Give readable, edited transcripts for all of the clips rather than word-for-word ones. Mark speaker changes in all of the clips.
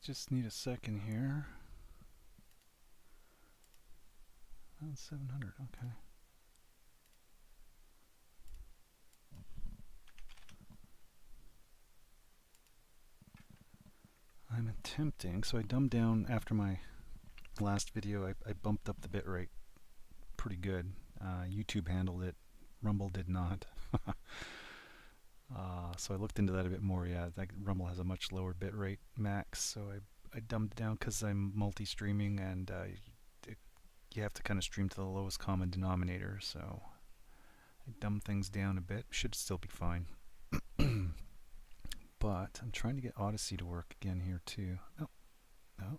Speaker 1: just need a second here. That's 700, okay. I'm attempting, so I dumbed down after my last video. I bumped up the bitrate pretty good. YouTube handled it, Rumble did not. So I looked into that a bit more. Yeah, that Rumble has a much lower bitrate max, so I dumbed it down because I'm multi-streaming, and you have to kind of stream to the lowest common denominator, so I dumbed things down a bit. Should still be fine. But I'm trying to get Odyssey to work again here too. Oh, no.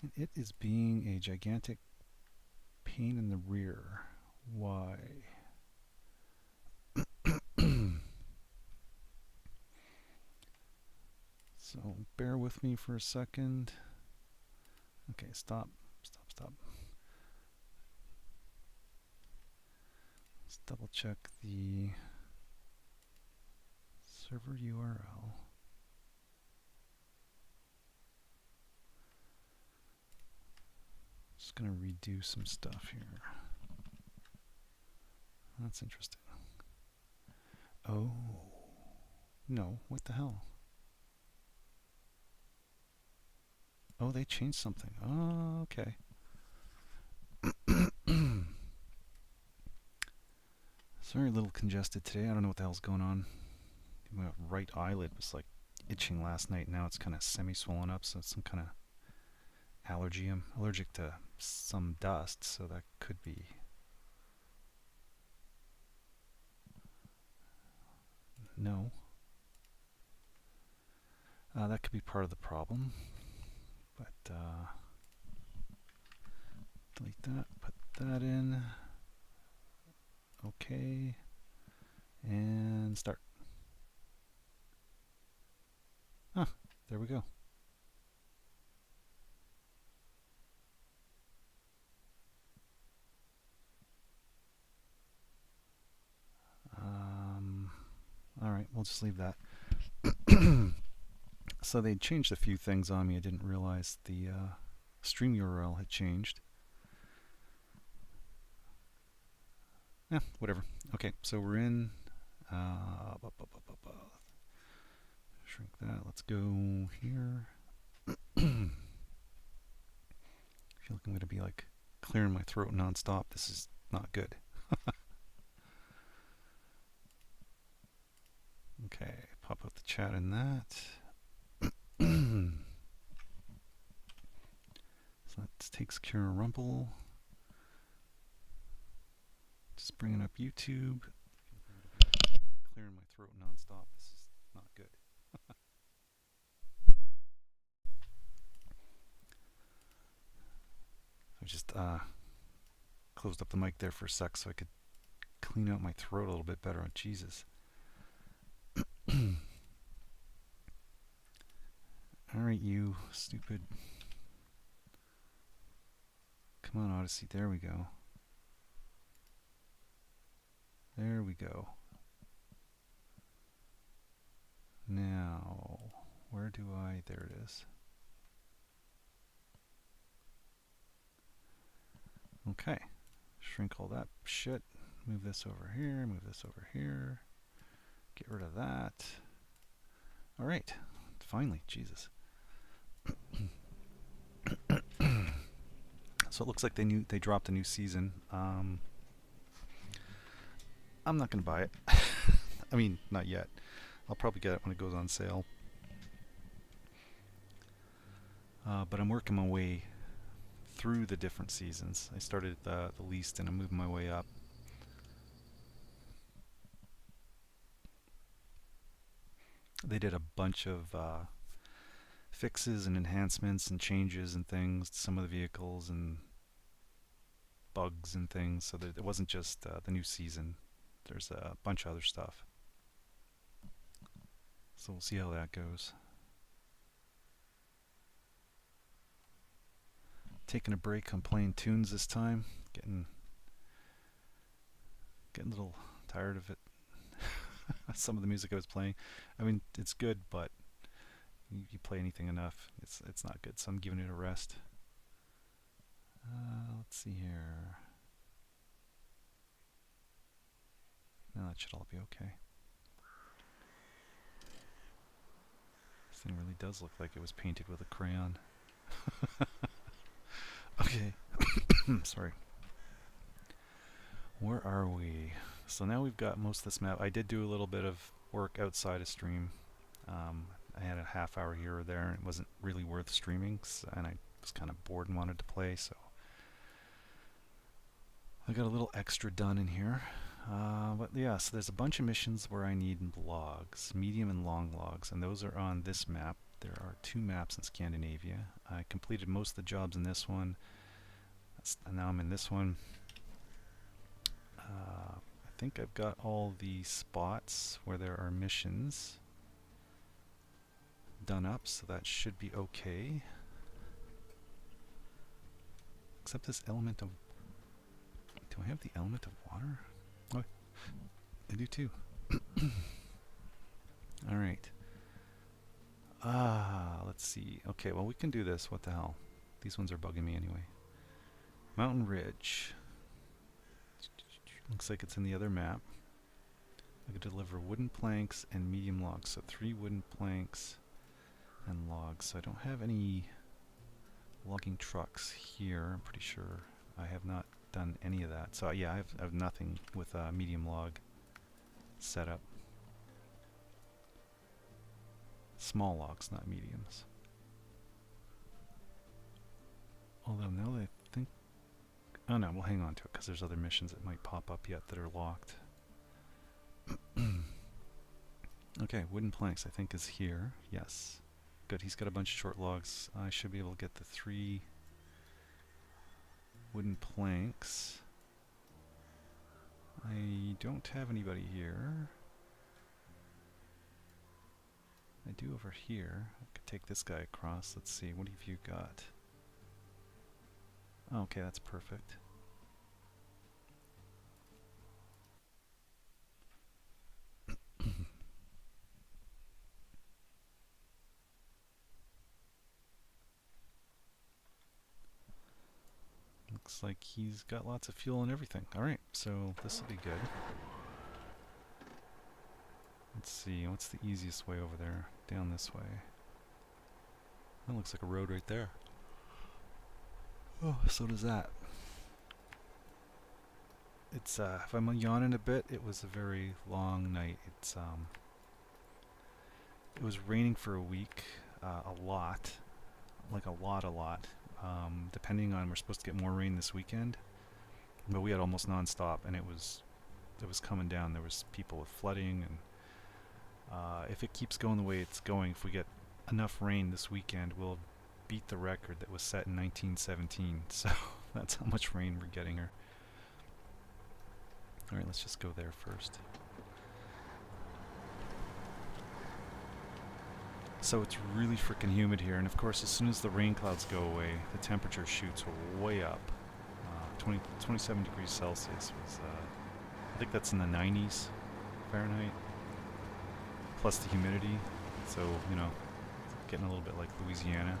Speaker 1: And it is being a gigantic pain in the rear. Why? So bear with me for a second. Okay, stop. Let's double check the server URL. Just going to redo some stuff here. That's interesting. Oh, no, what the hell? Oh, they changed something. Oh, okay. Sorry, a little congested today. I don't know what the hell's going on. My right eyelid was like itching last night. Now it's kind of semi-swollen up, so it's some kind of allergy. I'm allergic to some dust, so that could be. No. That could be part of the problem. But delete that, put that in. Okay. And start. Ah, there we go. Alright, we'll just leave that. So they changed a few things on me. I didn't realize the stream URL had changed. Yeah, whatever. Okay, so we're in. Shrink that. Let's go here. I feel like I'm going to be like clearing my throat nonstop. This is not good. Okay, pop out the chat in that. So that takes care of Rumble. Just bringing up YouTube. Clearing my throat nonstop. This is not good. I just closed up the mic there for a sec so I could clean out my throat a little bit better. Oh, Jesus. Alright, you stupid. Come on, Odyssey. There we go. There we go. Now, where do I... There it is. Okay. Shrink all that shit. Move this over here. Move this over here. Get rid of that. Alright. Finally. Jesus. So it looks like they dropped a new season. I'm not going to buy it. I mean, not yet. I'll probably get it when it goes on sale. But I'm working my way through the different seasons. I started at the least and I'm moving my way up. They did a bunch of fixes and enhancements and changes and things to some of the vehicles and bugs and things, so that it wasn't just the new season. There's a bunch of other stuff. So we'll see how that goes. Taking a break on playing tunes this time. Getting a little tired of it. Some of the music I was playing. I mean, it's good, but you play anything enough, it's not good. So I'm giving it a rest. Let's see here. No, that should all be okay. This thing really does look like it was painted with a crayon. Okay. Sorry. Where are we? So now we've got most of this map. I did do a little bit of work outside of stream. I had a half hour here or there, and it wasn't really worth streaming, and I was kind of bored and wanted to play, so I got a little extra done in here. But yeah, so there's a bunch of missions where I need logs, medium and long logs, and those are on this map. There are 2 maps in Scandinavia. I completed most of the jobs in this one, and now I'm in this one. I think I've got all the spots where there are missions done up, so that should be okay. Except this element of... Do I have the element of water? Oh, I do too. Alright. Let's see. Okay, well we can do this. What the hell? These ones are bugging me anyway. Mountain Ridge. Looks like it's in the other map. I could deliver wooden planks and medium logs. So 3 wooden planks and logs. So I don't have any logging trucks here. I'm pretty sure I have not done any of that. So yeah, I have nothing with a medium log setup. Small logs, not mediums. Although now that I think... Oh no, we'll hang on to it because there's other missions that might pop up yet that are locked. Okay, wooden planks I think is here. Yes. Good, he's got a bunch of short logs. I should be able to get the 3 wooden planks. I don't have anybody here. I do over here. I could take this guy across. Let's see, what have you got? Oh, okay, that's perfect. Looks like he's got lots of fuel and everything. Alright, so this will be good. Let's see, what's the easiest way over there? Down this way. That looks like a road right there. Oh, so does that. It's, if I'm yawning a bit, it was a very long night. It's, it was raining for a week, a lot. Like a lot. Depending on, we're supposed to get more rain this weekend, but we had almost non-stop, and it was coming down. There was people with flooding, and if it keeps going the way it's going, if we get enough rain this weekend, we'll beat the record that was set in 1917. So that's how much rain we're getting here. Alright, let's just go there first. So it's really freaking humid here, and of course as soon as the rain clouds go away, the temperature shoots way up. 27 degrees Celsius was, I think that's in the 90s Fahrenheit, plus the humidity, so, you know, it's getting a little bit like Louisiana.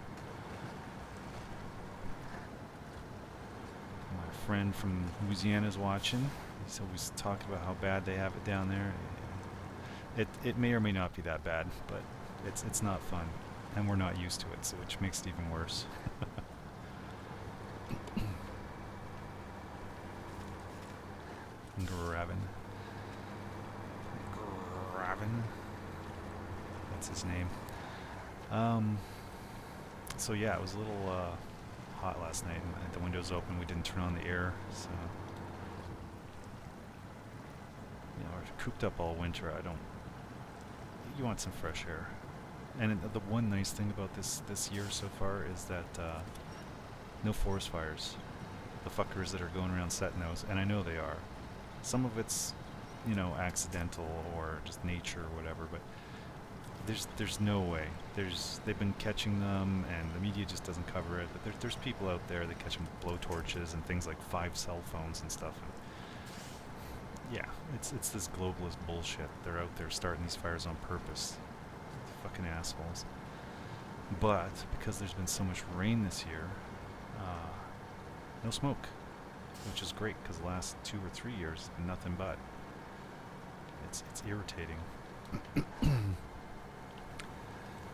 Speaker 1: My friend from Louisiana is watching. He's always talking about how bad they have it down there. It may or may not be that bad, but it's not fun, and we're not used to it, so which makes it even worse. Graven. That's his name. So yeah, it was a little hot last night, and I had the windows open. We didn't turn on the air, so you know, we're cooped up all winter. You want some fresh air. And the one nice thing about this year so far is that no forest fires. The fuckers that are going around setting those, and I know they are. Some of it's, you know, accidental or just nature or whatever, but there's no way. They've been catching them, and the media just doesn't cover it. But there's people out there that catch them with blow torches and things like 5 cell phones and stuff. And yeah, it's this globalist bullshit. They're out there starting these fires on purpose. Fucking assholes. But because there's been so much rain this year, uh, no smoke, which is great because the last 2 or 3 years has been nothing but. It's irritating.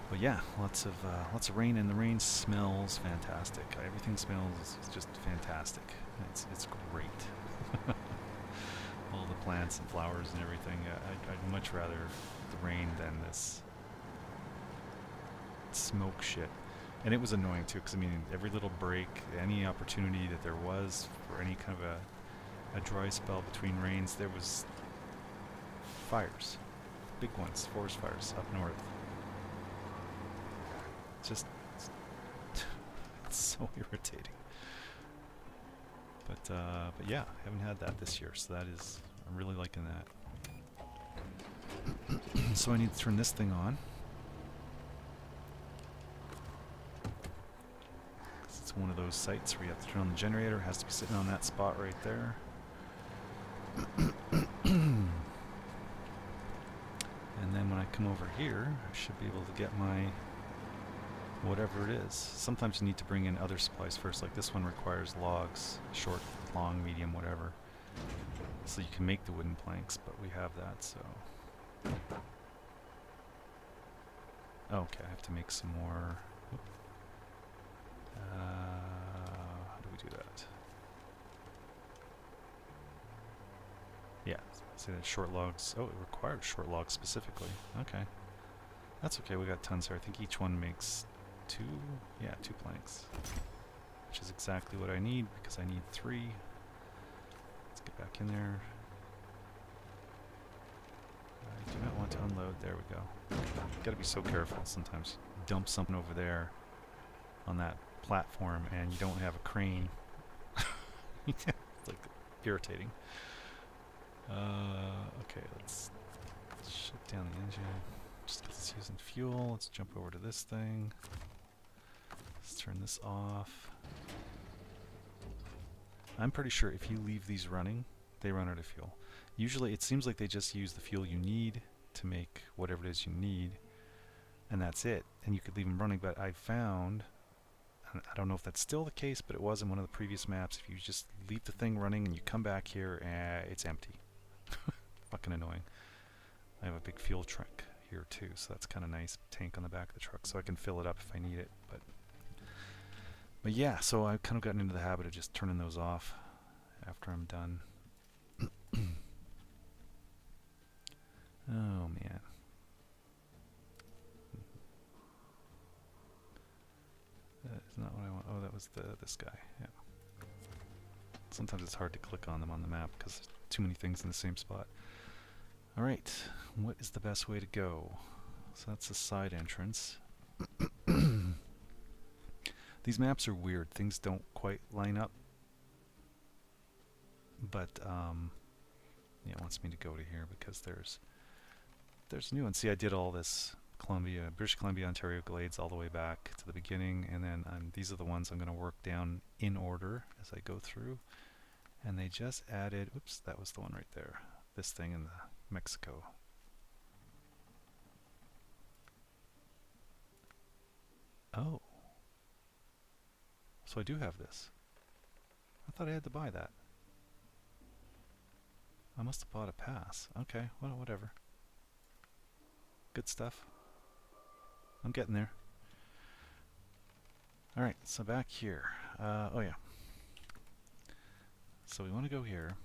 Speaker 1: But yeah, lots of rain, and the rain smells fantastic. Everything smells just fantastic. It's great. All the plants and flowers and everything. I'd much rather the rain than this smoke shit. And it was annoying too, because I mean, every little break, any opportunity that there was for any kind of a dry spell between rains, there was fires, big ones, forest fires up north. It's just, it's so irritating. But yeah, I haven't had that this year, so that is, I'm really liking that. So I need to turn this thing on. It's one of those sites where you have to turn on the generator. It has to be sitting on that spot right there. And then when I come over here, I should be able to get my whatever it is. Sometimes you need to bring in other supplies first, like this one requires logs, short, long, medium, whatever. So you can make the wooden planks, but we have that, so. Okay, I have to make some more. How do we do that? Yeah, say that short logs. Oh, it requires short logs specifically. Okay. That's okay, we got tons here. I think each one makes 2 planks. Which is exactly what I need, because I need 3. Let's get back in there. I do not want to unload. There we go. Gotta be so careful sometimes. Dump something over there on that platform and you don't have a crane. It's like irritating. Okay, let's shut down the engine. Just because it's using fuel. Let's jump over to this thing. Let's turn this off. I'm pretty sure if you leave these running, they run out of fuel. Usually it seems like they just use the fuel you need to make whatever it is you need, and that's it. And you could leave them running, but I found, and I don't know if that's still the case, but it was in one of the previous maps, if you just leave the thing running and you come back here, it's empty. Fucking annoying. I have a big fuel truck here too, so that's kind of nice. Tank on the back of the truck, so I can fill it up if I need it. But yeah, so I've kind of gotten into the habit of just turning those off after I'm done. Oh man. That is not what I want. Oh, that was this guy. Yeah. Sometimes it's hard to click on them on the map because there's too many things in the same spot. Alright, what is the best way to go? So that's the side entrance. These maps are weird. Things don't quite line up. But, yeah, it wants me to go to here because there's new ones. See, I did all this British Columbia, Ontario glades all the way back to the beginning, and then these are the ones I'm going to work down in order as I go through. And they just added, oops, that was the one right there. This thing in Mexico. Oh. So I do have this. I thought I had to buy that. I must have bought a pass. Okay, well, whatever. Good stuff. I'm getting there. Alright, so back here. Oh yeah. So we want to go here.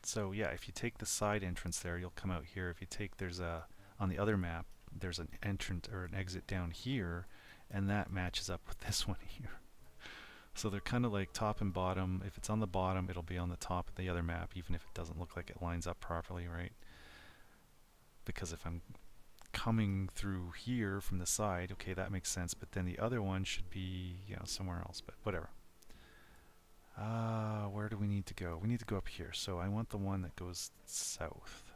Speaker 1: So yeah, if you take the side entrance there, you'll come out here. If you take, on the other map, there's an entrance or an exit down here, and that matches up with this one here. So they're kind of like top and bottom. If it's on the bottom, it'll be on the top of the other map, even if it doesn't look like it lines up properly, right? Because if I'm coming through here from the side, okay, that makes sense, but then the other one should be, somewhere else, but whatever. Where do we need to go? We need to go up here, so I want the one that goes south,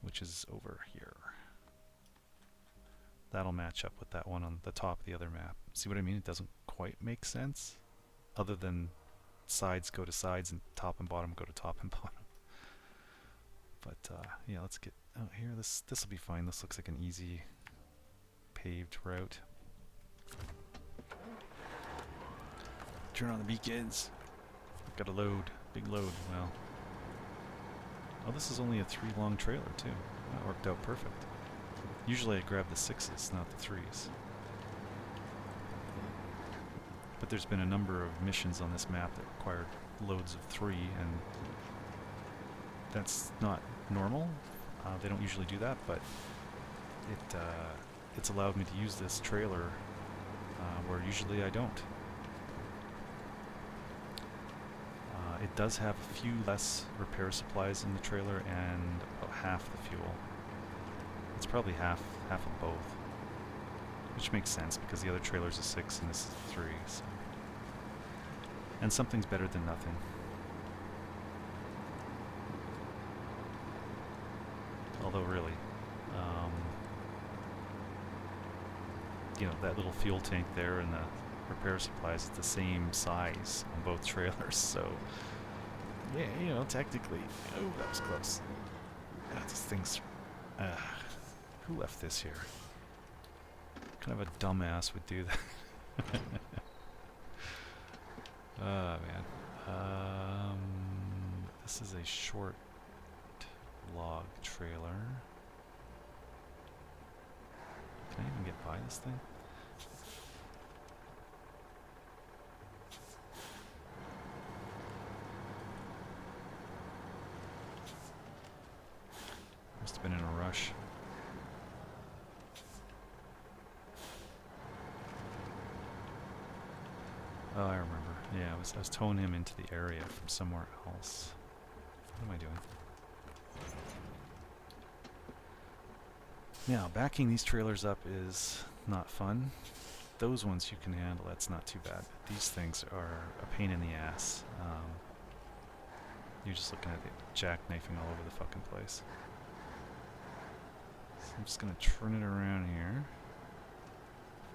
Speaker 1: which is over here. That'll match up with that one on the top of the other map. See what I mean? It doesn't quite make sense, other than sides go to sides and top and bottom go to top and bottom. But yeah, let's get out here. This will be fine. This looks like an easy paved route. Turn on the beacons. Got a load, big load. Well, oh, this is only a 3 long trailer too. That worked out perfect. Usually I grab the 6s, not the 3s. But there's been a number of missions on this map that required loads of 3, and that's not normal. They don't usually do that, but it's allowed me to use this trailer where usually I don't. It does have a few less repair supplies in the trailer and about half the fuel. It's probably half of both, which makes sense because the other trailer's a 6 and this is a 3. So. And something's better than nothing. Although really, you know, that little fuel tank there and the repair supplies is the same size on both trailers, so yeah, you know, technically. Oh, that was close. This thing's... who left this here? What kind of a dumbass would do that? Oh, man. This is a short log trailer. Can I even get by this thing? Must have been in a rush. Oh, I remember. Yeah, I was towing him into the area from somewhere else. What am I doing? Now, backing these trailers up is not fun. Those ones you can handle, that's not too bad. These things are a pain in the ass. You're just looking at it jackknifing all over the fucking place. So I'm just gonna turn it around here,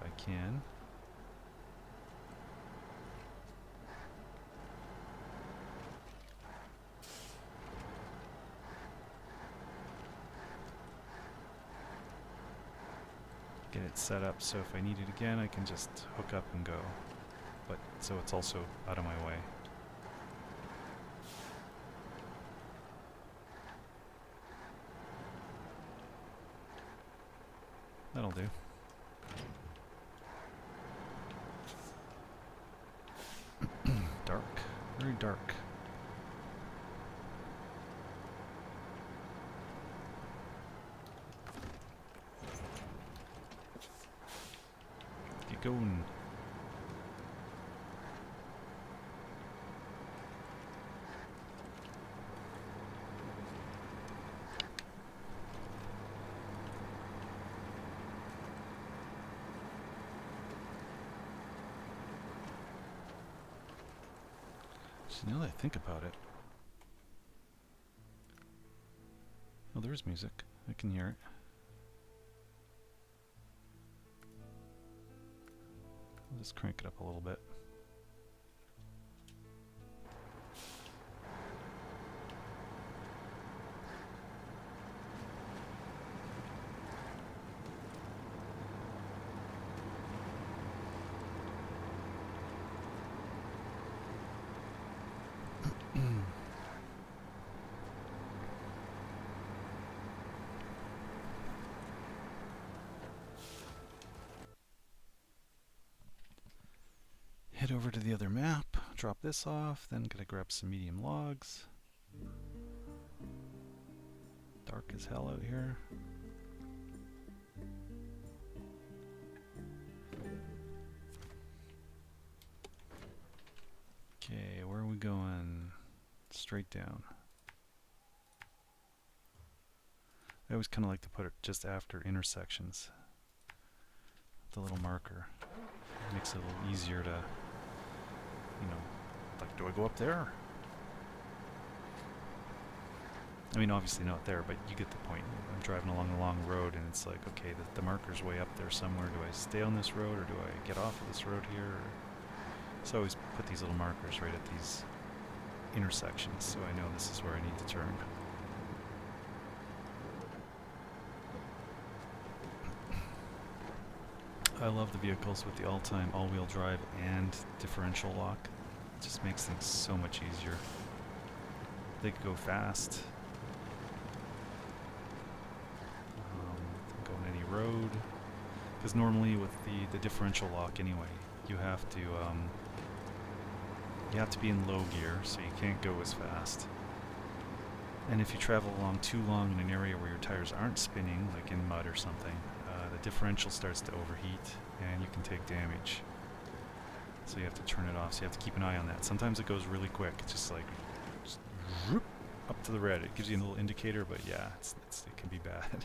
Speaker 1: if I can. Get it set up so if I need it again I can just hook up and go, but so it's also out of my way. That'll do. Dark, very dark. Going. So now that I think about it, oh, there's music. I can hear it. I'll just crank it up a little bit. Head over to the other map, drop this off, then gonna grab some medium logs. Dark as hell out here. Okay, where are we going? Straight down. I always kind of like to put it just after intersections. The little marker. It makes it a little easier to, you know, like, do I go up there? I mean, obviously not there, but you get the point. I'm driving along a long road and it's like, okay, the marker's way up there somewhere. Do I stay on this road or do I get off of this road here? Or So I always put these little markers right at these intersections so I know this is where I need to turn. I love the vehicles with the all-time all-wheel drive and differential lock. It just makes things so much easier. They could go fast. Go on any road. Because normally with the differential lock anyway, you have to be in low gear, so you can't go as fast. And if you travel along too long in an area where your tires aren't spinning, like in mud or something, the differential starts to overheat and you can take damage. So you have to turn it off, so you have to keep an eye on that. Sometimes it goes really quick, it's just like whoop, up to the red. It gives you a little indicator, but yeah, it can be bad.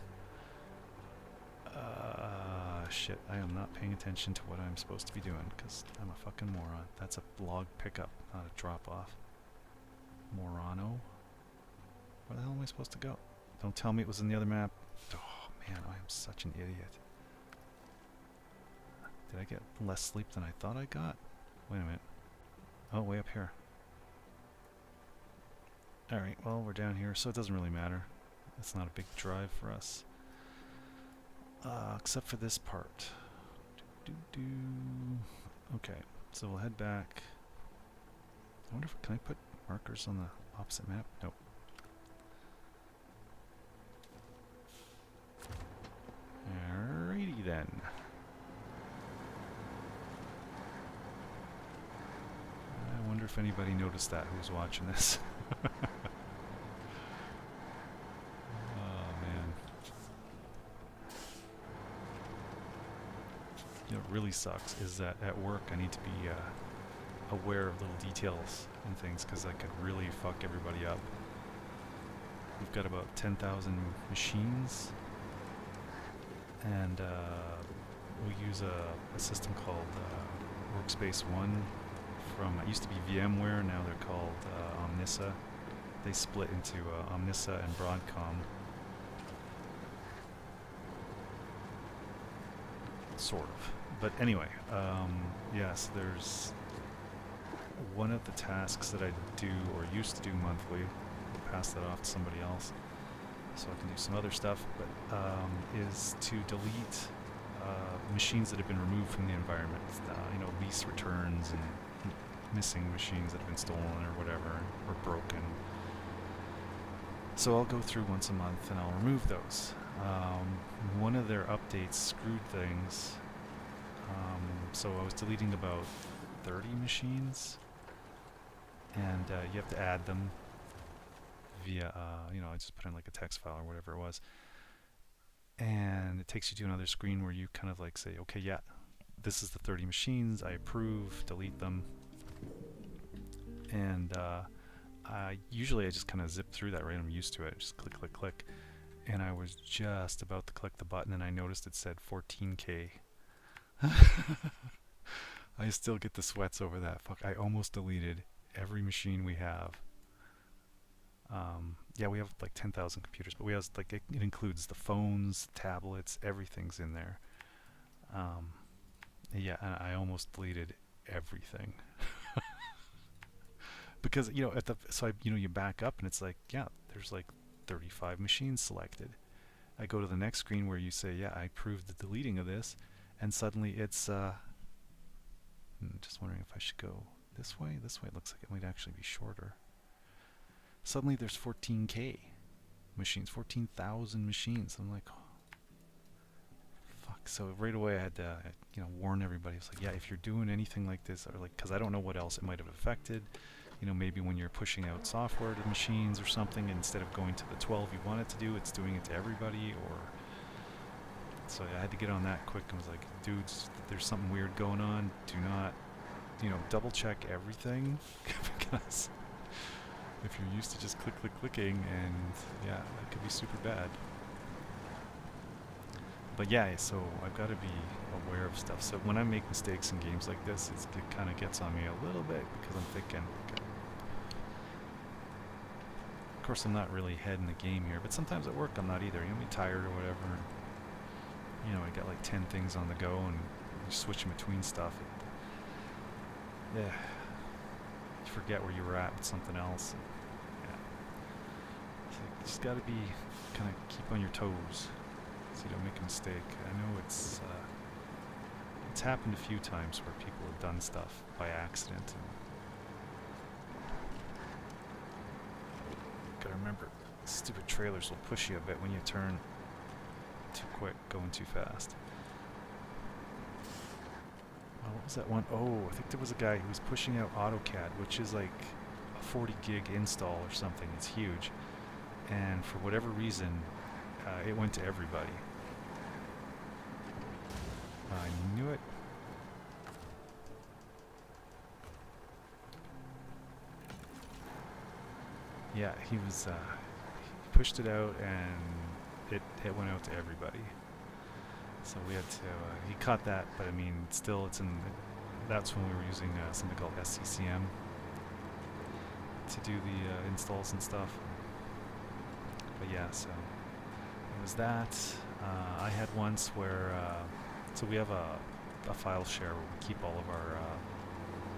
Speaker 1: Shit, I am not paying attention to what I'm supposed to be doing because I'm a fucking moron. That's a log pickup, not a drop off. Morano. Where the hell am I supposed to go? Don't tell me it was in the other map. Oh man, I am such an idiot. Did I get less sleep than I thought I got? Wait a minute. Oh, way up here. Alright, well, we're down here, so it doesn't really matter. It's not a big drive for us. Except for this part. Okay, so we'll head back. I wonder if, can I put markers on the opposite map? Nope. Alrighty then. I wonder if anybody noticed that who was watching this. What really sucks is that at work I need to be aware of little details and things because that could really fuck everybody up. We've got about 10,000 machines and we use a system called Workspace ONE from, it used to be VMware, now they're called Omnissa. They split into Omnissa and Broadcom. Sort of. But anyway, yes, there's one of the tasks that I do or used to do monthly. I'll pass that off to somebody else so I can do some other stuff, but is to delete machines that have been removed from the environment. You know, lease returns and missing machines that have been stolen or whatever, or broken. So I'll go through once a month and I'll remove those. One of their updates screwed things, so I was deleting about 30 machines, and you have to add them via, you know, I just put in like a text file or whatever it was, and it takes you to another screen where you kind of like say, okay, yeah, this is the 30 machines, I approve, delete them, and usually I just kind of zip through that, right? I'm used to it, just click, click, click. And I was just about to click the button and I noticed it said 14K. I still get the sweats over that. Fuck, I almost deleted every machine we have. Yeah, we have like 10,000 computers, but we have like, it includes the phones, tablets, everything's in there. Yeah, and I almost deleted everything. Because, you know, you back up and it's like, yeah, there's like 35 machines selected. I go to the next screen where you say, yeah, I approved the deleting of this, and suddenly it's just wondering if I should go this way. This way it looks like it might actually be shorter. Suddenly there's 14K machines, 14,000 machines. I'm like, oh, fuck. So right away I had to, warn everybody. It's like, yeah, if you're doing anything like this, or like, because I don't know what else it might have affected. You know, maybe when you're pushing out software to machines or something, instead of going to the 12 you want it to do, it's doing it to everybody. Or so I had to get on that quick and was like, dudes, there's something weird going on. Do not, double check everything because if you're used to just clicking, and yeah, that could be super bad. But yeah, so I've got to be aware of stuff. So when I make mistakes in games like this, it kind of gets on me a little bit because I'm thinking, okay. Of course, I'm not really head in the game here, but sometimes at work I'm not either. I'm tired or whatever. And, I got like 10 things on the go and you're switching between stuff. yeah, you forget where you were at with something else. Yeah, so you just got to be kind of keep on your toes so you don't make a mistake. I know it's happened a few times where people have done stuff by accident. And gotta remember, stupid trailers will push you a bit when you turn too quick, going too fast. What was that one? Oh, I think there was a guy who was pushing out AutoCAD, which is like a 40 gig install or something. It's huge. And for whatever reason, it went to everybody. I knew it. Yeah, he pushed it out and it went out to everybody. So we had to, he caught that, but I mean, still that's when we were using something called SCCM to do the installs and stuff. But yeah, so it was that. I had once where, so we have a file share where we keep all of our,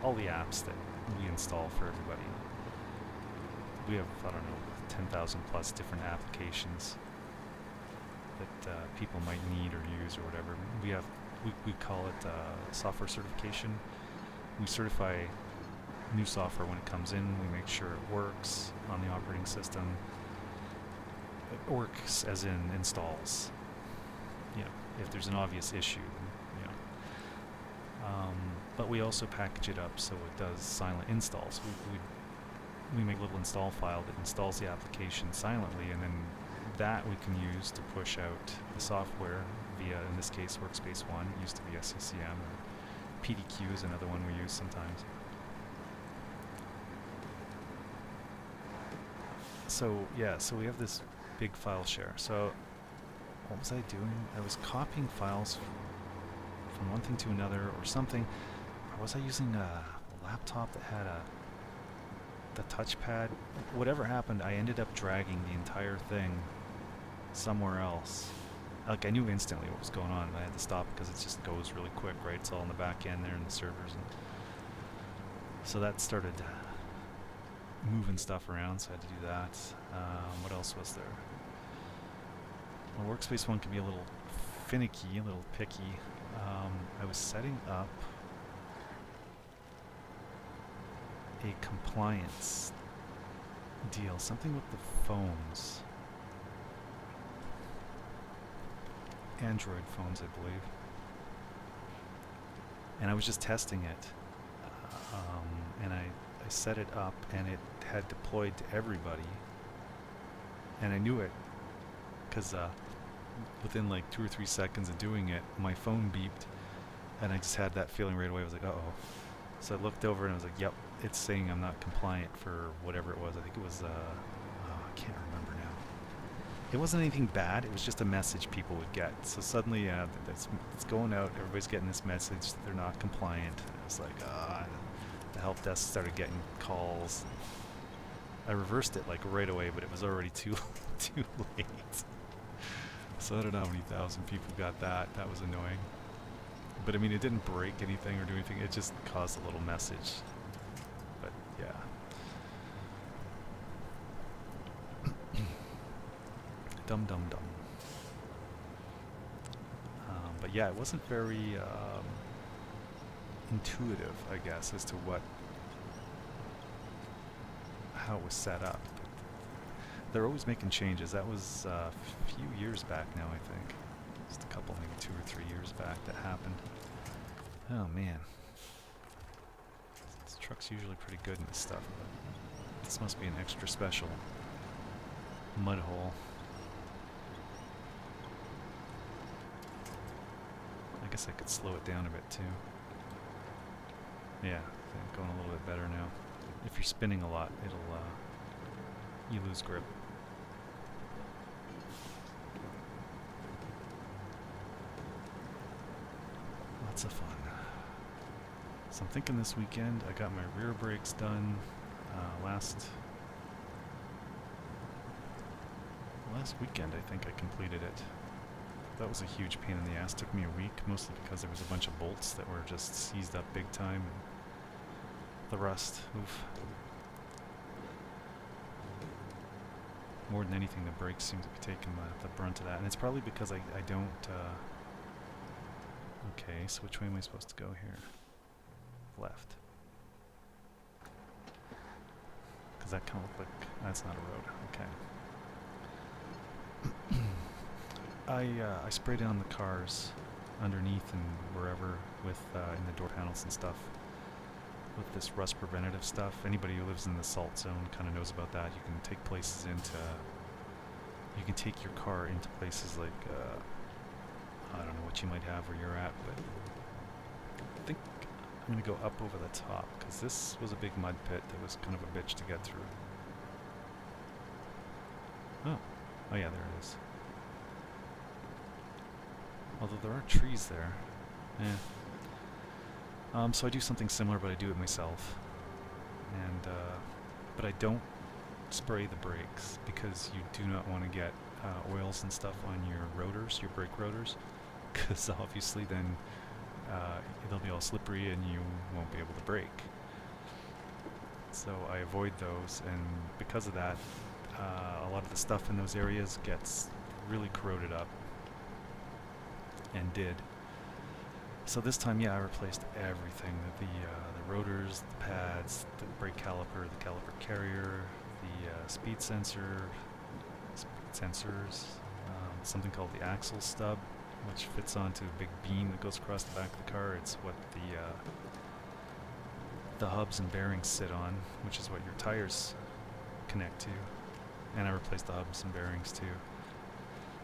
Speaker 1: all the apps that we install for everybody. We have, I don't know, 10,000 plus different applications that people might need or use or whatever. We call it software certification. We certify new software when it comes in. We make sure it works on the operating system. It works as in installs. You know, if there's an obvious issue, you know. But we also package it up so it does silent installs. We make a little install file that installs the application silently, and then that we can use to push out the software via, in this case, Workspace ONE. It used to be SCCM. Or PDQ is another one we use sometimes. So yeah, so we have this big file share. So what was I doing? I was copying files from one thing to another or something. Or was I using a laptop that had the touchpad? Whatever happened, I ended up dragging the entire thing somewhere else. Like, I knew instantly what was going on, but I had to stop because it just goes really quick, right? It's all in the back end there in the servers. And so that started moving stuff around, so I had to do that. What else was there? Well, Workspace ONE can be a little finicky, a little picky. I was setting up a compliance deal, something with the phones. Android phones, I believe. And I was just testing it. And I set it up, and it had deployed to everybody. And I knew it, because within like 2 or 3 seconds of doing it, my phone beeped, and I just had that feeling right away. I was like, uh-oh. So I looked over, and I was like, yep, it's saying I'm not compliant for whatever it was. I think it was, I can't remember now. It wasn't anything bad. It was just a message people would get. So suddenly, it's going out. Everybody's getting this message that they're not compliant. And it was like, the help desk started getting calls. I reversed it like right away, but it was already too late. So I don't know how many thousand people got that. That was annoying. But I mean, it didn't break anything or do anything. It just caused a little message. But yeah. Dum. But yeah, it wasn't very intuitive, I guess, as to how it was set up. But they're always making changes. That was a few years back now, I think. Just a couple, maybe 2 or 3 years back that happened. Oh man. This truck's usually pretty good in this stuff, but this must be an extra special mud hole. I guess I could slow it down a bit too. Yeah, I think going a little bit better now. If you're spinning a lot, it'll you lose grip. Lots of fun. So I'm thinking this weekend I got my rear brakes done last weekend. I think I completed it. That was a huge pain in the ass. Took me a week, mostly because there was a bunch of bolts that were just seized up big time. And the rust. Oof. More than anything, the brakes seem to be taking the brunt of that. And it's probably because I don't... Okay, so which way am I supposed to go here? Left. Because that kind of looked like... That's not a road. Okay. I sprayed down the cars underneath and wherever with in the door panels and stuff with this rust preventative stuff. Anybody who lives in the salt zone kind of knows about that. You can take places into... You can take your car into places like... I don't know what you might have where you're at, but I think I'm going to go up over the top because this was a big mud pit that was kind of a bitch to get through. Oh yeah, there it is. Although there are trees there. So I do something similar, but I do it myself. And but I don't spray the brakes because you do not want to get oils and stuff on your rotors, your brake rotors, because obviously then they'll be all slippery and you won't be able to brake. So I avoid those, and because of that, a lot of the stuff in those areas gets really corroded up, and did. So this time, yeah, I replaced everything: the rotors, the pads, the brake caliper, the caliper carrier, the speed sensors, something called the axle stub, which fits onto a big beam that goes across the back of the car. It's what the hubs and bearings sit on, which is what your tires connect to. And I replaced the hubs and bearings too.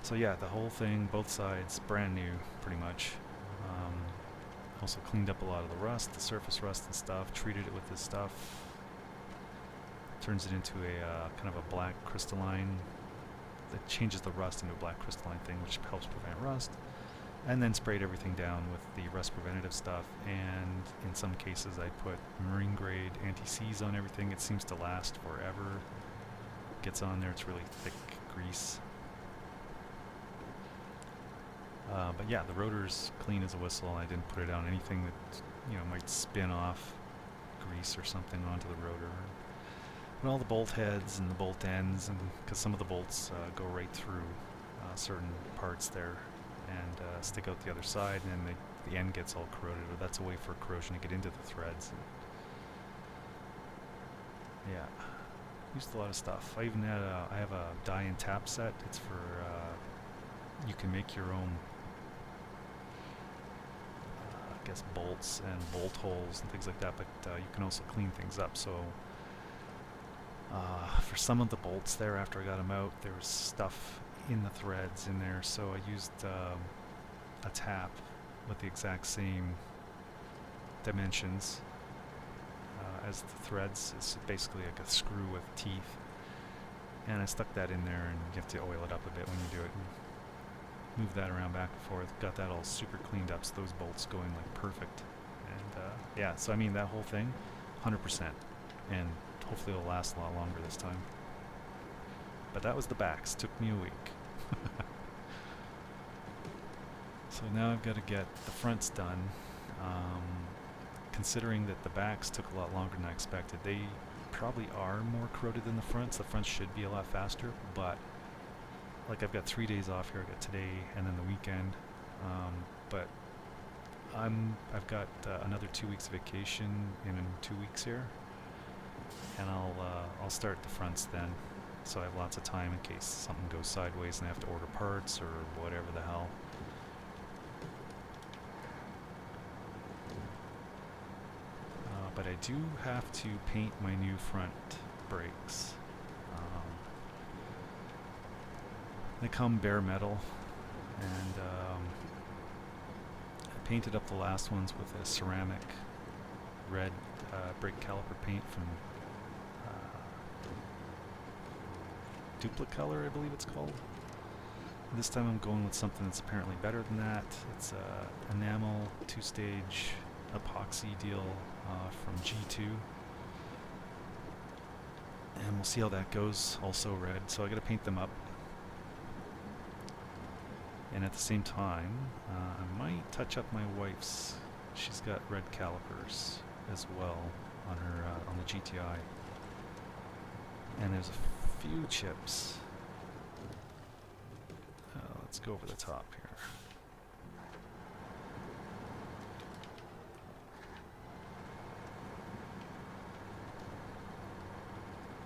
Speaker 1: So yeah, the whole thing, both sides, brand new, pretty much. Also cleaned up a lot of the rust, the surface rust and stuff, treated it with this stuff. Turns it into a kind of a black crystalline, that changes the rust into a black crystalline thing, which helps prevent rust. And then sprayed everything down with the rust preventative stuff, and in some cases I put marine grade anti-seize on everything. It seems to last forever. Gets on there, it's really thick grease. But yeah, the rotor's clean as a whistle. I didn't put it on anything that might spin off grease or something onto the rotor. And all the bolt heads and the bolt ends, and because some of the bolts go right through certain parts there and stick out the other side, and then the end gets all corroded, or that's a way for corrosion to get into the threads. And yeah, used a lot of stuff. I even had I have a die and tap set. It's for you can make your own I guess bolts and bolt holes and things like that, but you can also clean things up. So for some of the bolts there, after I got them out, there was stuff in the threads in there, so I used a tap with the exact same dimensions as the threads. It's basically like a screw with teeth, and I stuck that in there, and you have to oil it up a bit when you do it. Move that around back and forth. Got that all super cleaned up, so those bolts go in like perfect. And yeah, so I mean that whole thing, 100%, and hopefully it'll last a lot longer this time. But that was the backs. Took me a week. So now I've got to get the fronts done. Considering that the backs took a lot longer than I expected, they probably are more corroded than the fronts. The fronts should be a lot faster, but like I've got 3 days off here. I've got today and then the weekend, but I've got another 2 weeks vacation in 2 weeks here, and I'll start the fronts then, so I have lots of time in case something goes sideways and I have to order parts or whatever the hell. But I do have to paint my new front brakes. They come bare metal, and I painted up the last ones with a ceramic red brake caliper paint from Duplicolor, I believe it's called. This time I'm going with something that's apparently better than that. It's enamel 2-stage epoxy deal from G2. And we'll see how that goes. Also red, so I gotta paint them up. And at the same time, I might touch up my wife's. She's got red calipers as well. on her on the GTI, and there's a few chips. Let's go over the top here.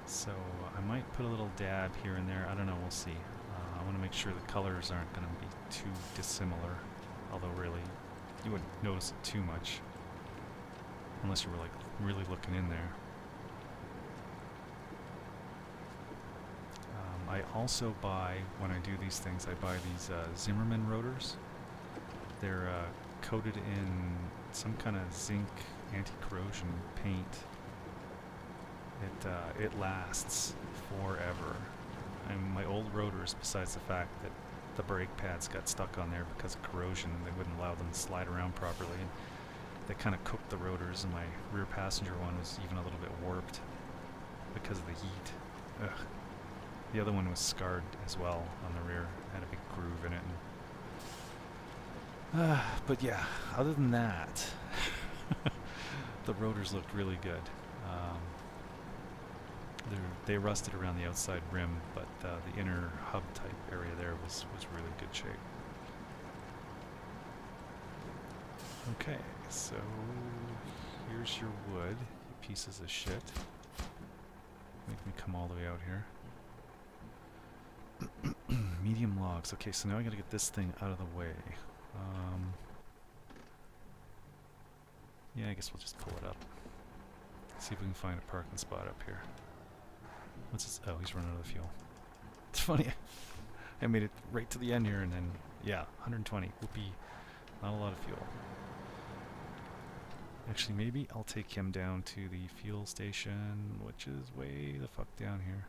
Speaker 1: So I might put a little dab here and there. I don't know. We'll see. I want to make sure the colors aren't going to be too dissimilar. Although really, you wouldn't notice it too much unless you were like really looking in there. I also buy, when I do these things, I buy these Zimmermann rotors. They're coated in some kind of zinc anti-corrosion paint. It lasts forever. And my old rotors, besides the fact that the brake pads got stuck on there because of corrosion, they wouldn't allow them to slide around properly. And they kind of cooked the rotors, and my rear passenger one was even a little bit warped because of the heat. Ugh. The other one was scarred as well on the rear, had a big groove in it. And but yeah, other than that, the rotors looked really good. They rusted around the outside rim, but the inner hub type area there was really good shape. Okay, so here's your wood, you pieces of shit. Make me come all the way out here. Medium logs. Okay, so now I gotta get this thing out of the way. Yeah, I guess we'll just pull it up. See if we can find a parking spot up here. What's this? Oh, he's running out of fuel. It's funny. I made it right to the end here, and then, yeah, 120. Whoopee. Not a lot of fuel. Actually, maybe I'll take him down to the fuel station, which is way the fuck down here.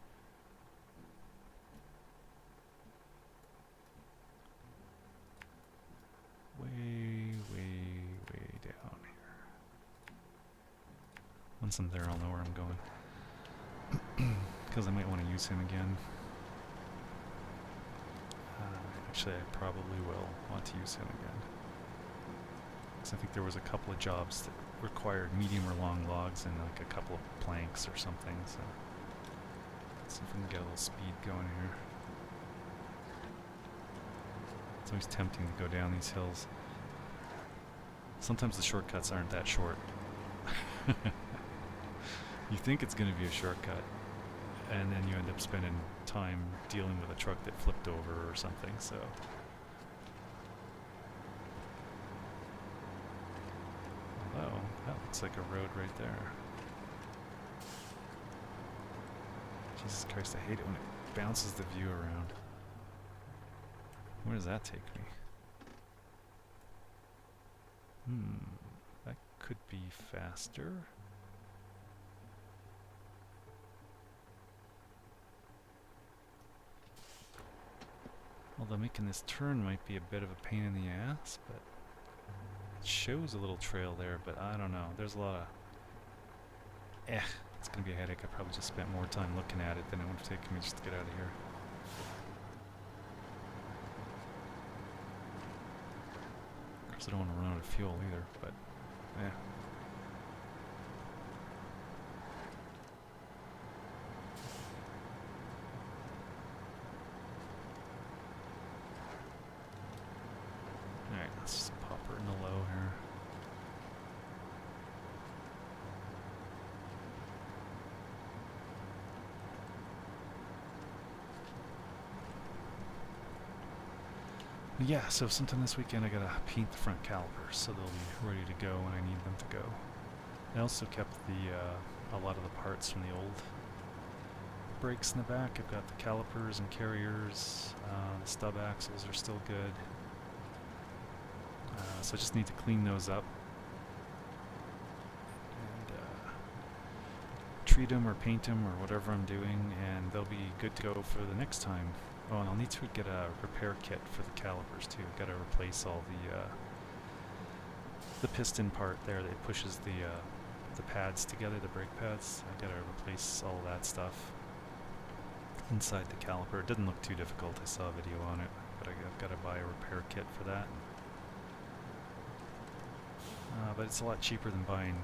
Speaker 1: Way down here. Once I'm there, I'll know where I'm going. Because I might want to use him again. Actually, I probably will want to use him again. Because I think there was a couple of jobs that required medium or long logs and like a couple of planks or something. So let's see if we can get a little speed going here. It's always tempting to go down these hills. Sometimes the shortcuts aren't that short. You think it's going to be a shortcut, and then you end up spending time dealing with a truck that flipped over or something, so. Oh, that looks like a road right there. Jesus Christ, I hate it when it bounces the view around. Where does that take me? That could be faster. Although making this turn might be a bit of a pain in the ass, but it shows a little trail there, but I don't know. There's a lot of... it's going to be a headache. I probably just spent more time looking at it than it would have taken me just to get out of here. Of course, I don't want to run out of fuel either, but Alright, let's just pop her in the low here. Yeah, so sometime this weekend I gotta paint the front calipers so they'll be ready to go when I need them to go. I also kept a lot of the parts from the old brakes in the back. I've got the calipers and carriers, the stub axles are still good. So I just need to clean those up and treat them or paint them or whatever I'm doing, and they'll be good to go for the next time. Oh, and I'll need to get a repair kit for the calipers too. Got to replace all the piston part there that pushes the pads together, the brake pads. I got to replace all that stuff inside the caliper. It didn't look too difficult. I saw a video on it, but I've got to buy a repair kit for that. But it's a lot cheaper than buying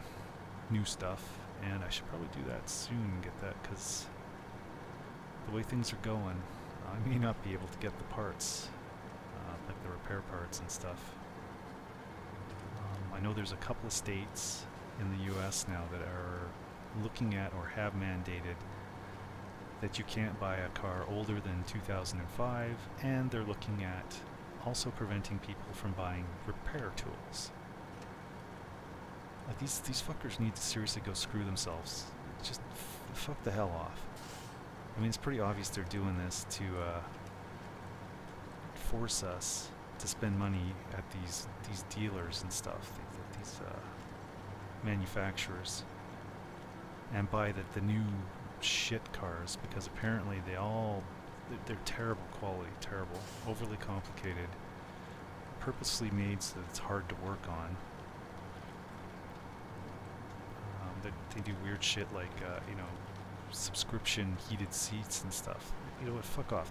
Speaker 1: new stuff, and I should probably do that soon and get that, because the way things are going, I may not be able to get the parts, like the repair parts and stuff. I know there's a couple of states in the US now that are looking at or have mandated that you can't buy a car older than 2005, and they're looking at also preventing people from buying repair tools. Like these fuckers need to seriously go screw themselves. Just fuck the hell off. I mean, it's pretty obvious they're doing this to force us to spend money at these dealers and stuff, these manufacturers, and buy the new shit cars, because apparently they're terrible quality, terrible, overly complicated, purposely made so that it's hard to work on. They do weird shit like you know, subscription heated seats and stuff. You know what? Fuck off.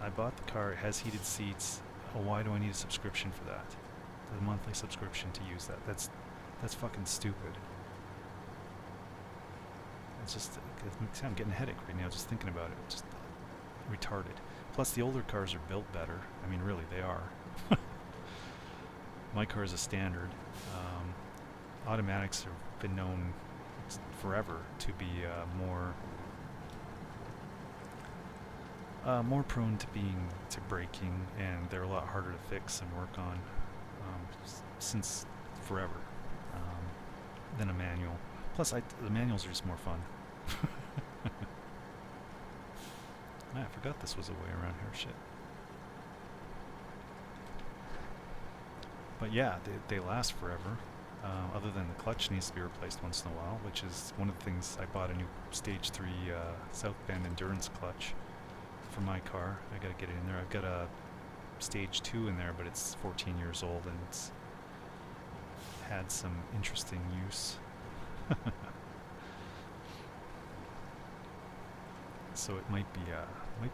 Speaker 1: I bought the car. It has heated seats. Oh, why do I need a subscription for that? The monthly subscription to use that. That's fucking stupid. It's just, I'm getting a headache right now just thinking about it. Just retarded. Plus, the older cars are built better. I mean, really, they are. My car is a standard. Automatics have been known forever to be more prone to breaking, and they're a lot harder to fix and work on since forever than a manual. Plus, the manuals are just more fun. I forgot this was a way around here. Shit. But yeah, they last forever. Other than the clutch needs to be replaced once in a while, which is one of the things. I bought a new Stage 3 South Bend Endurance clutch for my car. I gotta get it in there. I've got a Stage 2 in there, but it's 14 years old and it's had some interesting use. So it might be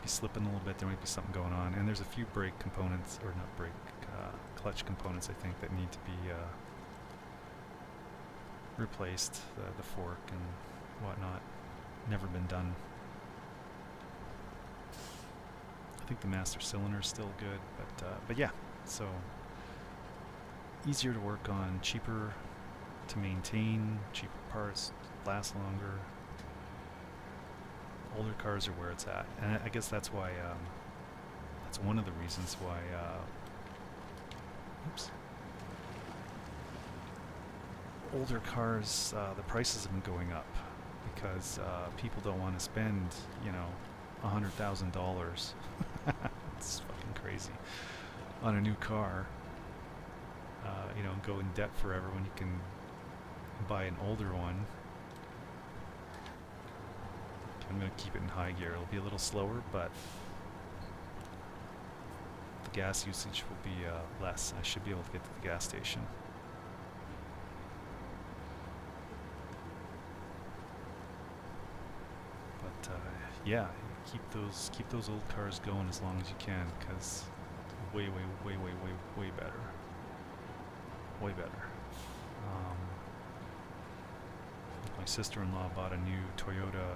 Speaker 1: slipping a little bit. There might be something going on, and there's a few brake components, or not brake, clutch components, I think, that need to be replaced. The fork and whatnot, never been done. I think the master cylinder is still good, but yeah. So easier to work on, cheaper to maintain, cheaper parts, last longer. Older cars are where it's at, and I guess that's why. That's one of the reasons why. Older cars, the prices have been going up because people don't want to spend, you know, $100,000. It's fucking crazy on a new car. You know, go in debt forever when you can buy an older one. I'm going to keep it in high gear. It'll be a little slower, but the gas usage will be less. I should be able to get to the gas station. But yeah, keep those old cars going as long as you can, because way better. Way better. My sister-in-law bought a new Toyota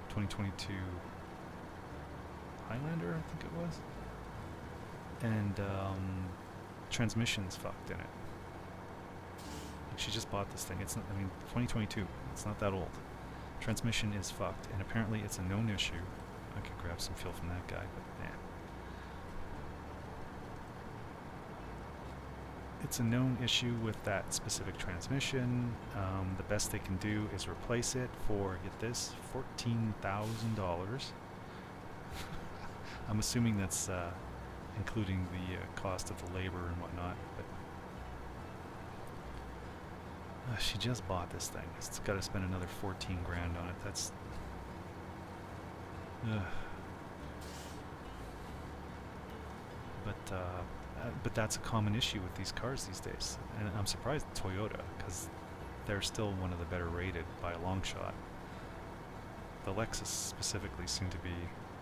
Speaker 1: 2022 Highlander, I think it was, and transmission's fucked in it. Like, she just bought this thing. It's not, I mean, 2022. It's not that old. Transmission is fucked, and apparently it's a known issue. I could grab some fuel from that guy, but yeah. It's a known issue with that specific transmission. The best they can do is replace it for, get this, $14,000. I'm assuming that's including the cost of the labor and whatnot. But she just bought this thing. It's got to spend another 14 grand on it. That's but that's a common issue with these cars these days, and I'm surprised at Toyota, because they're still one of the better rated by a long shot. The Lexus specifically seem to be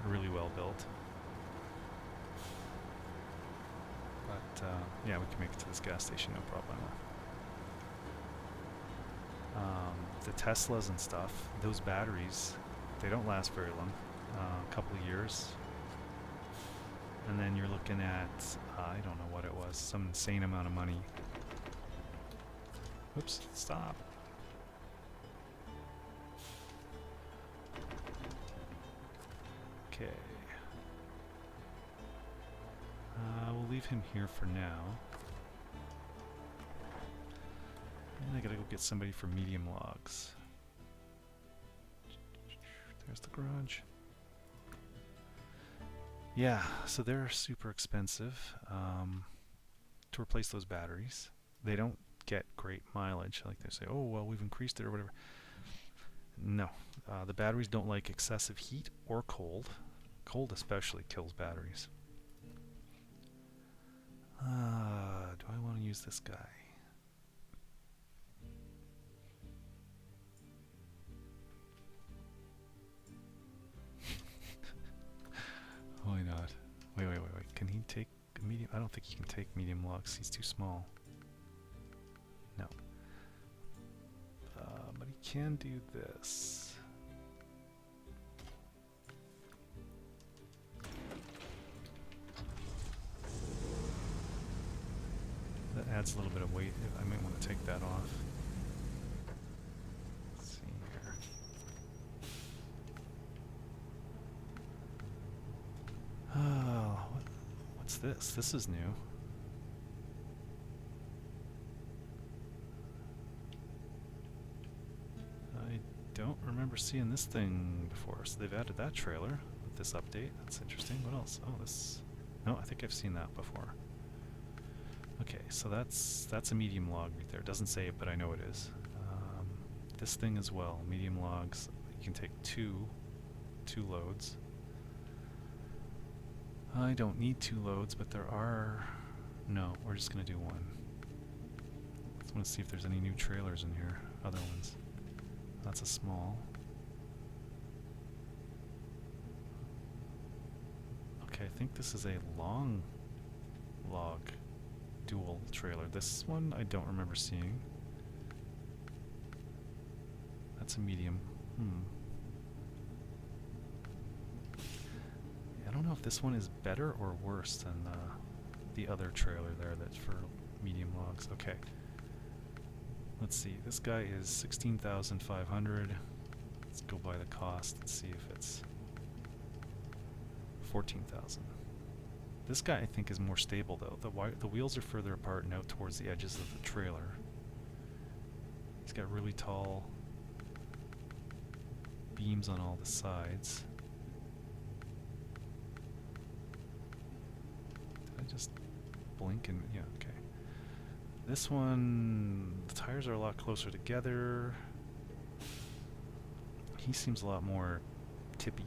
Speaker 1: really well built. But yeah, we can make it to this gas station, no problem. The Teslas and stuff, those batteries, they don't last very long. A couple of years. And then you're looking at, I don't know what it was, some insane amount of money. Oops, stop. Okay. We'll leave him here for now. And I gotta go get somebody for medium logs. There's the garage. Yeah, so they're super expensive to replace those batteries. They don't get great mileage. Like they say, oh, well, we've increased it or whatever. No, the batteries don't like excessive heat or cold. Cold especially kills batteries. Do I want to use this guy? Why not? Wait. Can he take medium? I don't think he can take medium logs. He's too small. No. But he can do this. That adds a little bit of weight. I might want to take that off. Let's see here. Oh, what's this? This is new. I don't remember seeing this thing before, so they've added that trailer with this update. That's interesting. What else? Oh, this... No, I think I've seen that before. Okay, so that's a medium log right there. It doesn't say it, but I know it is. This thing as well, medium logs. You can take two loads. I don't need 2 loads, but there are... No, we're just going to do 1. Just want to see if there's any new trailers in here. Other ones. That's a small. Okay, I think this is a long log dual trailer. This one I don't remember seeing. That's a medium. I don't know if this one is better or worse than the other trailer there that's for medium logs. Okay. Let's see. This guy is 16,500. Let's go by the cost and see if it's 14,000. This guy I think is more stable though. The wheels are further apart and out towards the edges of the trailer. He's got really tall beams on all the sides. Did I just blink and... yeah, okay. This one, the tires are a lot closer together. He seems a lot more tippy.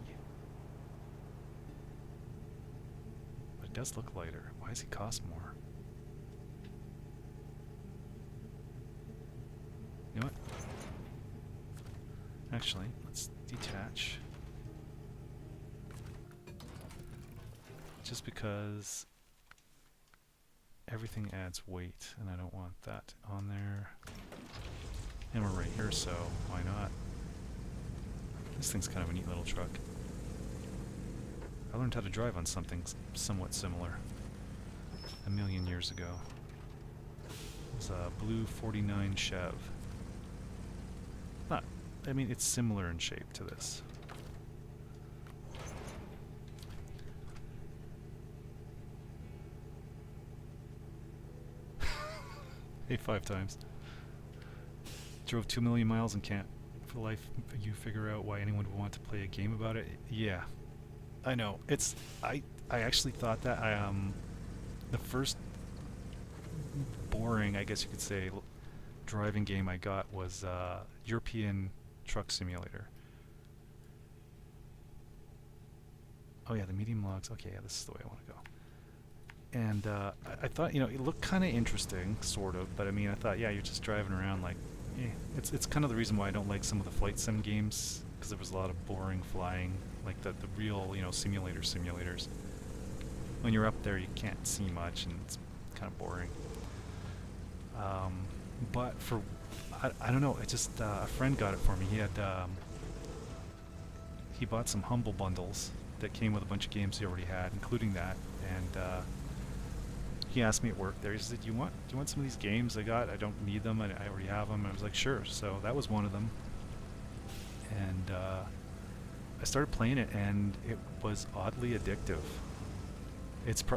Speaker 1: But it does look lighter. Why does he cost more? You know what? Actually, let's detach. Just because everything adds weight, and I don't want that on there. And we're right here, so why not? This thing's kind of a neat little truck. I learned how to drive on something somewhat similar a million years ago. It was a blue 49 Chev. Not, I mean, it's similar in shape to this. Hey, 5 times. Drove 2 million miles and can't, for the life you figure out why anyone would want to play a game about it. Yeah, I know. It's I actually thought that the first boring, I guess you could say, driving game I got was European Truck Simulator. Oh yeah, the medium logs. Okay, yeah, this is the way I want to go. And I thought, you know, it looked kind of interesting, sort of, but I mean, I thought, yeah, you're just driving around like, eh. It's kind of the reason why I don't like some of the flight sim games, because there was a lot of boring flying, like the real, you know, simulators. When you're up there, you can't see much, and it's kind of boring. But for I don't know. I just a friend got it for me. He bought some Humble bundles that came with a bunch of games he already had, including that. And he asked me at work there. He said, "Do you want some of these games I got? I don't need them. I already have them." And I was like, "Sure." So that was one of them. And I started playing it, and it was oddly addictive.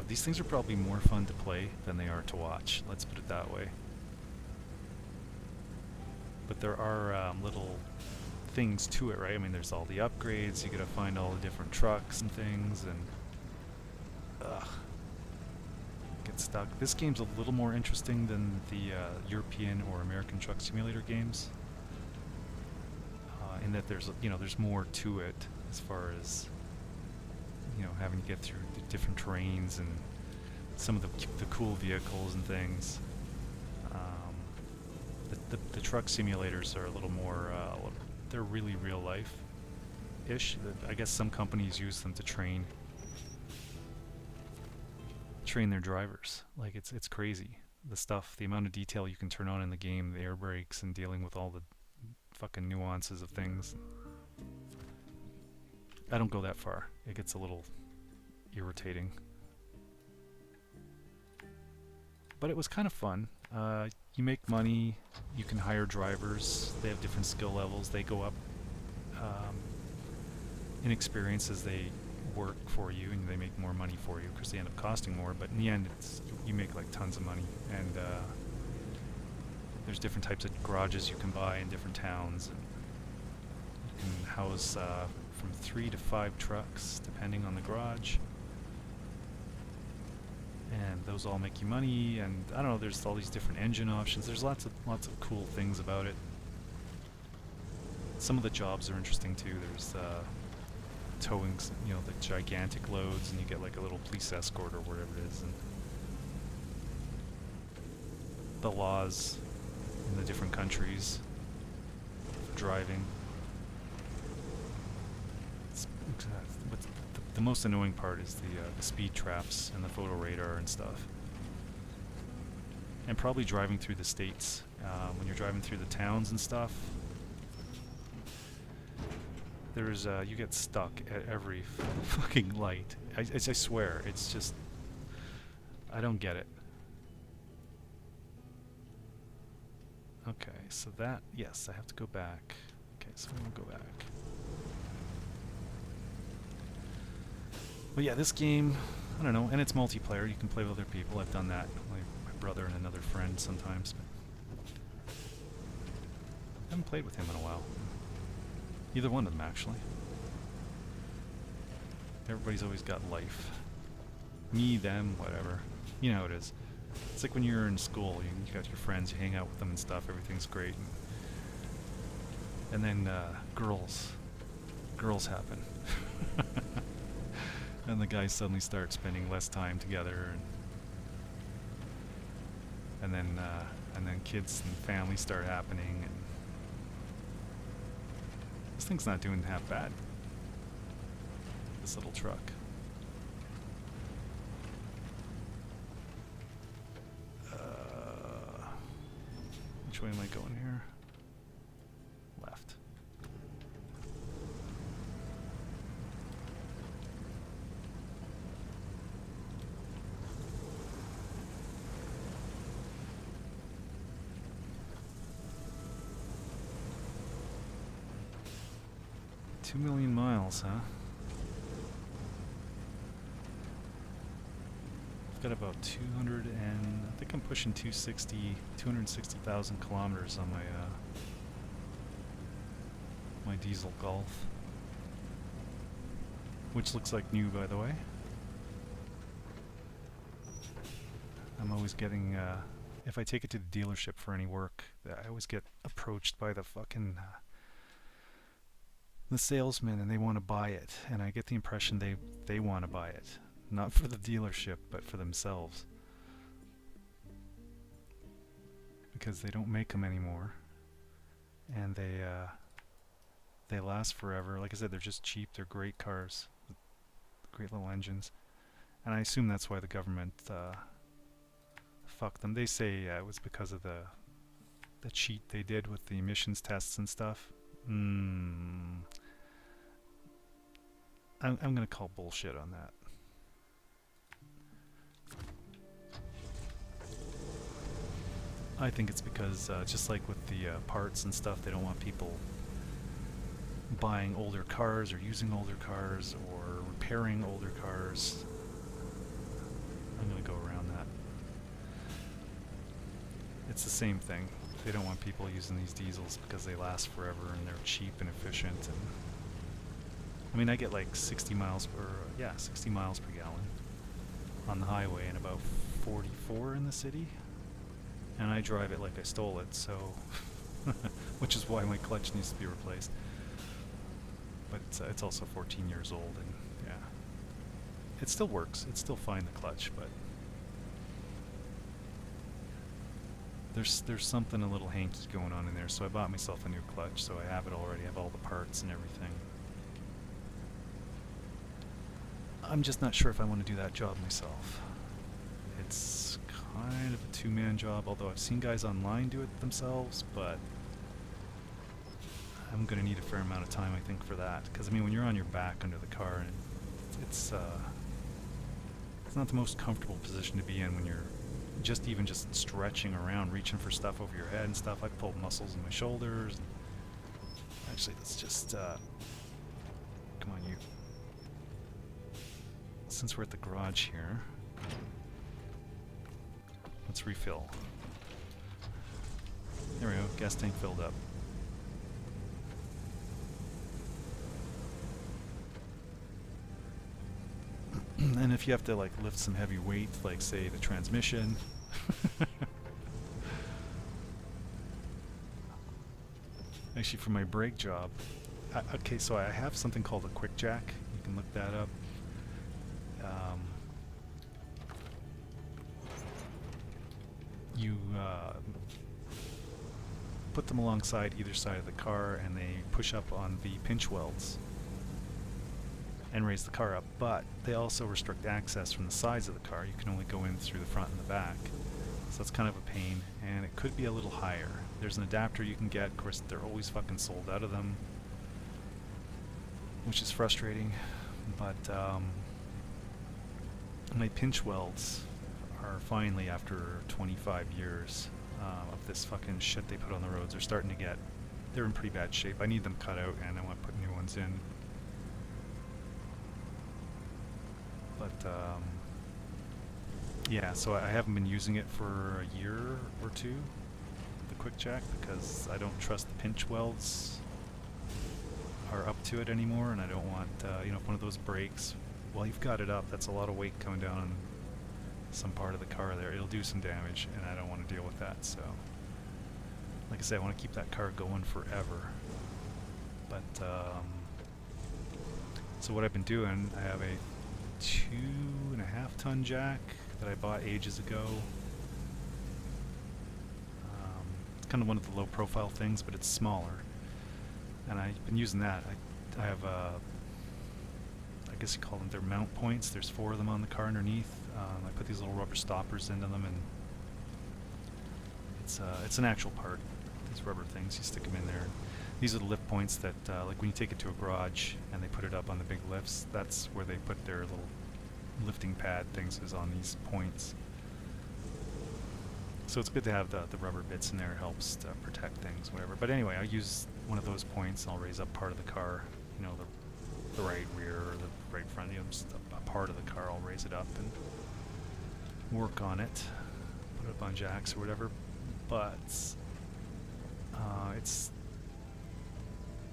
Speaker 1: These things are probably more fun to play than they are to watch. Let's put it that way. But there are little things to it, right? I mean, there's all the upgrades. You gotta find all the different trucks and things, and ugh, get stuck. This game's a little more interesting than the European or American Truck Simulator games, in that there's more to it as far as having to get through the different terrains and some of the cool vehicles and things. The truck simulators are a little more, they're really real life-ish. I guess some companies use them to train their drivers. Like it's crazy. The amount of detail you can turn on in the game, the air brakes and dealing with all the fucking nuances of things. I don't go that far. It gets a little irritating. But it was kind of fun. You make money, you can hire drivers, they have different skill levels, they go up in experience as they work for you, and they make more money for you because they end up costing more, but in the end you make like tons of money. And there's different types of garages you can buy in different towns, and you can house from 3 to 5 trucks depending on the garage. And those all make you money, and I don't know, there's all these different engine options. There's lots of cool things about it. Some of the jobs are interesting too. There's towing, the gigantic loads, and you get like a little police escort or whatever it is. And the laws in the different countries for driving. But the most annoying part is the speed traps and the photo radar and stuff. And probably driving through the states, when you're driving through the towns and stuff, you get stuck at every fucking light. I swear, it's just, I don't get it. Okay, so yes, I have to go back. Okay, so I'm gonna go back. But yeah, this game, I don't know, and it's multiplayer. You can play with other people. I've done that. My brother and another friend sometimes. But I haven't played with him in a while. Either one of them, actually. Everybody's always got life. Me, them, whatever. You know how it is. It's like when you're in school, you got your friends, you hang out with them and stuff, everything's great. And then girls happen. And the guys suddenly start spending less time together, and then kids and families start happening, and this thing's not doing half bad. This little truck. Which way am I going here? Left. $2 million miles, huh? I've got about 200 and I think I'm pushing 260,000 kilometers on my diesel Golf, which looks like new, by the way. I'm always getting, if I take it to the dealership for any work, I always get approached by the fucking the salesman, and they want to buy it, and I get the impression they want to buy it, not for the dealership but for themselves, because they don't make them anymore, and they last forever. Like I said, they're just cheap. They're great cars with great little engines, and I assume that's why the government fucked them. They say it was because of the the cheat they did with the emissions tests and stuff. I'm gonna call bullshit on that. I think it's because, just like with the parts and stuff, they don't want people buying older cars or using older cars or repairing older cars. I'm going to go around that. It's the same thing. They don't want people using these diesels because they last forever and they're cheap and efficient. And I mean, I get like 60 miles per gallon on the highway and about 44 in the city. And I drive it like I stole it, so which is why my clutch needs to be replaced. But it's also 14 years old, and yeah, it still works. It's still fine, the clutch, but there's something a little hanky going on in there. So I bought myself a new clutch, so I have it already. I have all the parts and everything. I'm just not sure if I want to do that job myself. It's kind of a two-man job, although I've seen guys online do it themselves, but I'm going to need a fair amount of time, I think, for that. Because, I mean, when you're on your back under the car, and it's not the most comfortable position to be in when you're just stretching around, reaching for stuff over your head and stuff. I've pulled muscles in my shoulders. Actually, let's just, come on, you. Since we're at the garage here, let's refill. There we go, gas tank filled up. And if you have to like lift some heavy weight, like say the transmission, actually for my brake job, okay, so I have something called a quick jack. You can look that up. You put them alongside either side of the car, and they push up on the pinch welds and raise the car up, but they also restrict access from the sides of the car. You can only go in through the front and the back, so that's kind of a pain, and it could be a little higher. There's an adapter you can get. Of course, they're always fucking sold out of them, which is frustrating, but my pinch welds are finally, after 25 years of this fucking shit they put on the roads, they're in pretty bad shape. I need them cut out, and I want to put new ones in. But yeah, so I haven't been using it for a year or two, the quick jack, because I don't trust the pinch welds are up to it anymore, and I don't want, if one of those breaks, while you've got it up, that's a lot of weight coming down on some part of the car there. It'll do some damage, and I don't want to deal with that. So like I said, I want to keep that car going forever. But so what I've been doing, I have a 2.5 ton jack that I bought ages ago. It's kind of one of the low profile things, but it's smaller, and I've been using that. I have I guess you call them, they're mount points. There's 4 of them on the car underneath. I put these little rubber stoppers into them, and it's an actual part. These rubber things, you stick them in there. These are the lift points that, like when you take it to a garage and they put it up on the big lifts, that's where they put their little lifting pad things, is on these points. So it's good to have the rubber bits in there. It helps to protect things, whatever. But anyway, I use one of those points, and I'll raise up part of the car, the right rear or the right front, just a part of the car. I'll raise it up and work on it, put it up on jacks or whatever. But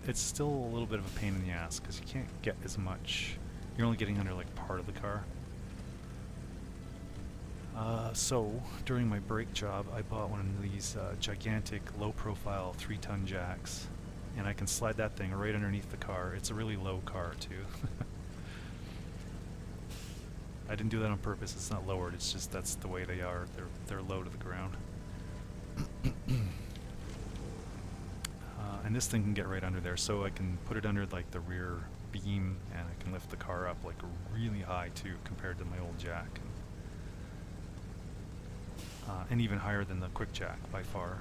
Speaker 1: it's still a little bit of a pain in the ass, because you can't get as much. You're only getting under like part of the car. So during my brake job, I bought one of these gigantic low-profile 3-ton jacks, and I can slide that thing right underneath the car. It's a really low car too. I didn't do that on purpose. It's not lowered. It's just that's the way they are. They're low to the ground. And this thing can get right under there, so I can put it under like the rear beam, and I can lift the car up like really high too, compared to my old jack, and even higher than the quick jack by far.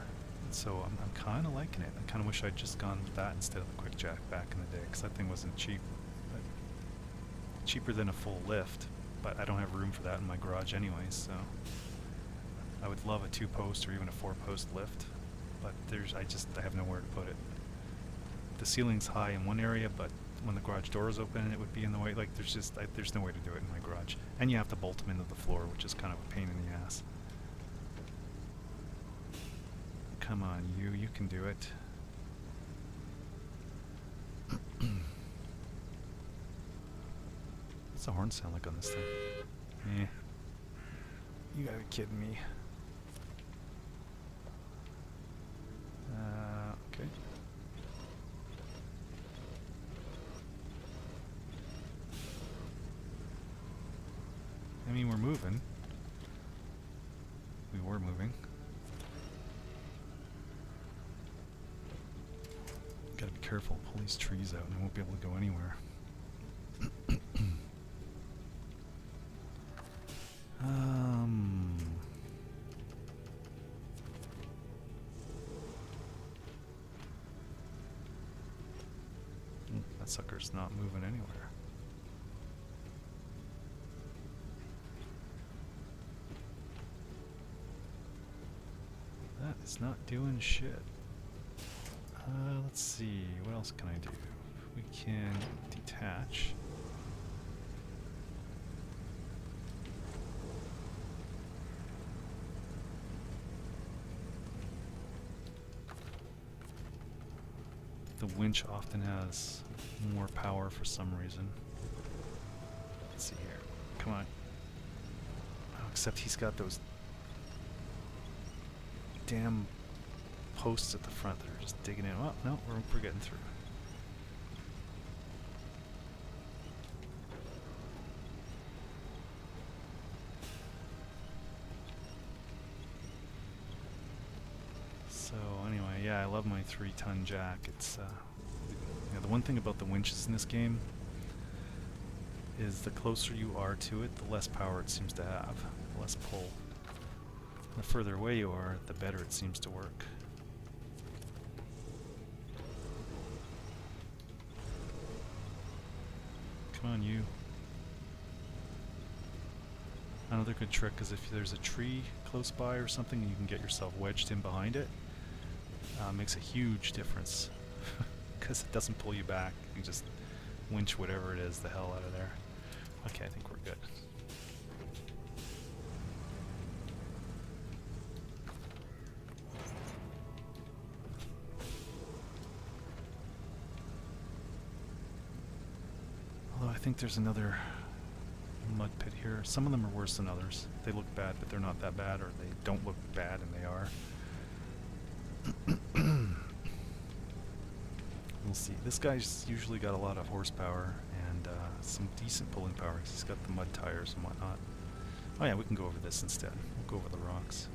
Speaker 1: So I'm kind of liking it. I kind of wish I'd just gone with that instead of the quick jack back in the day, because that thing wasn't cheap. But cheaper than a full lift, but I don't have room for that in my garage anyway, so I would love a 2-post or even a 4-post lift, but I have nowhere to put it. The ceiling's high in one area, but when the garage door is open, it would be in the way. Like there's no way to do it in my garage, and you have to bolt them into the floor, which is kind of a pain in the ass. Come on, you can do it. What's the horn sound like on this thing? Eh. You gotta be kidding me. Okay. I mean, we're moving. We were moving. Gotta be careful, pull these trees out and I won't be able to go anywhere. That sucker's not moving anywhere. That is not doing shit. Let's see, what else can I do? We can detach. The winch often has more power for some reason. Let's see here. Come on. Oh, except he's got those damn posts at the front that are just digging in. Oh, no, we're getting through. So anyway, yeah, I love my 3-ton jack. It's the one thing about the winches in this game is the closer you are to it, the less power it seems to have, the less pull. The further away you are, the better it seems to work. Come on, you. Another good trick is if there's a tree close by or something and you can get yourself wedged in behind it, makes a huge difference because it doesn't pull you back. You just winch whatever it is the hell out of there. Okay, I think we're good. Although I think there's another mud pit here. Some of them are worse than others. They look bad, but they're not that bad, or they don't look bad and they are. We'll see. This guy's usually got a lot of horsepower and some decent pulling power because he's got the mud tires and whatnot. Oh yeah, we can go over this instead. We'll go over the rocks.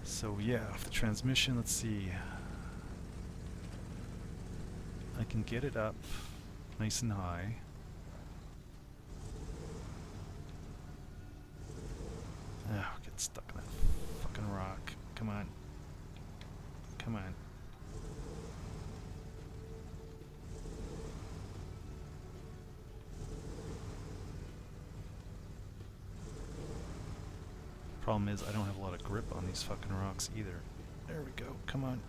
Speaker 1: So yeah, off the transmission, let's see. I can get it up nice and high. Ah, we're getting stuck in that fucking rock. Come on. Come on. Problem is, I don't have a lot of grip on these fucking rocks either. There we go. Come on.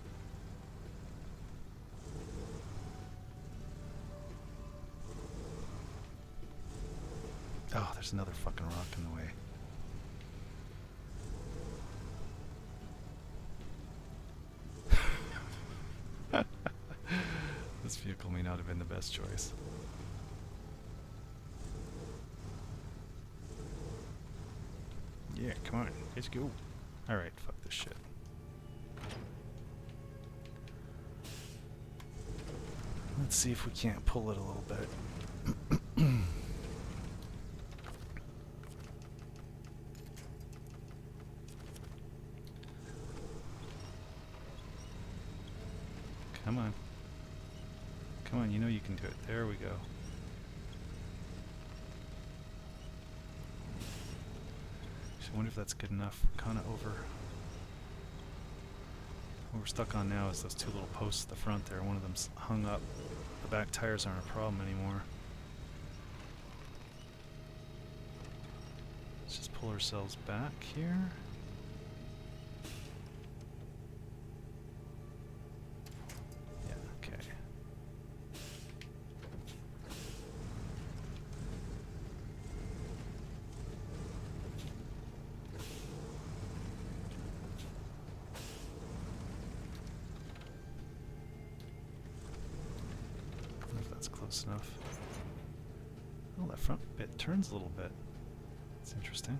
Speaker 1: Oh, there's another fucking rock in the way. This vehicle may not have been the best choice. Yeah, come on, let's go. Alright, fuck this shit. Let's see if we can't pull it a little bit. Come on. Come on, you know you can do it. There we go. I wonder if that's good enough. Kind of over. What we're stuck on now is those two little posts at the front there. One of them's hung up. The back tires aren't a problem anymore. Let's just pull ourselves back here. Yeah, okay. I wonder if that's close enough. Oh, that front bit turns a little bit. It's interesting.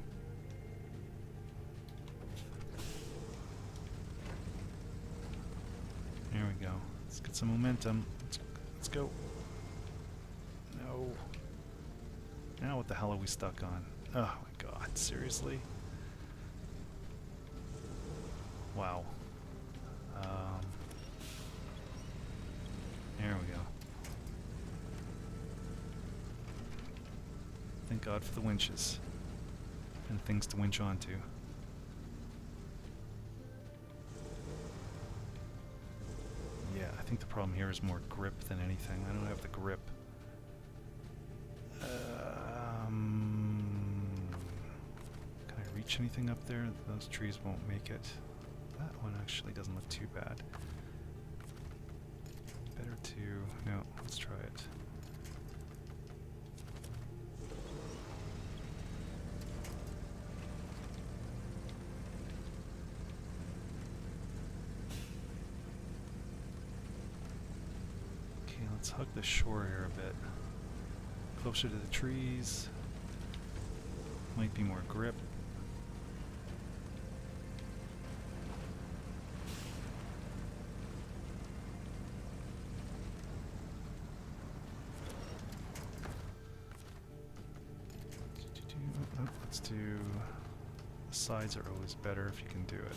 Speaker 1: There we go. Let's get some momentum. Let's go. No. Now what the hell are we stuck on? Oh my god, seriously? Wow. There we go. Thank God for the winches. And things to winch onto. Yeah, I think the problem here is more grip than anything. I don't have the grip. Can I reach anything up there? Those trees won't make it. That one actually doesn't look too bad. Better to... no, let's try it. Let's hug the shore here a bit. Closer to the trees. Might be more grip. Let's do... the sides are always better if you can do it.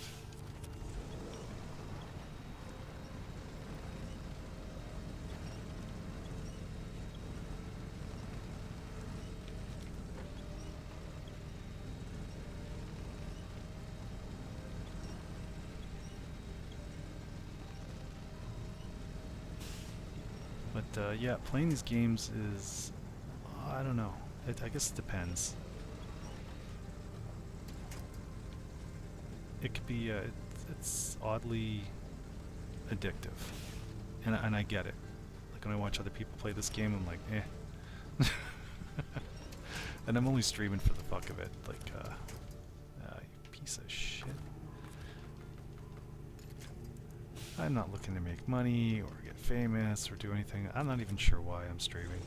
Speaker 1: But yeah, playing these games is, I don't know, I guess it depends. It could be, it's oddly addictive, and I get it. Like when I watch other people play this game, I'm like, eh. And I'm only streaming for the fuck of it, like, you piece of shit. I'm not looking to make money or get famous or do anything. I'm not even sure why I'm streaming.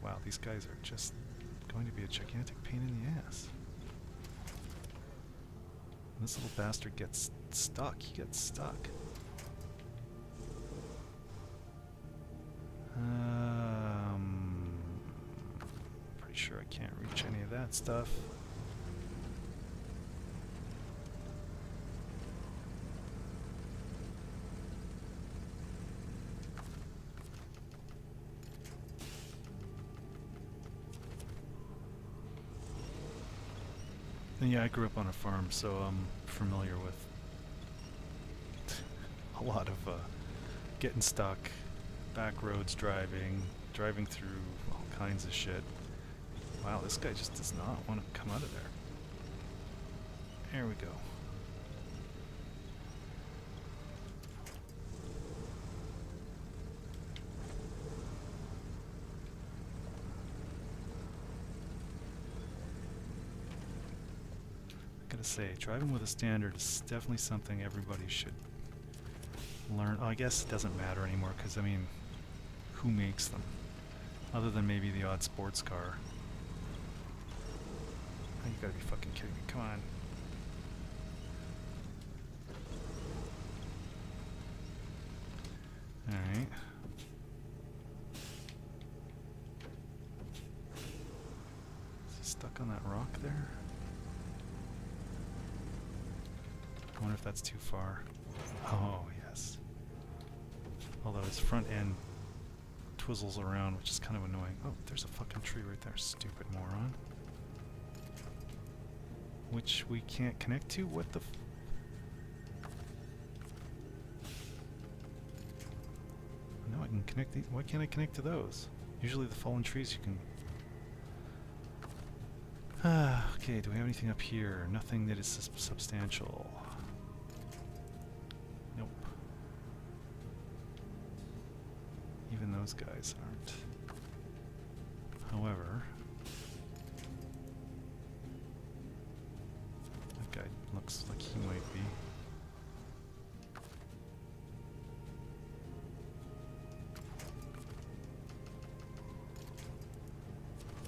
Speaker 1: Wow, these guys are just going to be a gigantic pain in the ass. And this little bastard gets stuck. He gets stuck. Pretty sure I can't reach any of that stuff. And yeah, I grew up on a farm, so I'm familiar with a lot of getting stuck, back roads driving through all kinds of shit. Wow, this guy just does not want to come out of there. There we go. I gotta say, driving with a standard is definitely something everybody should learn. Oh, I guess it doesn't matter anymore, because, I mean, who makes them? Other than maybe the odd sports car. Oh, you gotta be fucking kidding me. Come on. Alright. Is he stuck on that rock there? I wonder if that's too far. Oh, yes. Although his front end twizzles around, which is kind of annoying. Oh, there's a fucking tree right there, stupid moron. which we can't connect to. What the no, I can connect these. Why can't I connect to those? Usually the fallen trees you can... Okay, do we have anything up here? Nothing that is substantial. Nope. Even those guys aren't. However, that guy looks like he might be.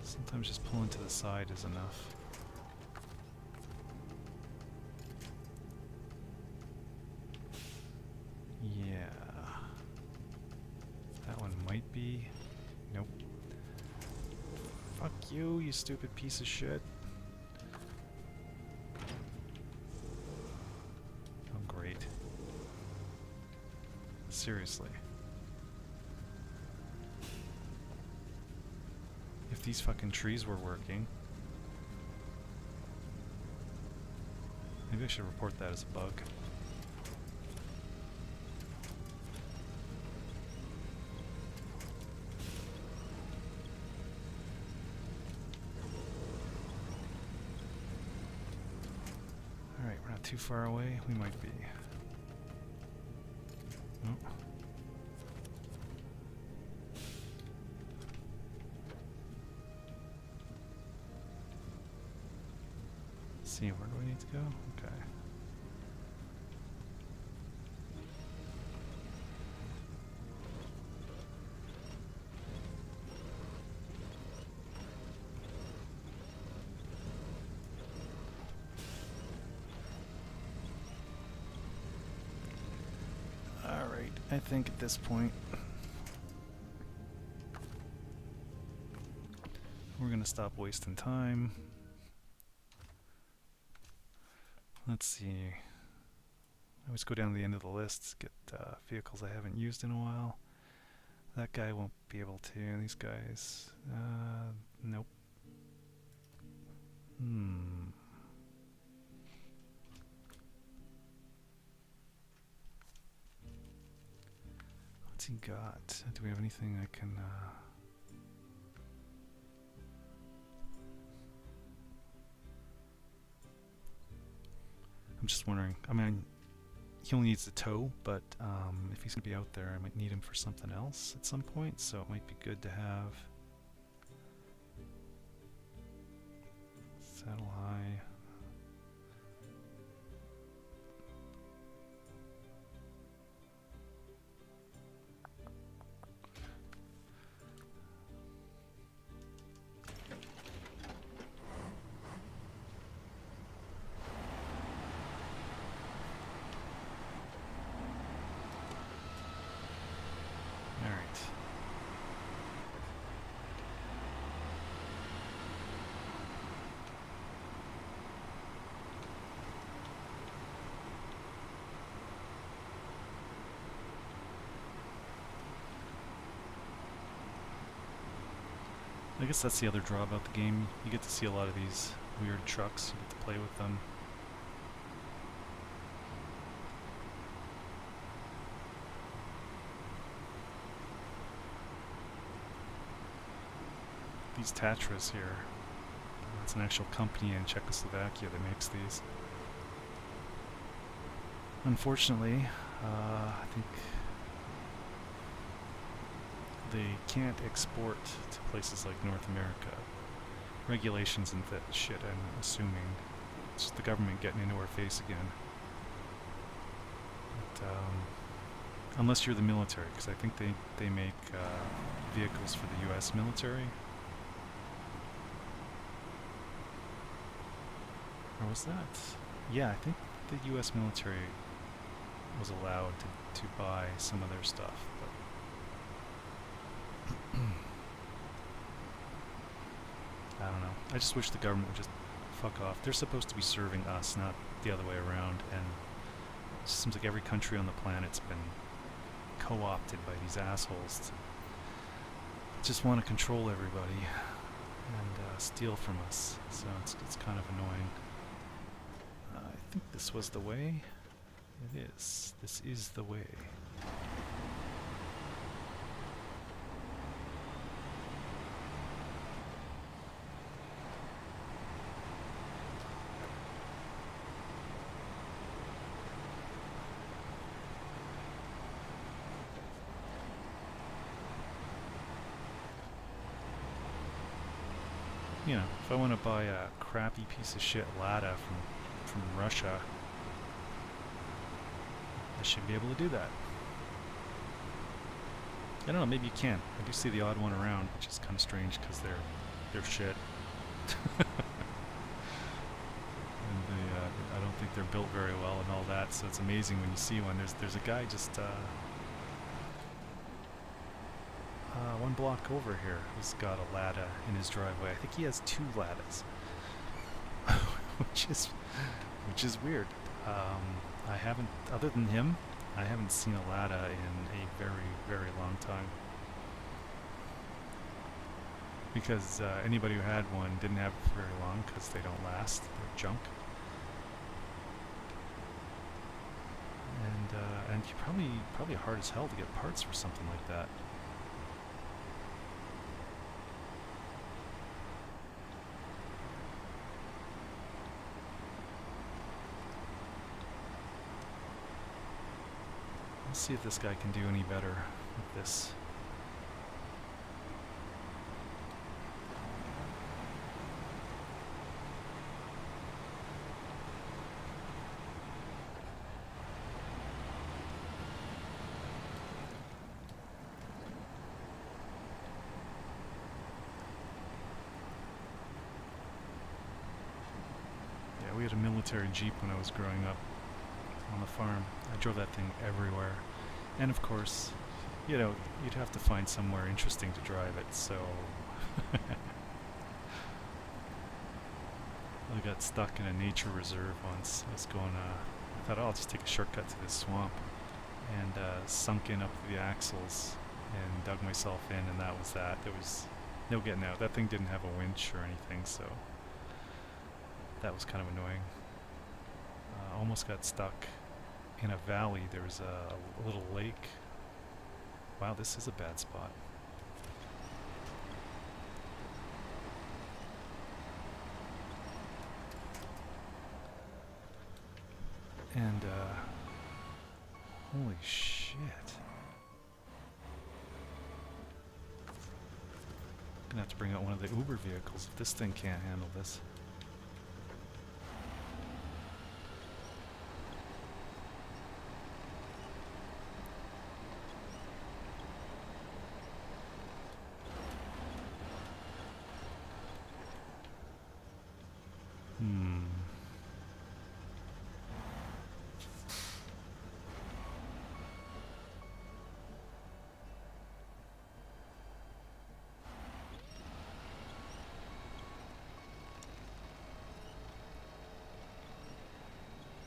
Speaker 1: Sometimes just pulling to the side is enough. Yeah. That one might be. Nope. Fuck you, you stupid piece of shit. Oh, great. Seriously. If these fucking trees were working... Maybe I should report that as a bug. Alright, we're not too far away. We might be. Nope. See, where do we need to go? Okay. Alright, I think at this point we're gonna stop wasting time. Let's see. I always go down to the end of the list, get vehicles I haven't used in a while. That guy won't be able to. These guys, nope. What's he got? Do we have anything I can... I'm just wondering, I mean, he only needs the tow, but if he's going to be out there, I might need him for something else at some point, so it might be good to have saddle high. I guess that's the other draw about the game. You get to see a lot of these weird trucks. You get to play with them. These Tatras here. It's an actual company in Czechoslovakia that makes these. Unfortunately, I think they can't export to places like North America. Regulations and that shit, I'm assuming. It's just the government getting into our face again. But, unless you're the military, because I think they make vehicles for the US military. Or was that? Yeah, I think the US military was allowed to buy some of their stuff. But I don't know. I just wish the government would just fuck off. They're supposed to be serving us, not the other way around. And it seems like every country on the planet's been co-opted by these assholes to just want to control everybody and steal from us. So it's kind of annoying. think this was the way. It is. This is the way. You know, if I want to buy a crappy piece of shit Lada from Russia, I should be able to do that. I don't know, maybe you can. I do see the odd one around, which is kind of strange because they're shit. And I don't think they're built very well and all that, so it's amazing when you see one. There's a guy just one block over here who's got a Lada in his driveway. I think he has 2 Ladas, which is weird. I haven't, other than him, I haven't seen a Lada in a very, very long time. Because anybody who had one didn't have it for very long because they don't last. They're junk. And you probably hard as hell to get parts for something like that. Let's see if this guy can do any better with this. Yeah, we had a military Jeep when I was growing up on the farm. I drove that thing everywhere. And of course, you know, you'd have to find somewhere interesting to drive it, so I got stuck in a nature reserve once. I was going, I thought, oh, I'll just take a shortcut to this swamp, and sunk in up to the axles and dug myself in, and that was that. There was no getting out. That thing didn't have a winch or anything, so that was kind of annoying. Almost got stuck in a valley. There was a little lake. Wow, this is a bad spot. And holy shit. I'm gonna have to bring out one of the Uber vehicles if this thing can't handle this.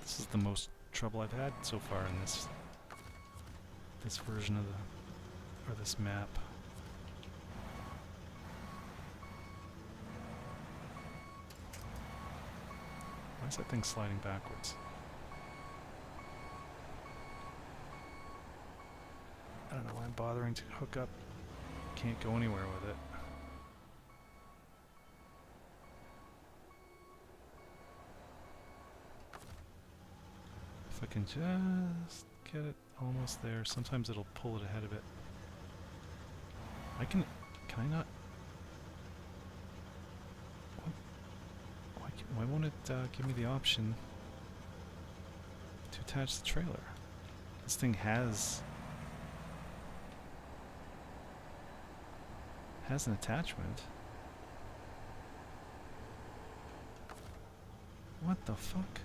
Speaker 1: This is the most trouble I've had so far in this version of this map. Why is that thing sliding backwards? I don't know why I'm bothering to hook up. Can't go anywhere with it. If I can just get it almost there. Sometimes it'll pull it ahead of it. Can I not? Why won't it give me the option to attach the trailer? This thing has an attachment. What the fuck?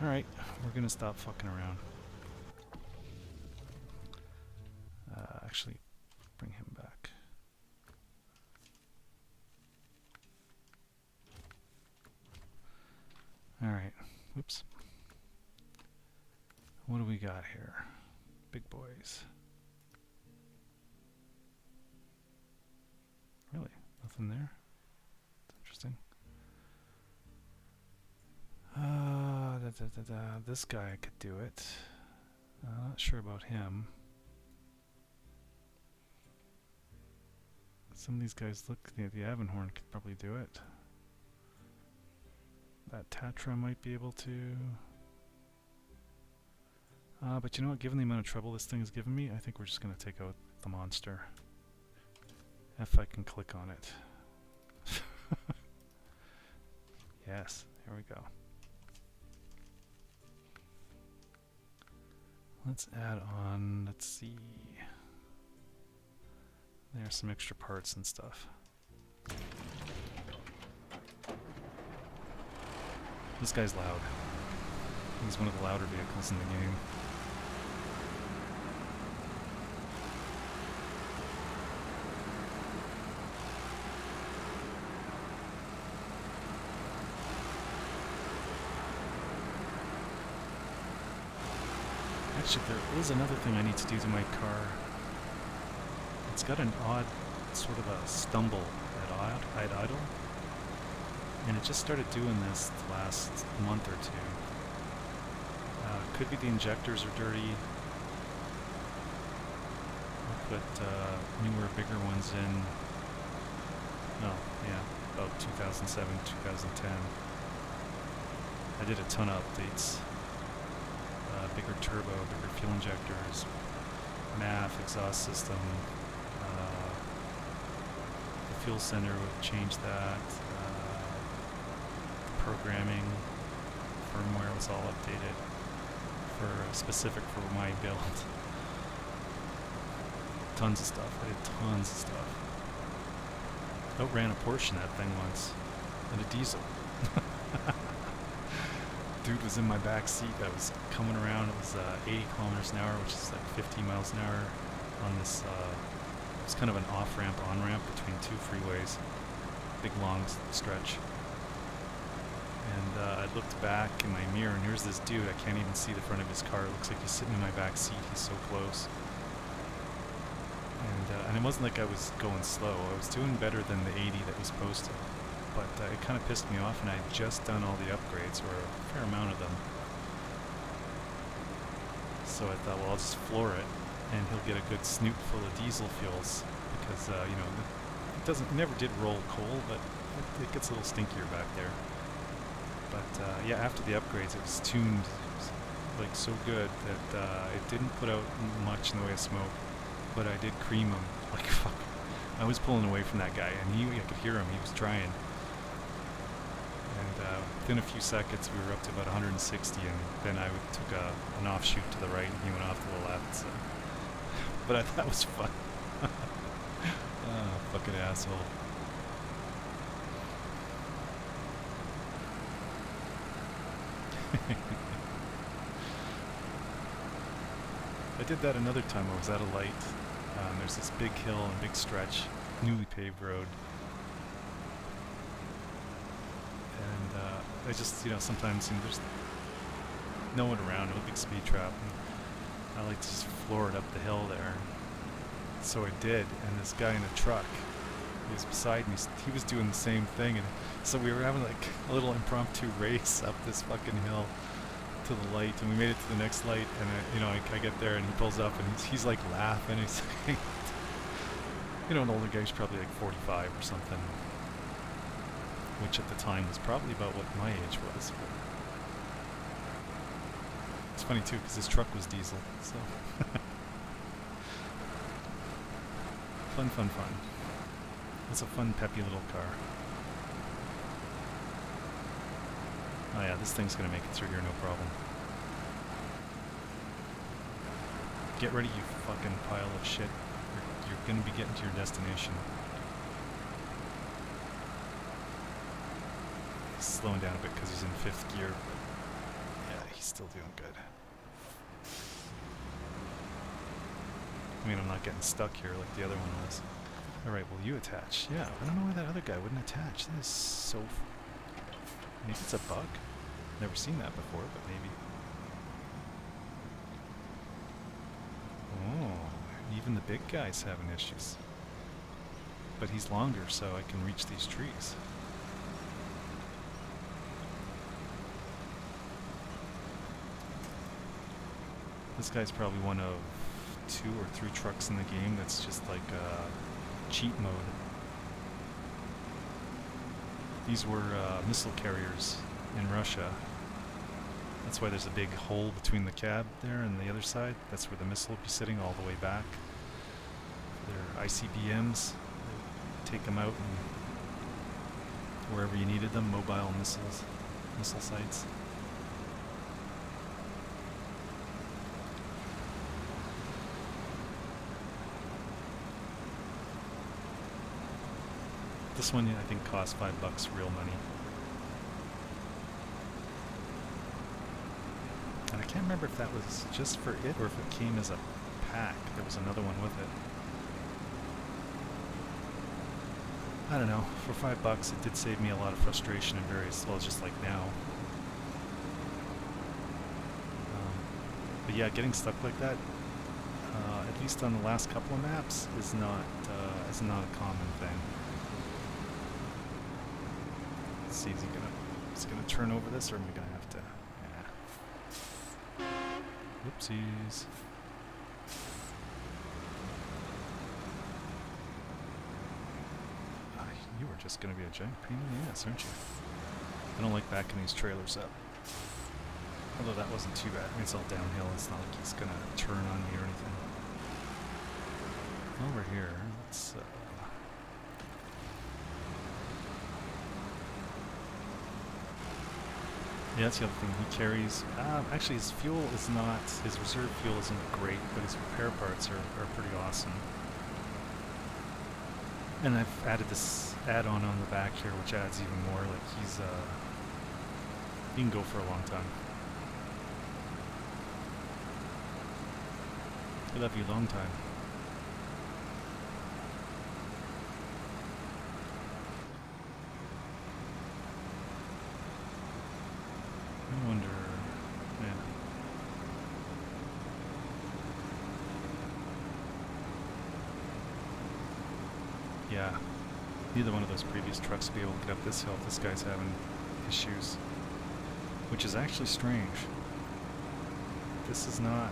Speaker 1: Alright, we're gonna stop fucking around. Actually, bring him back. Alright, whoops. What do we got here? Big boys. Really? Nothing there? That's interesting. This guy I could do it. Not sure about him. Some of these guys look. The Avonhorn could probably do it. That Tatra might be able to. But you know what? Given the amount of trouble this thing has given me, I think we're just going to take out the monster. If I can click on it. Yes, here we go. Let's add on, let's see. There's some extra parts and stuff. This guy's loud. He's one of the louder vehicles in the game. Actually, there is another thing I need to do to my car. It's got an odd sort of a stumble at idle. And it just started doing this the last month or two. Could be the injectors are dirty. I'll put newer, bigger ones in. Oh, yeah, about 2007, 2010. I did a ton of updates. Bigger turbo, bigger fuel injectors, MAF, exhaust system. The fuel sender would change that. Programming, firmware was all updated for specific for my build. Tons of stuff. I did tons of stuff. Outran a Porsche in that thing once, and a diesel. Dude was in my back seat. I was coming around. It was 80 kilometers an hour, which is like 50 miles an hour on this. It's kind of an off-ramp, on-ramp between two freeways. Big long stretch. And I looked back in my mirror, and here's this dude. I can't even see the front of his car. It looks like he's sitting in my back seat. He's so close. And it wasn't like I was going slow. I was doing better than the 80 that was posted. But it kind of pissed me off, and I had just done all the upgrades, or a fair amount of them. So I thought, well, I'll just floor it, and he'll get a good snoot full of diesel fuels, because you know, it never did roll coal, but it gets a little stinkier back there. But yeah, after the upgrades, it was tuned like so good that it didn't put out much in the way of smoke, but I did cream him like fuck. I was pulling away from that guy, and I could hear him. He was trying. And within a few seconds, we were up to about 160, and then I took an offshoot to the right, and he went off to the left. So. But I thought that was fun. Fucking asshole. I did that another time. I was at a light. There's this big hill and big stretch, newly paved road. And I just, you know, sometimes there's no one around, no big speed trap. And I like to just floor it up the hill there. So I did, and this guy in a truck, he was beside me, he was doing the same thing. And so we were having like a little impromptu race up this fucking hill to the light, and we made it to the next light, and you know, I get there, and he pulls up, and he's like laughing. He's like, you know, an older guy, he's probably like 45 or something, which at the time was probably about what my age was. But it's funny too, because his truck was diesel, so fun. It's a fun, peppy little car. Oh yeah, this thing's gonna make it through here, no problem. Get ready, you fucking pile of shit. You're gonna be getting to your destination. He's slowing down a bit because he's in 5th gear, but yeah, he's still doing good. I mean, I'm not getting stuck here like the other one was. Alright, well, you attach. Yeah, I don't know why that other guy wouldn't attach. That is so... Maybe it's a bug. Never seen that before, but maybe. Oh, even the big guy's having issues. But he's longer, so I can reach these trees. This guy's probably one of 2 or 3 trucks in the game that's just like cheat mode. These were missile carriers in Russia. That's why there's a big hole between the cab there and the other side. That's where the missile will be sitting all the way back. They're ICBMs. Take them out and wherever you needed them, mobile missile sites. This one I think cost $5 real money. And I can't remember if that was just for it or if it came as a pack. There was another one with it. I don't know. For $5 it did save me a lot of frustration in various levels, just like now. But yeah, getting stuck like that, at least on the last couple of maps, is not a common thing. Let's see, is he gonna turn over this, or am I gonna have to? Yeah. Whoopsies. You are just gonna be a giant pain in the ass, aren't you? I don't like backing these trailers up. Although that wasn't too bad. I mean, it's all downhill. It's not like he's gonna turn on me or anything. Over here, let's. Yeah, that's the other thing. He carries. Actually, his fuel is not. His reserve fuel isn't great, but his repair parts are pretty awesome. And I've added this add-on on the back here, which adds even more. Like he's. He can go for a long time. I love you long time. I wonder. Yeah. Neither one of those previous trucks will be able to get up this hill if this guy's having issues. Which is actually strange. This is not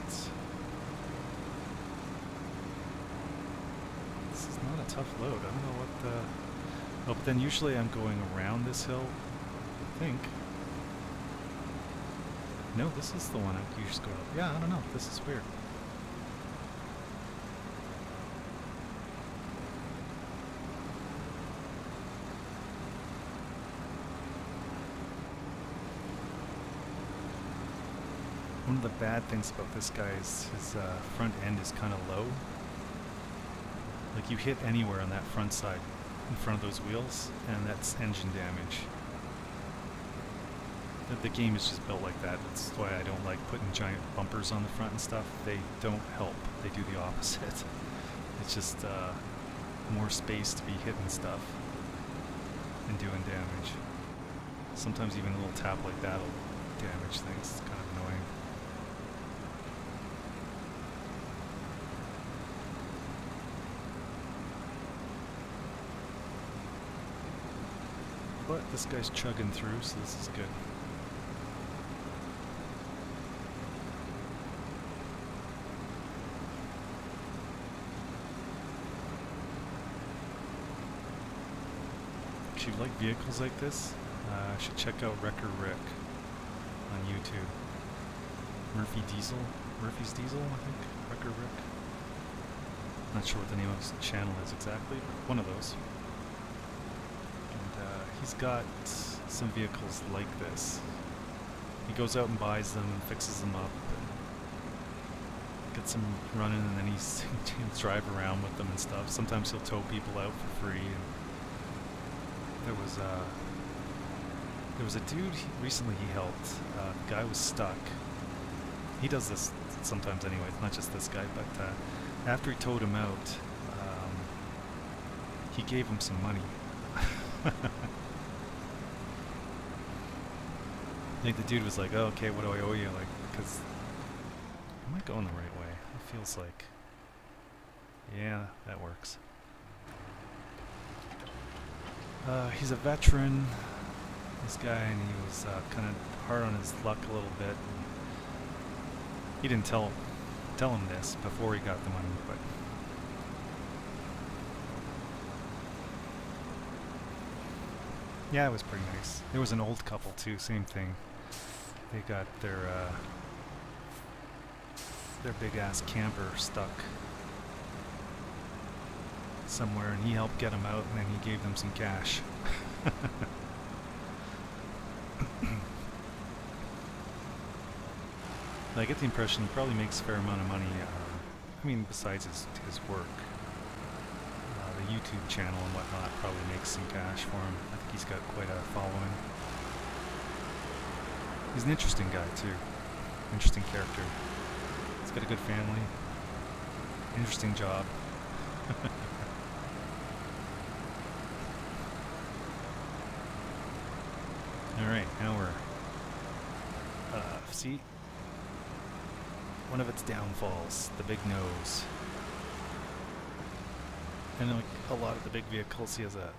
Speaker 1: a tough load. I don't know what the... Oh, but then usually I'm going around this hill, I think. No, this is the one I usually go up. Yeah, I don't know. This is weird. One of the bad things about this guy is his front end is kind of low. Like you hit anywhere on that front side in front of those wheels, and that's engine damage. The game is just built like that. That's why I don't like putting giant bumpers on the front and stuff. They don't help. They do the opposite. It's just more space to be hitting stuff and doing damage. Sometimes even a little tap like that will damage things. It's kind of annoying. But this guy's chugging through, so this is good. If you like vehicles like this, you should check out Wrecker Rick on YouTube. Murphy's Diesel, I think. Wrecker Rick. Not sure what the name of his channel is exactly, but one of those. He's got some vehicles like this. He goes out and buys them and fixes them up and gets them running, and then he's he'll drive around with them and stuff. Sometimes he'll tow people out for free. And there was a dude recently he helped. The guy was stuck. He does this sometimes anyway. It's not just this guy, but after he towed him out, he gave him some money. I think the dude was like, oh, okay, what do I owe you? Like, because am I going the right way? It feels like, yeah, that works. He's a veteran, this guy, and he was kind of hard on his luck a little bit. He didn't tell tell him this before he got the money, but yeah, it was pretty nice. There was an old couple too, same thing. They got their big ass camper stuck somewhere, and he helped get them out, and then he gave them some cash. I get the impression he probably makes a fair amount of money. I mean, besides his work, the YouTube channel and whatnot probably makes some cash for him. I think he's got quite a following. He's an interesting guy too. Interesting character. He's got a good family. Interesting job. Alright, now we're... see? One of its downfalls, the big nose. And like a lot of the big vehicles, he has a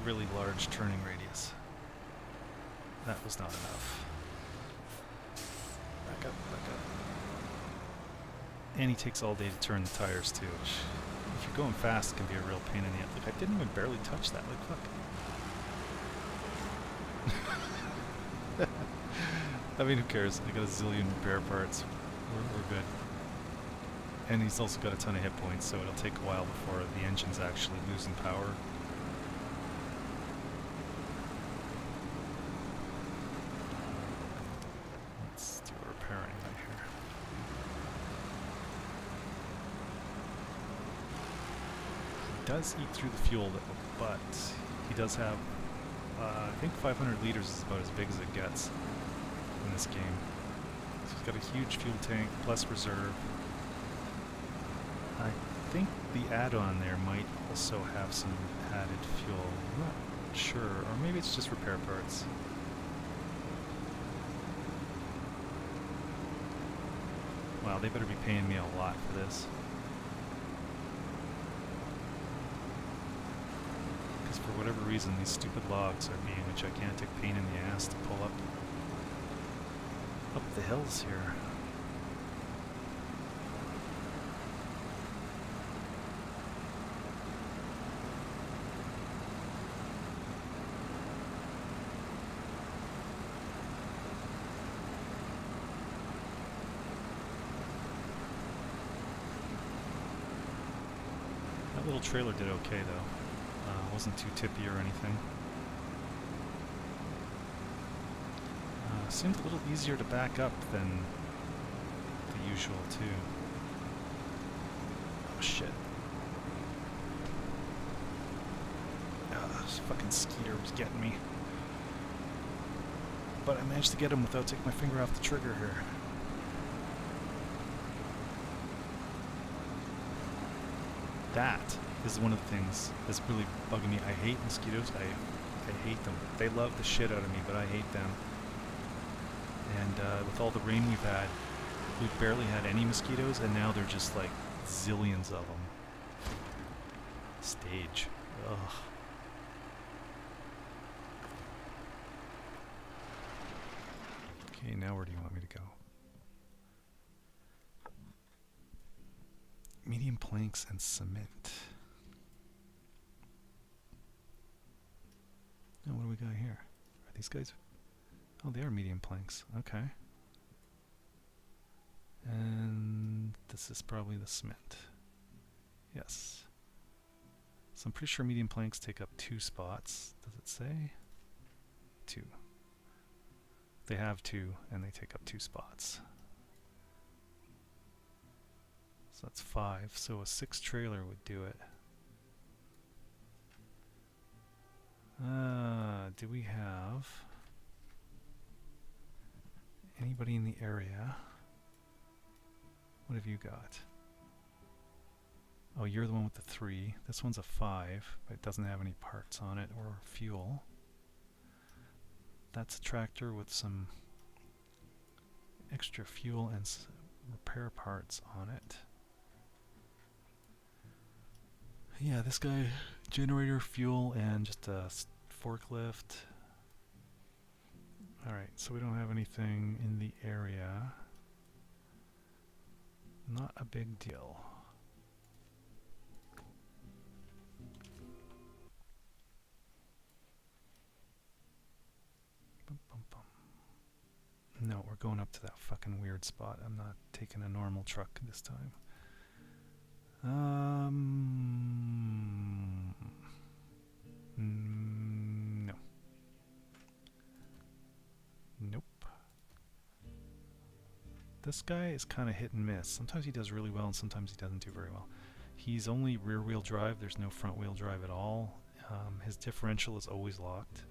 Speaker 1: really large turning radius. That was not enough. Back up, back up. And he takes all day to turn the tires too, which, if you're going fast, can be a real pain in the ass. Like, I didn't even barely touch that, like, fuck. I mean, who cares? I got a zillion repair parts. We're good. And he's also got a ton of hit points, so it'll take a while before the engine's actually losing power. Let's do a repair anyway here. He does eat through the fuel, but he does have, I think 500 liters is about as big as it gets in this game. So he's got a huge fuel tank plus reserve. I think the add-on there might also have some added fuel. I'm not sure, or maybe it's just repair parts. Wow, they better be paying me a lot for this. Because for whatever reason, these stupid logs are being a gigantic pain in the ass to pull up the hills here. That little trailer did okay though. Wasn't too tippy or anything. Seemed a little easier to back up than the usual too. Oh shit. This fucking Skeeter was getting me. But I managed to get him without taking my finger off the trigger here. That is one of the things that's really bugging me. I hate mosquitoes. I hate them. They love the shit out of me, but I hate them. And with all the rain we've had, we've barely had any mosquitoes, and now they're just like zillions of them. Stage. Ugh. Okay, now where do you want me to go? Medium planks and cement. Now what do we got here? Are these guys? Oh, they are medium planks. Okay. And this is probably the cement. Yes. So I'm pretty sure medium planks take up 2 spots. Does it say? 2. They have 2, and they take up 2 spots. So that's 5. So a 6 trailer would do it. Do we have anybody in the area? What have you got? Oh, you're the one with the 3. This one's a 5, but it doesn't have any parts on it or fuel. That's a tractor with some extra fuel and repair parts on it. Yeah, this guy, generator, fuel, and just a forklift. Alright, so we don't have anything in the area. big deal. Bum, bum, bum. No, we're going up to that fucking weird spot. I'm not taking a normal truck this time. No. Nope. This guy is kind of hit and miss. Sometimes he does really well and sometimes he doesn't do very well. He's only rear wheel drive. There's no front wheel drive at all. His differential is always locked.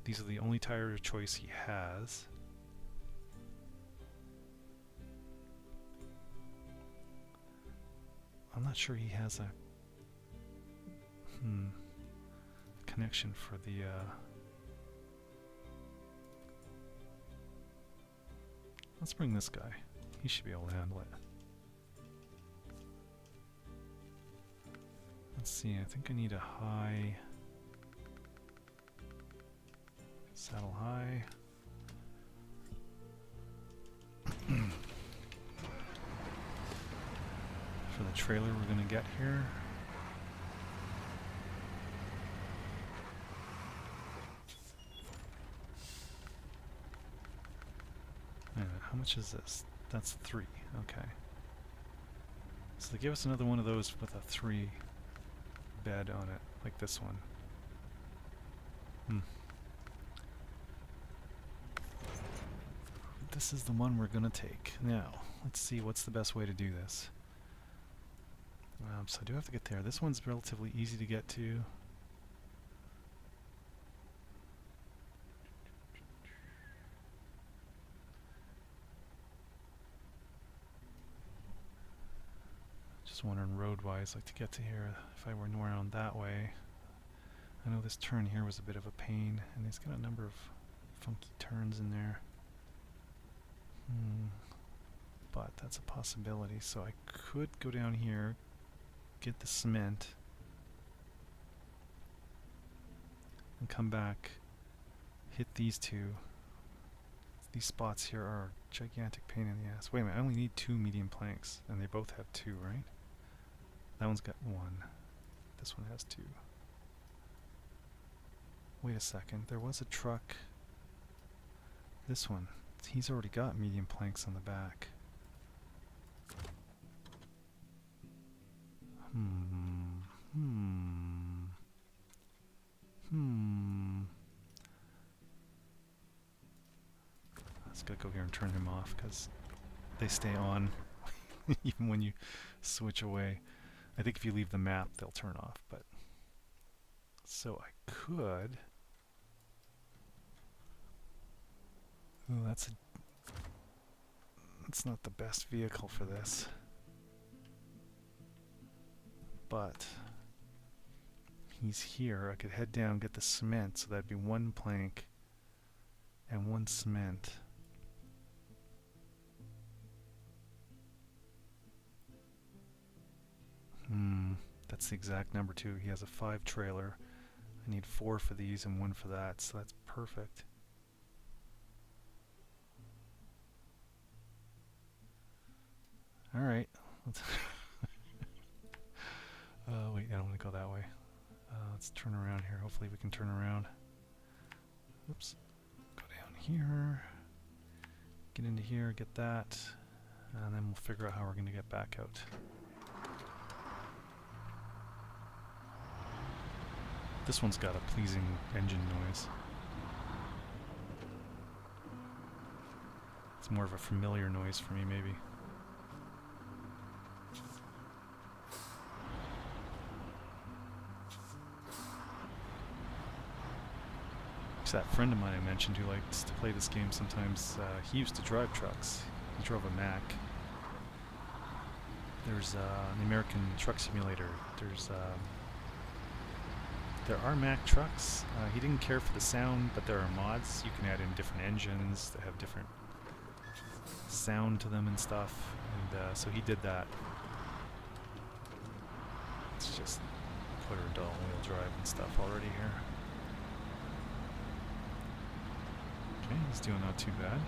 Speaker 1: These are the only tire choice he has. I'm not sure he has a connection for the let's bring this guy. He should be able to handle it. Let's see, I think I need a high saddle high. For the trailer we're going to get here. How much is this? That's 3. Okay. So they give us another one of those with a 3 bed on it, like this one. This is the one we're going to take. Now, let's see what's the best way to do this. So I do have to get there. This one's relatively easy to get to. Just wondering road-wise, like to get to here, if I were around that way. I know this turn here was a bit of a pain, and it's got a number of funky turns in there. But that's a possibility, so I could go down here, get the cement, and come back, hit these two. These spots here are a gigantic pain in the ass. Wait a minute, I only need 2 medium planks, and they both have 2, right? That one's got 1. This one has 2. Wait a second, there was a truck. This one, he's already got medium planks on the back. I just gotta go here and turn them off because they stay on even when you switch away. I think if you leave the map, they'll turn off. But so I could. Oh, that's not the best vehicle for this. But he's here. I could head down, get the cement, so that'd be 1 plank and 1 cement. That's the exact number too. He has a 5 trailer. I need 4 for these and 1 for that, so that's perfect. Alright. Wait, I don't want to go that way. Let's turn around here. Hopefully we can turn around. Oops. Go down here. Get into here, get that. And then we'll figure out how we're going to get back out. This one's got a pleasing engine noise. It's more of a familiar noise for me, maybe. That friend of mine I mentioned who likes to play this game sometimes, he used to drive trucks. He drove a Mack. There's an American Truck Simulator. There are Mack trucks. He didn't care for the sound, but there are mods. You can add in different engines that have different sound to them and stuff. And so he did that. It's just put her dull wheel drive and stuff already here. Okay, he's doing not too bad.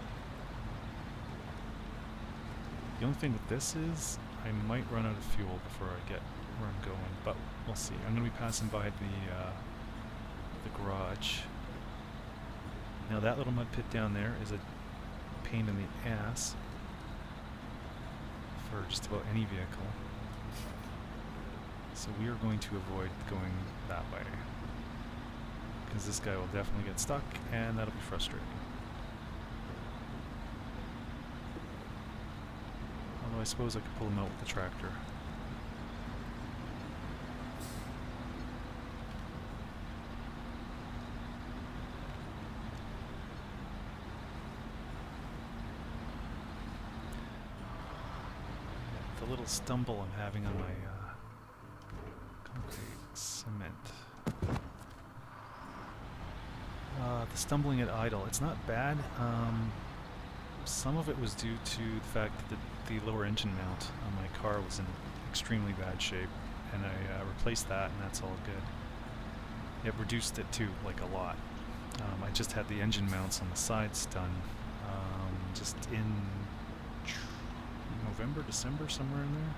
Speaker 1: The only thing with this is I might run out of fuel before I get where I'm going, but we'll see. I'm going to be passing by the garage. Now that little mud pit down there is a pain in the ass for just about any vehicle. So we are going to avoid going that way, because this guy will definitely get stuck and that'll be frustrating. Although I suppose I could pull him out with the tractor. The little stumble I'm having on my concrete cement. The stumbling at idle, it's not bad. Some of it was due to the fact that the lower engine mount on my car was in extremely bad shape, and I replaced that, and that's all good. It reduced it too, like a lot. I just had the engine mounts on the sides done just in November, December, somewhere in there.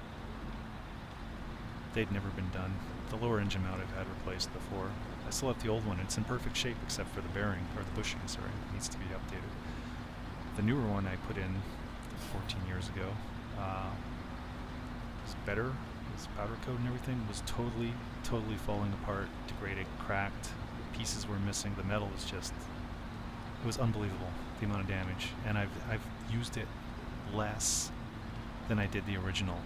Speaker 1: They'd never been done. The lower engine mount I've had replaced before. I still have the old one. It's in perfect shape except for the bearing, or the bushing, sorry. It needs to be updated. The newer one I put in 14 years ago was better. Its powder coat and everything was totally falling apart, degraded, cracked. Pieces were missing. The metal was just, it was unbelievable, the amount of damage. And I've used it less than I did the original.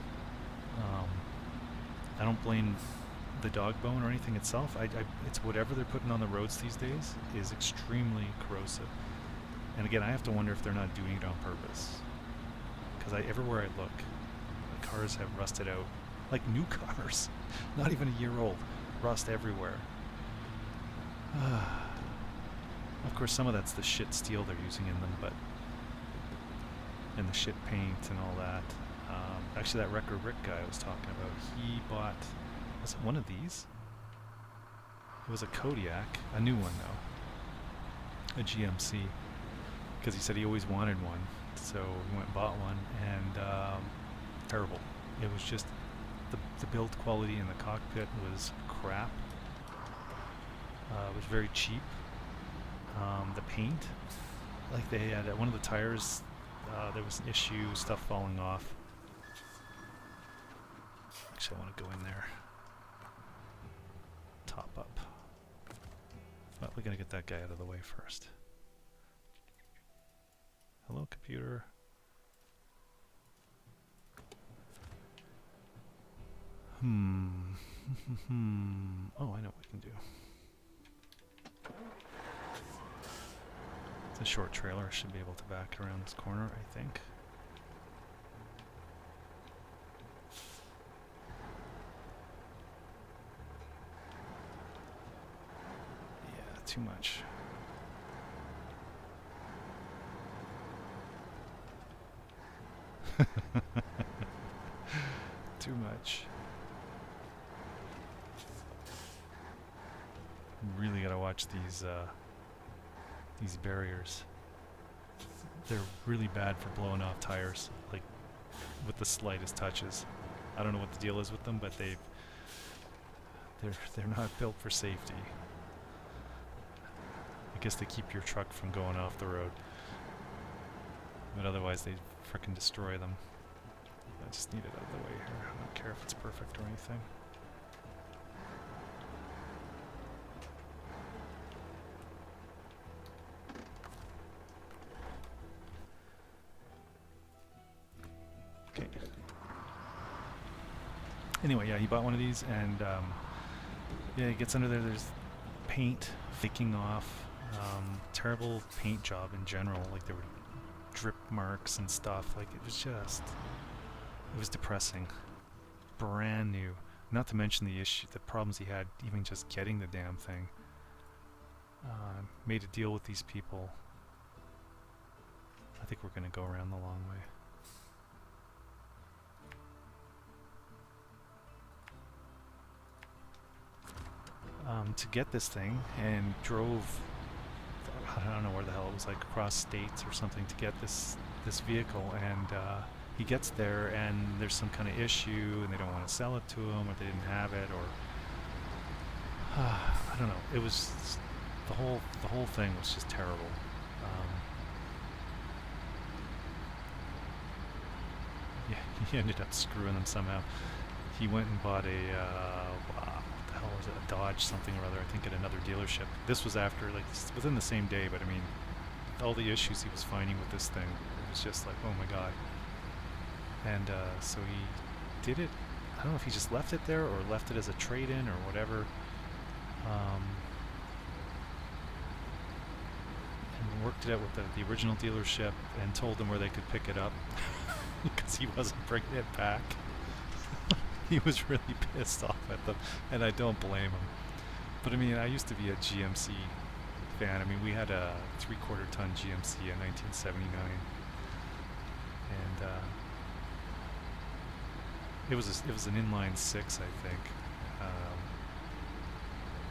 Speaker 1: I don't blame the dog bone or anything itself. It's whatever they're putting on the roads these days is extremely corrosive. And again, I have to wonder if they're not doing it on purpose. Because everywhere I look, the cars have rusted out. Like new cars, not even a year old. Rust everywhere. Of course, some of that's the shit steel they're using in them, but... and the shit paint and all that. Actually, that Wrecker Rick guy I was talking about, he bought... was it one of these? It was a Kodiak, a new one though. A GMC. Because he said he always wanted one, so he went and bought one, and terrible. It was just, the build quality in the cockpit was crap. It was very cheap. The paint, like they had one of the tires, there was an issue, stuff falling off. Actually, I want to go in there. Top up. But we're going to get that guy out of the way first. Hello, computer. Oh, I know what we can do. It's a short trailer. I should be able to back around this corner, I think. Yeah, too much. Too much. Really gotta watch these barriers. They're really bad for blowing off tires, like with the slightest touches. I don't know what the deal is with them, but they're not built for safety. I guess they keep your truck from going off the road, but otherwise they frickin' destroy them. I just need it out of the way here. I don't care if it's perfect or anything. Okay. Anyway, yeah, he bought one of these, and yeah, it gets under there. There's paint flaking off. Terrible paint job in general. Like there were drip marks and stuff. Like it was just, it was depressing. Brand new. Not to mention the problems he had even just getting the damn thing. Made a deal with these people. I think we're gonna go around the long way. To get this thing, and drove, I don't know where the hell it was, like across states or something, to get this vehicle, and he gets there and there's some kind of issue and they don't want to sell it to him, or they didn't have it, or I don't know. It was the whole thing was just terrible. Yeah, he ended up screwing them somehow. He went and bought a what the hell was it? A Dodge something or other, I think, at another dealership. This was after, like, within the same day, but I mean, all the issues he was finding with this thing, it was just like, oh my god. And so he did it. I don't know if he just left it there or left it as a trade-in or whatever. And worked it out with the original dealership and told them where they could pick it up because he wasn't bringing it back. He was really pissed off at them, and I don't blame him. But I mean, I used to be a GMC fan. I mean, we had a 3/4 ton GMC in 1979, and it was an inline six, I think.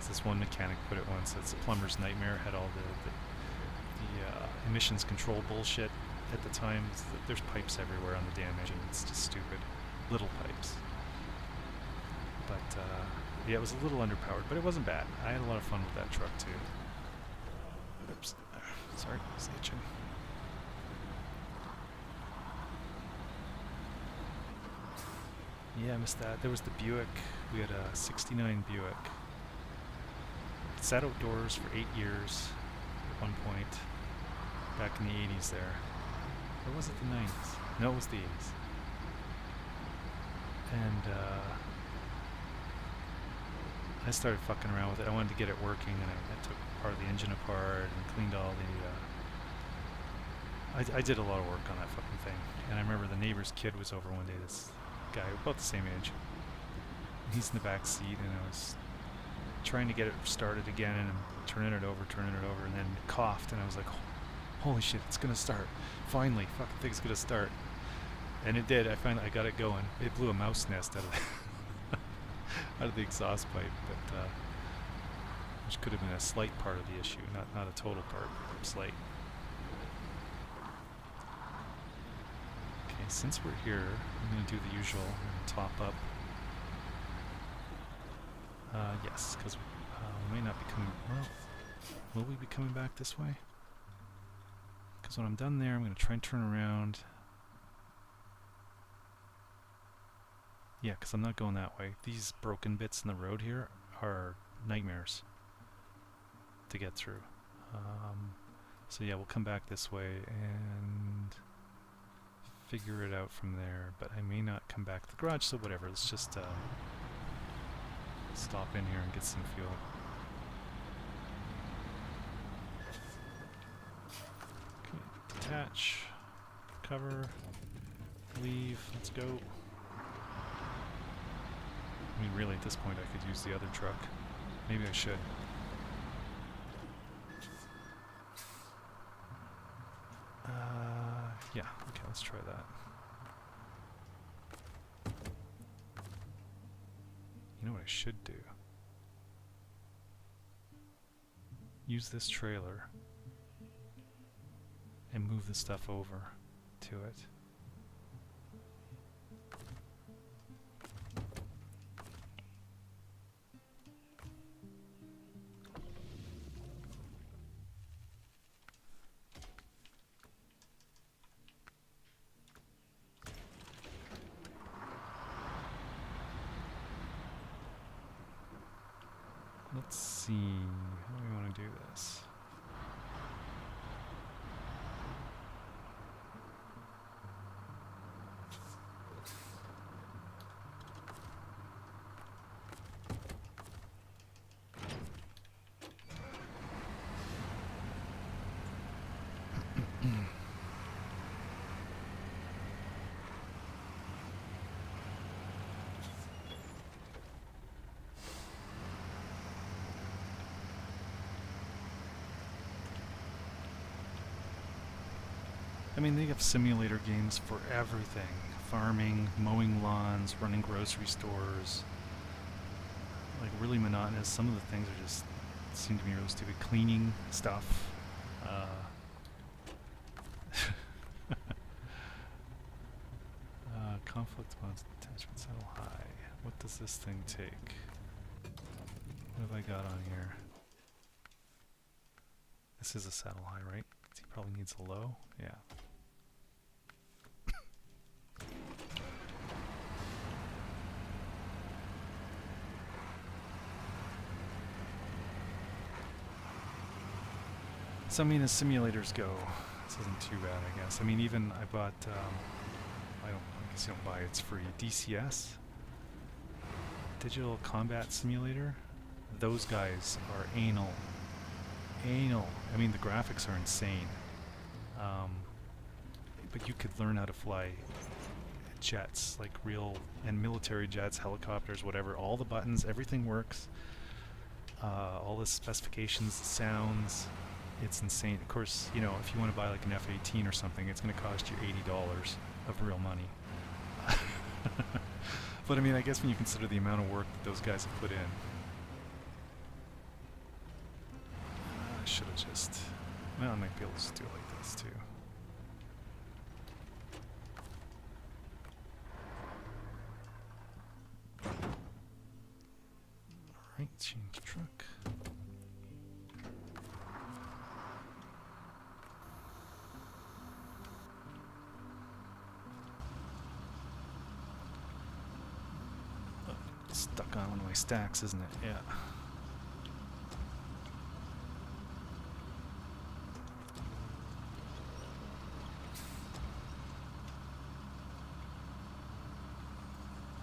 Speaker 1: This one mechanic put it once. It's a plumber's nightmare. Had all the emissions control bullshit at the time. There's pipes everywhere on the damn engine. It's just stupid, little pipes. But yeah, it was a little underpowered, but it wasn't bad. I had a lot of fun with that truck too. Oops, sorry, it's itching. Yeah, I missed that. There was the Buick. We had a '69 Buick. It sat outdoors for 8 years at one point, back in the 80s there. Or was it the 90s? No, it was the 80s. And I started fucking around with it. I wanted to get it working, and I took part of the engine apart and cleaned all the... I did a lot of work on that fucking thing. And I remember the neighbor's kid was over one day, this guy about the same age. And he's in the back seat, and I was trying to get it started again, and I'm turning it over, and then it coughed, and I was like, holy shit, it's gonna start. Finally, fucking thing's gonna start. And it did. I got it going. It blew a mouse nest out of the out of the exhaust pipe, but which could have been a slight part of the issue, not a total part, slight. Okay, since we're here, I'm gonna do the usual. I'm gonna top up. Yes, because we may not be coming... Well, will we be coming back this way? Because when I'm done there, I'm going to try and turn around. Yeah, because I'm not going that way. These broken bits in the road here are nightmares to get through. So yeah, we'll come back this way and figure it out from there. But I may not come back to the garage, so whatever. Let's just... stop in here and get some fuel. Okay, detach, cover, leave, let's go. I mean, really, at this point, I could use the other truck. Maybe I should. Yeah, okay, let's try that. You know what I should do? Use this trailer and move the stuff over to it. Let's see, how do we want to do this? I mean, they have simulator games for everything. Farming, mowing lawns, running grocery stores. Like, really monotonous. Some of the things are just, seem to me really stupid. Cleaning stuff. conflict mods attachment saddle high. What does this thing take? What have I got on here? This is a saddle high, right? He probably needs a low. Yeah. So I mean, as simulators go, this isn't too bad, I guess. I mean, even I bought, I guess you don't buy it, it's free, DCS, Digital Combat Simulator. Those guys are anal. Anal. I mean, the graphics are insane. But you could learn how to fly jets, like real, and military jets, helicopters, whatever. All the buttons, everything works. All the specifications, sounds. It's insane. Of course, you know, if you want to buy like an F-18 or something, it's going to cost you $80 of real money. But I mean, I guess when you consider the amount of work that those guys have put in, I should have just, well, I might be able to just do it like this too. Alright, change truck. Stuck on one of my stacks, isn't it? Yeah.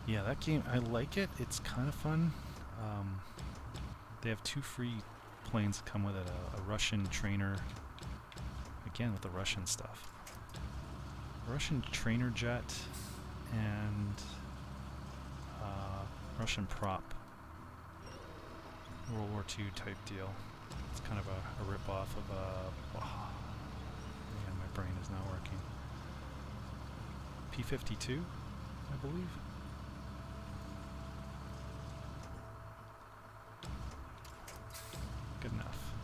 Speaker 1: Yeah, that game, I like it. It's kind of fun. They have 2 free planes that come with it. A Russian trainer, again with the Russian stuff. A Russian trainer jet and Russian prop. World War II type deal. It's kind of a rip-off of a... Oh, yeah, my brain is not working. P-52, I believe. Good enough.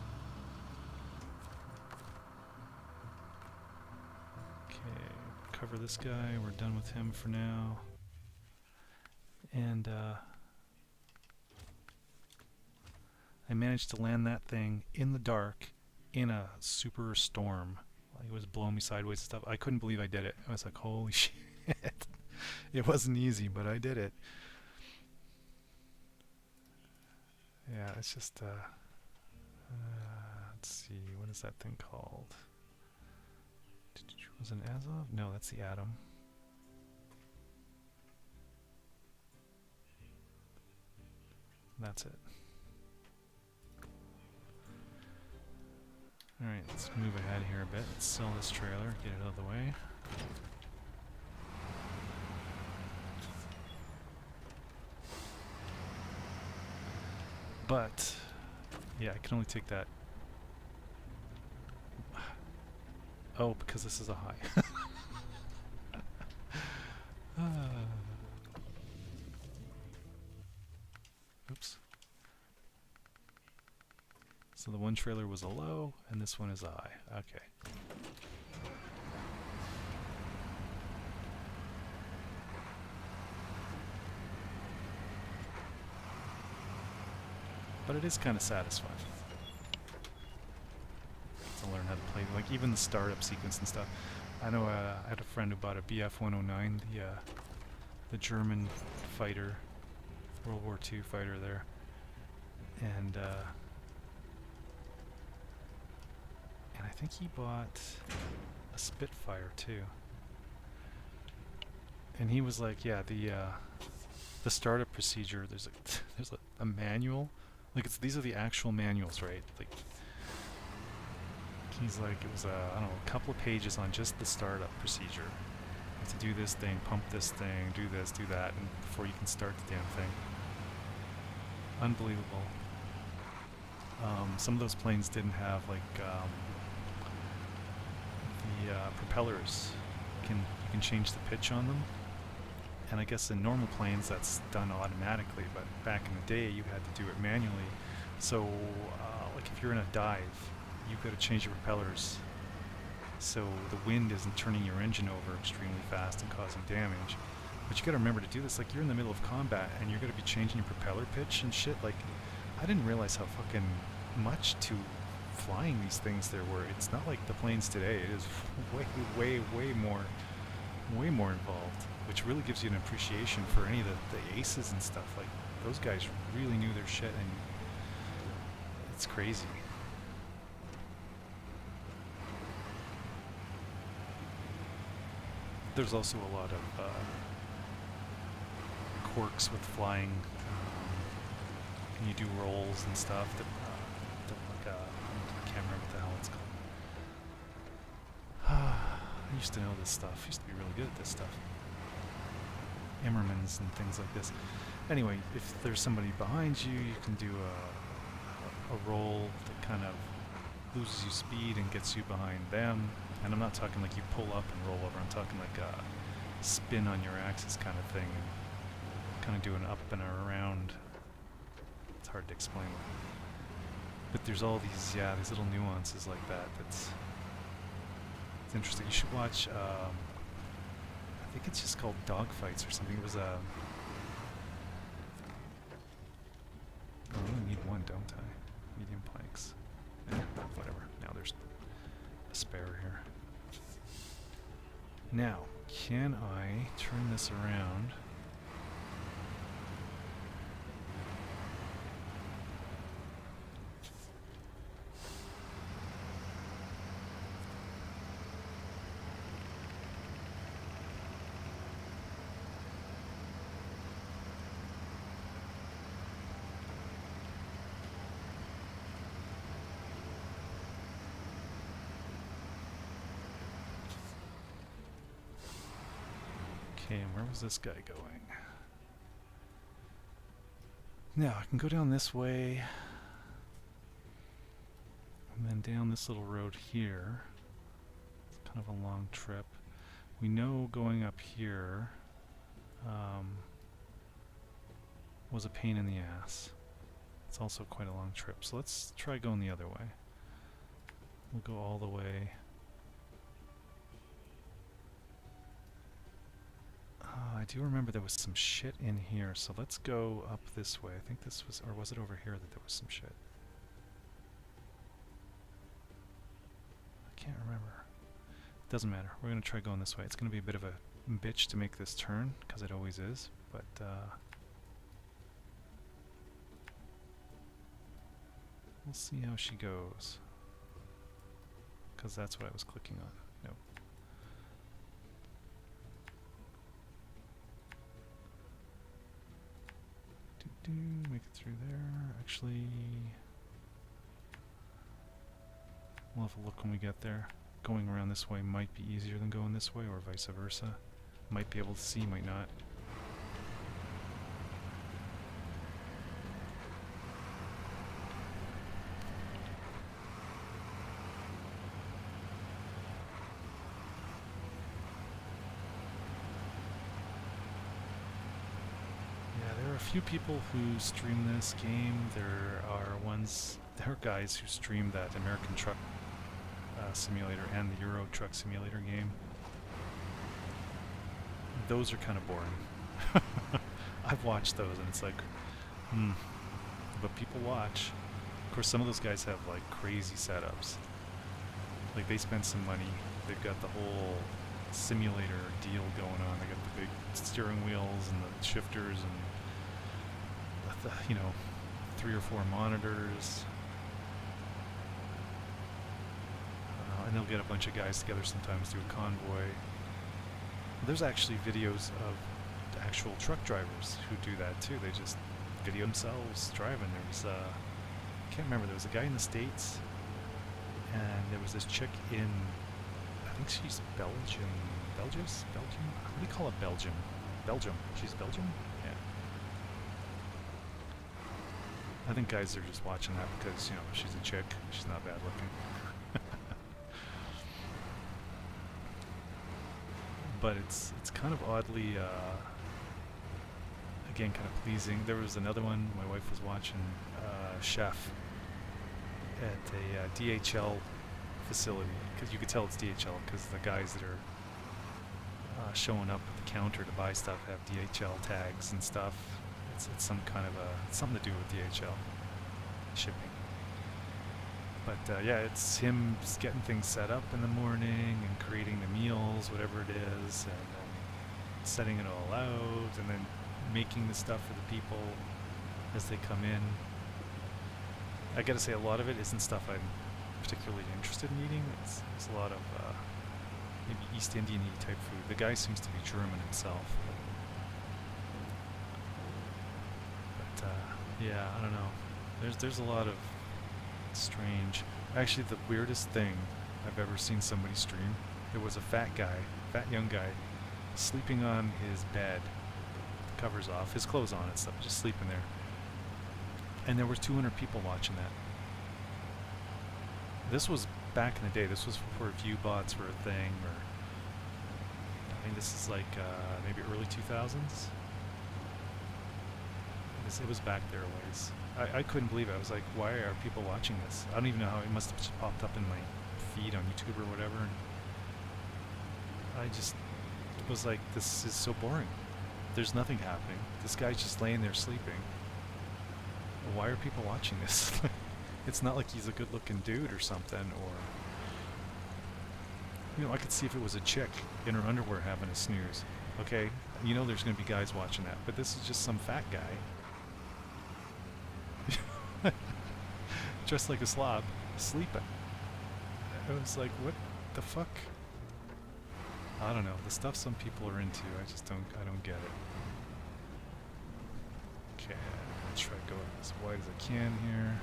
Speaker 1: Okay, cover this guy. We're done with him for now. And I managed to land that thing in the dark in a super storm. Like, it was blowing me sideways and stuff. I couldn't believe I did it. I was like, holy shit. It wasn't easy, but I did it. Yeah, it's just, let's see, what is that thing called? Was it an Azov? No, that's the Atom. That's it. Alright, let's move ahead here a bit. Let's sell this trailer, get it out of the way. But, yeah, I can only take that. Oh, because this is a high. Oops. So the one trailer was a low, and this one is a high. Okay. But it is kind of satisfying to learn how to play, like even the startup sequence and stuff. I know I had a friend who bought a Bf-109, the German fighter, World War II fighter there, and I think he bought a Spitfire too. And he was like, yeah, the startup procedure. There's a manual. Like these are the actual manuals, right? Like he's like, it was I don't know, a couple of pages on just the startup procedure. You have to do this thing, pump this thing, do this, do that, and before you can start the damn thing. Unbelievable. Some of those planes didn't have like the propellers. You can change the pitch on them. And I guess in normal planes that's done automatically, but back in the day you had to do it manually. So like if you're in a dive, you've got to change your propellers so the wind isn't turning your engine over extremely fast and causing damage. But you gotta remember to do this, like, you're in the middle of combat and you're gonna be changing your propeller pitch and shit. Like, I didn't realize how fucking much to flying these things there were. It's not like the planes today. It is way more involved, which really gives you an appreciation for any of the aces and stuff. Like, those guys really knew their shit, and it's crazy. There's also a lot of quirks with flying. And you do rolls and stuff that like, I can't remember what the hell it's called. I used to know this stuff. I used to be really good at this stuff. Immermans and things like this. Anyway, if there's somebody behind you, you can do a roll that kind of loses you speed and gets you behind them. And I'm not talking like you pull up and roll over. I'm talking like a spin on your axis kind of thing. And kind of do an up and a around. It's hard to explain. But there's all these, these little nuances like that. It's interesting. You should watch, I think it's just called Dogfights or something. It was a... I only need one, don't I? Medium pikes. Whatever. Now there's a spare here. Now, can I turn this around? Okay, and where was this guy going? Now, I can go down this way, and then down this little road here. It's kind of a long trip. We know going up here was a pain in the ass. It's also quite a long trip, so let's try going the other way. We'll go all the way. I do remember there was some shit in here, so let's go up this way. I think this was, or was it over here that there was some shit? I can't remember. Doesn't matter. We're going to try going this way. It's going to be a bit of a bitch to make this turn, because it always is, but we'll see how she goes. Because that's what I was clicking on. Nope. Make it through there. Actually, we'll have a look when we get there. Going around this way might be easier than going this way, or vice versa. Might be able to see, might not. There are a few people who stream this game. There are guys who stream that American Truck Simulator and the Euro Truck Simulator game. Those are kind of boring. I've watched those and it's like, but people watch. Of course, some of those guys have like crazy setups. Like they spend some money. They've got the whole simulator deal going on. They got the big steering wheels and the shifters and the, 3 or 4 monitors. And they'll get a bunch of guys together sometimes, do a convoy. There's actually videos of actual truck drivers who do that too. They just video themselves driving. There was I can't remember, there was a guy in the States and there was this chick in, I think she's Belgium. What do you call it? Belgium. She's Belgium? Yeah. I think guys are just watching that because, she's a chick. She's not bad looking. But it's kind of oddly, again, kind of pleasing. There was another one my wife was watching, Chef, at a DHL facility, because you could tell it's DHL because the guys that are showing up with the counter to buy stuff have DHL tags and stuff. It's some kind of it's something to do with DHL shipping. But yeah, it's him just getting things set up in the morning and creating the meals, whatever it is, and then setting it all out, and then making the stuff for the people as they come in. I gotta say, a lot of it isn't stuff I'm particularly interested in eating. It's a lot of maybe East Indian-y type food. The guy seems to be German himself. But yeah, I don't know. There's a lot of strange. Actually, the weirdest thing I've ever seen somebody stream, there was a fat young guy, sleeping on his bed, the covers off, his clothes on and stuff, just sleeping there. And there were 200 people watching that. This was back in the day. This was before view bots were a thing, or I think this is like maybe early 2000s. It was back there a ways. I couldn't believe it. I was like, why are people watching this? I don't even know how it must have just popped up in my feed on YouTube or whatever. And I just was like, this is so boring. There's nothing happening. This guy's just laying there sleeping. Why are people watching this? It's not like he's a good-looking dude or something, or... You know, I could see if it was a chick in her underwear having a snooze. Okay, you know there's going to be guys watching that, but this is just some fat guy. Dressed like a slob, sleeping. I was like, what the fuck? I don't know, the stuff some people are into, I don't get it. Okay, I'll try to go as wide as I can here.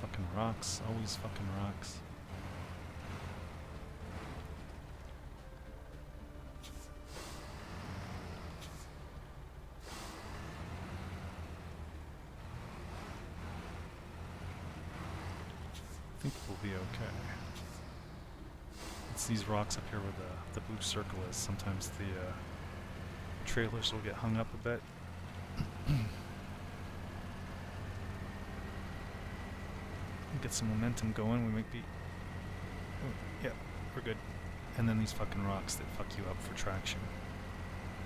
Speaker 1: Fucking rocks, always fucking rocks. I think we'll be okay. It's these rocks up here where the blue circle is. Sometimes the trailers will get hung up a bit. Get some momentum going. We might be... Oh, yeah, we're good. And then these fucking rocks that fuck you up for traction.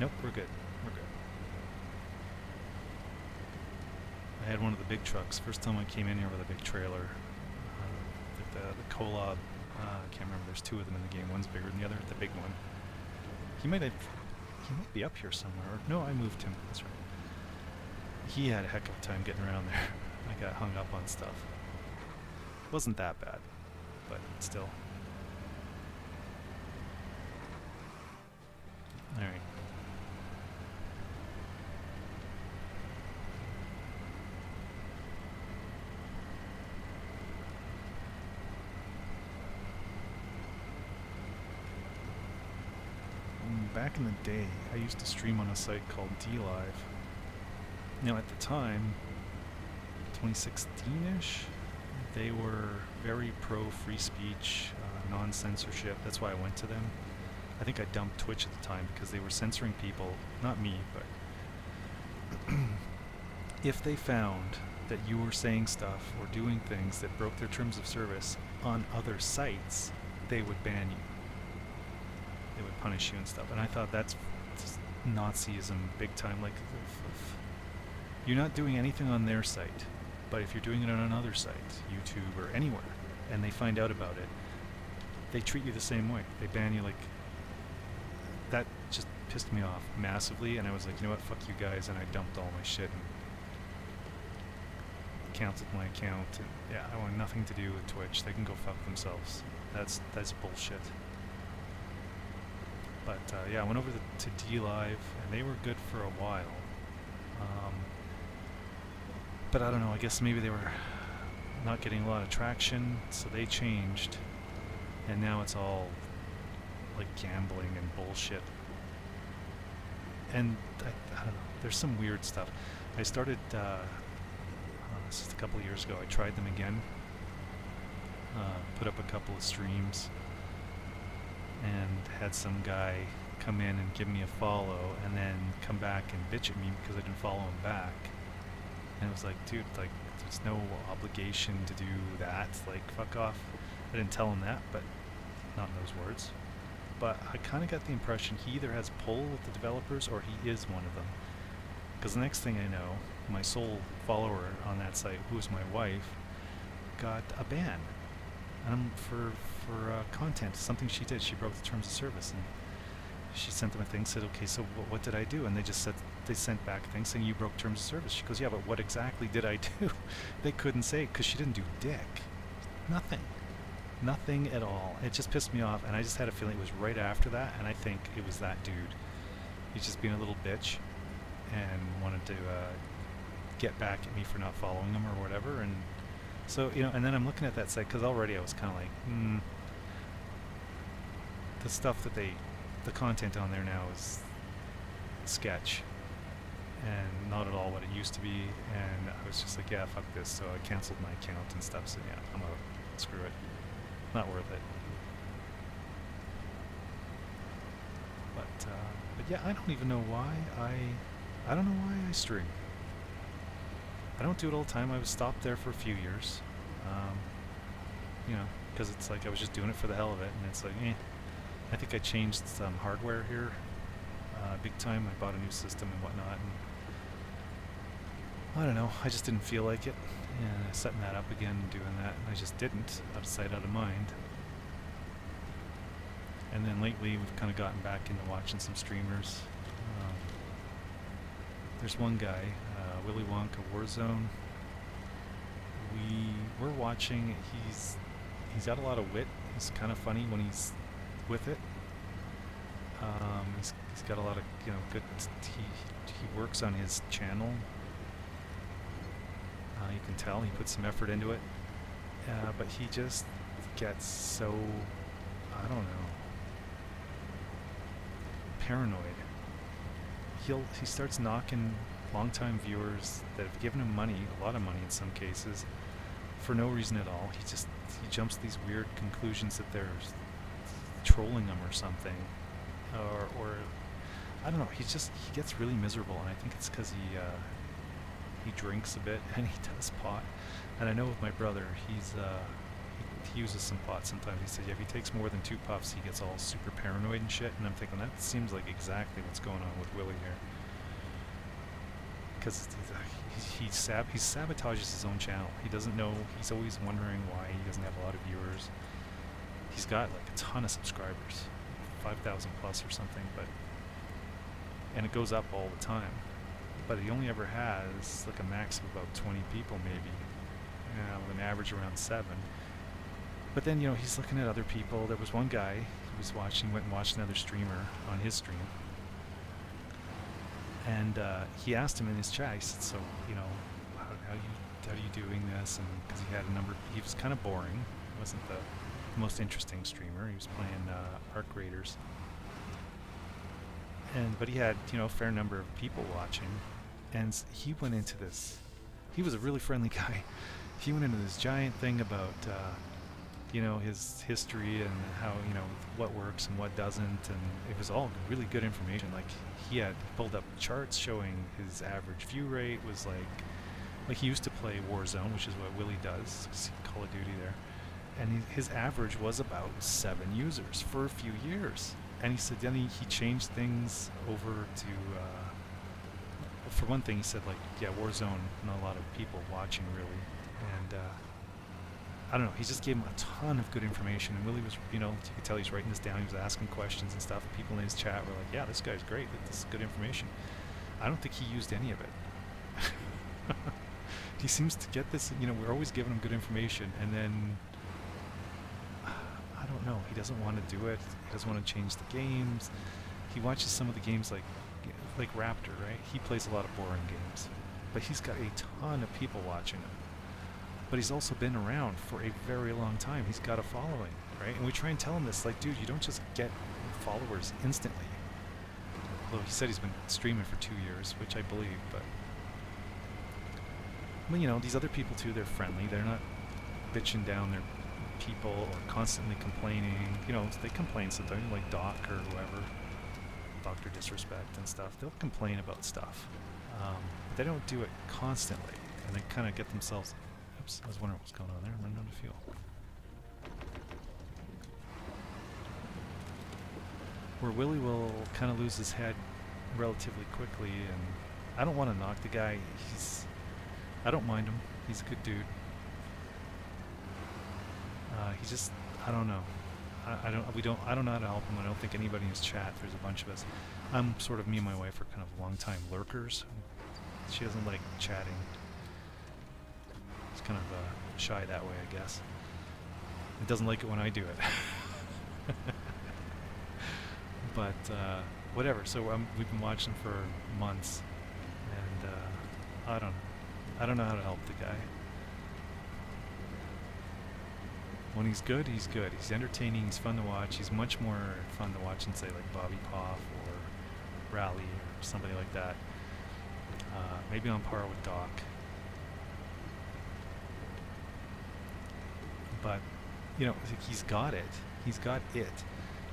Speaker 1: Nope, we're good. We're good. I had one of the big trucks. First time I came in here with a big trailer. The Kolob, I can't remember, there's two of them in the game. One's bigger than the other, the big one. He might be up here somewhere. Or, no, I moved him, that's right. He had a heck of a time getting around there. I got hung up on stuff. Wasn't that bad, but still. Alright. Back in the day, I used to stream on a site called DLive. Now at the time, 2016-ish, they were very pro free speech, non-censorship. That's why I went to them. I think I dumped Twitch at the time because they were censoring people, not me, but if they found that you were saying stuff or doing things that broke their terms of service on other sites, they would ban you. They would punish you and stuff. And I thought that's just Nazism big time. Like, you're not doing anything on their site, but if you're doing it on another site, YouTube or anywhere, and they find out about it, they treat you the same way. They ban you. Like, that just pissed me off massively, and I was like, you know what, fuck you guys, and I dumped all my shit and canceled my account. And yeah, I want nothing to do with Twitch. They can go fuck themselves. That's bullshit. But yeah, I went over to DLive, and they were good for a while. But I don't know, I guess maybe they were not getting a lot of traction, so they changed. And now it's all like gambling and bullshit. And I don't know, there's some weird stuff. I started, this is a couple of years ago, I tried them again. Put up a couple of streams. And had some guy come in and give me a follow and then come back and bitch at me because I didn't follow him back. And it was like, dude, like, there's no obligation to do that. Like, fuck off. I didn't tell him that, but not in those words, but I kind of got the impression he either has pull with the developers or he is one of them. Because the next thing I know, my sole follower on that site, who is my wife, got a ban, and for content, something she did. She broke the terms of service, and she sent them a thing. Said, "Okay, so what did I do?" And they sent back things saying you broke terms of service. She goes, "Yeah, but what exactly did I do?" They couldn't say because she didn't do dick, nothing. Nothing at all. It just pissed me off, and I just had a feeling it was right after that, and I think it was that dude. He's just being a little bitch and wanted to get back at me for not following him or whatever. And so, and then I'm looking at that site, because already I was kind of like, the stuff that the content on there now is sketch, and not at all what it used to be, and I was just like, yeah, fuck this, so I canceled my account and stuff, so yeah, I'm out. Screw it. Not worth it. But yeah, I don't even know why I don't know why I stream. I don't do it all the time. I was stopped there for a few years, because it's like I was just doing it for the hell of it, and it's like, I think I changed some hardware here, big time. I bought a new system and whatnot, and I don't know, I just didn't feel like it. And setting that up again and doing that, and I just didn't. Out of sight, out of mind. And then lately we've kind of gotten back into watching some streamers. There's one guy, Willy Wonka Warzone. We're watching. He's got a lot of wit. He's kind of funny when he's with it. He's got a lot of good. He works on his channel. You can tell he puts some effort into it, but he just gets so, I don't know, paranoid. He starts knocking longtime viewers that have given him money, a lot of money in some cases, for no reason at all. He jumps to these weird conclusions that they're trolling him or something, or I don't know. He gets really miserable, and I think it's because he drinks a bit and he does pot. And I know with my brother, he uses some pot sometimes. He said, yeah, if he takes more than 2 puffs, he gets all super paranoid and shit. And I'm thinking, that seems like exactly what's going on with Willie here. Because he sabotages his own channel. He doesn't know, he's always wondering why he doesn't have a lot of viewers. He's got like a ton of subscribers, 5,000 plus or something, and it goes up all the time. But he only ever has like a max of about 20 people maybe, with an average around 7. But then, he's looking at other people. There was one guy who was went and watched another streamer on his stream. And he asked him in his chat, he said, so, how are you doing this? And because he was kind of boring. He wasn't the most interesting streamer. He was playing Arc Raiders. But he had, a fair number of people watching. And he went into this. He was a really friendly guy. He went into this giant thing about, his history and how, what works and what doesn't. And it was all really good information. Like, he had pulled up charts showing his average view rate was like he used to play Warzone, which is what Willie does, Call of Duty there. And his average was about 7 users for a few years. And he said then he changed things over to, for one thing, he said, like, yeah, Warzone, not a lot of people watching really. And I don't know, he just gave him a ton of good information. And Willie was, you could tell he's writing this down. He was asking questions and stuff. People in his chat were like, yeah, this guy's great. This is good information. I don't think he used any of it. He seems to get this, we're always giving him good information. And then, I don't know, he doesn't want to do it. He doesn't want to change the games. He watches some of the games like Raptor, right? He plays a lot of boring games. But he's got a ton of people watching him. But he's also been around for a very long time. He's got a following, right? And we try and tell him this, like, dude, you don't just get followers instantly. Although he said he's been streaming for 2 years, which I believe, but... Well, these other people too, they're friendly. They're not bitching down their people or constantly complaining. They complain sometimes, like Doc or whoever, Dr. Disrespect and stuff. They'll complain about stuff. But they don't do it constantly, and they kind of get themselves... Oops, I was wondering what was going on there. I'm running out of fuel. where Willie will kind of lose his head relatively quickly, and I don't want to knock the guy. I don't mind him. He's a good dude. He just, I don't know. I don't know how to help him. I don't think anybody in his chat. There's a bunch of us. I'm sort of, me and my wife are kind of long-time lurkers. She doesn't like chatting. She's kind of shy that way, I guess. It doesn't like it when I do it. But whatever. So we've been watching for months, and I don't know. I don't know how to help the guy. When he's good, he's good. He's entertaining. He's fun to watch. He's much more fun to watch than, say, like Bobby Poff or Rally or somebody like that. Maybe on par with Doc. But, you know, he's got it. He's got it.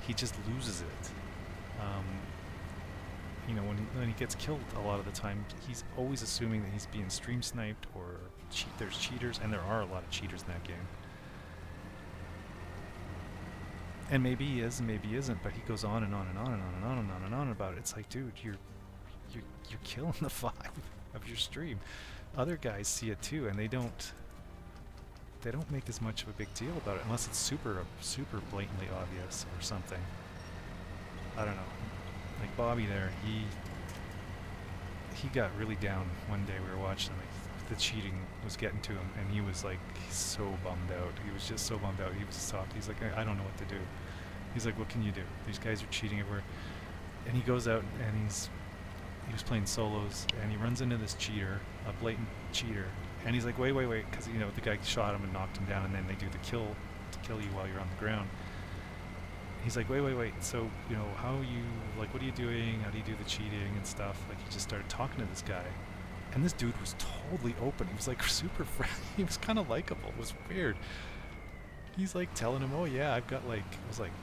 Speaker 1: He just loses it. You know, when he gets killed a lot of the time, he's always assuming that he's being stream sniped or there's cheaters, and there are a lot of cheaters in that game. And maybe he is, and maybe he isn't, but he goes on and on and on and on and on and on and on about it. It's like, dude, you're killing the vibe of your stream. Other guys see it too, and they don't make as much of a big deal about it unless it's super blatantly obvious or something. I don't know. Like Bobby there, he got really down one day. We were watching, like, the cheating was getting to him, and he was like so bummed out. He was just so bummed out. He was just talking. He's like, I don't know what to do. He's like, what can you do? These guys are cheating everywhere. And he goes out and he was playing solos, and he runs into this cheater, a blatant cheater, and he's like, wait, because, you know, the guy shot him and knocked him down, and then they do the kill to kill you while you're on the ground. He's like, wait, so, you know, how are you, like, what are you doing? How do you do the cheating and stuff? Like, he just started talking to this guy. And this dude was totally open. He was, like, super friendly. He was kind of likable. It was weird. He's, like, telling him, oh, yeah, I've got, like, it was, like,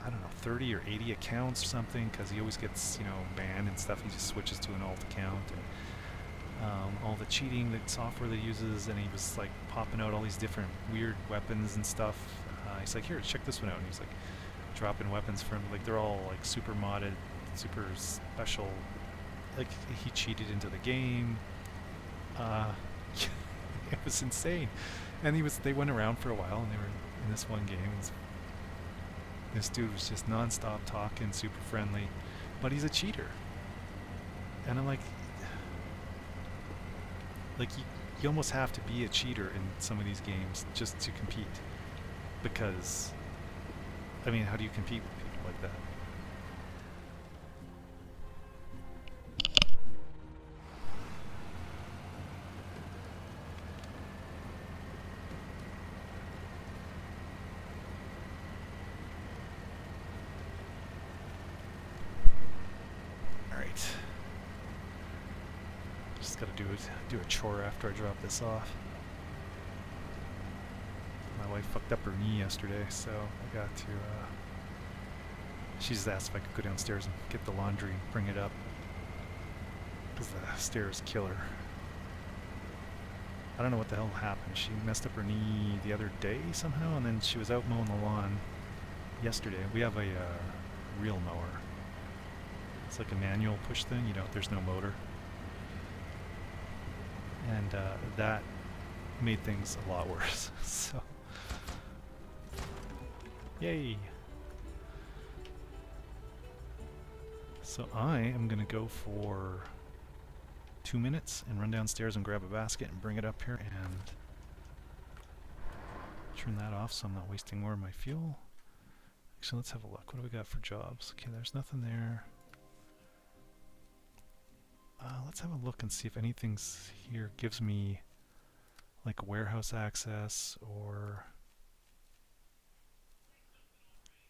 Speaker 1: I don't know, 30 or 80 accounts or something, because he always gets, you know, banned and stuff. He just switches to an alt account. And all the cheating, the software that he uses, and he was, like, popping out all these different weird weapons and stuff. He's like, here, check this one out. And he's, like, dropping weapons for him. Like, they're all, like, super modded, super special. Like, he cheated into the game. It was insane. And they went around for a while, and they were in this one game. This dude was just non-stop talking, super friendly, but he's a cheater. And I'm like you almost have to be a cheater in some of these games just to compete. Because, I mean, how do you compete with people like that? Alright. Just gotta do a chore after I drop this off. My wife fucked up her knee yesterday, so I got to, she just asked if I could go downstairs and get the laundry and bring it up, because the stairs kill her. I don't know what the hell happened. She messed up her knee the other day somehow, and then she was out mowing the lawn yesterday. We have a reel mower. It's like a manual push thing, you know, there's no motor. And that made things a lot worse, so. Yay! So I am gonna go for 2 minutes and run downstairs and grab a basket and bring it up here and turn that off so I'm not wasting more of my fuel. Actually, let's have a look. What do we got for jobs? Okay, there's nothing there. Let's have a look and see if anything's here gives me like warehouse access, or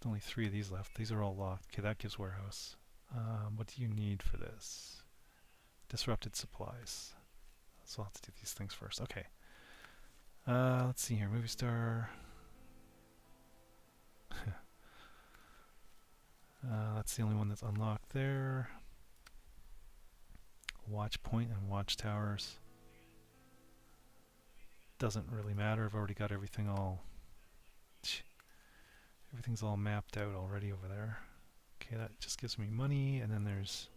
Speaker 1: only 3 of these left. These are all locked. Okay, that gives warehouse. What do you need for this? Disrupted supplies. So I'll have to do these things first. Okay. Let's see here. Movie star. That's the only one that's unlocked there. Watch point and watchtowers. Doesn't really matter. I've already got everything all... Everything's all mapped out already over there. Okay, that just gives me money, and then there's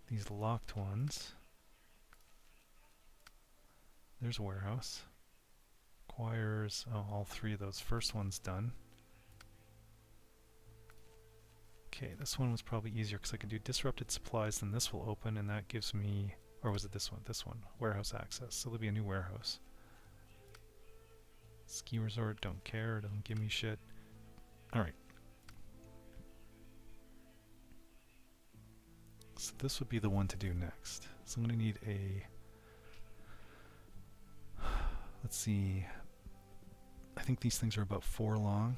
Speaker 1: these locked ones. There's a warehouse. Requires, oh, all three of those first ones done. Okay, this one was probably easier because I can do disrupted supplies, then this will open, and that gives me, or was it this one? This one, warehouse access. So there'll be a new warehouse. Ski resort, don't care, doesn't give me shit. Alright. So this would be the one to do next. So I'm going to need a, let's see, I think these things are about 4 long,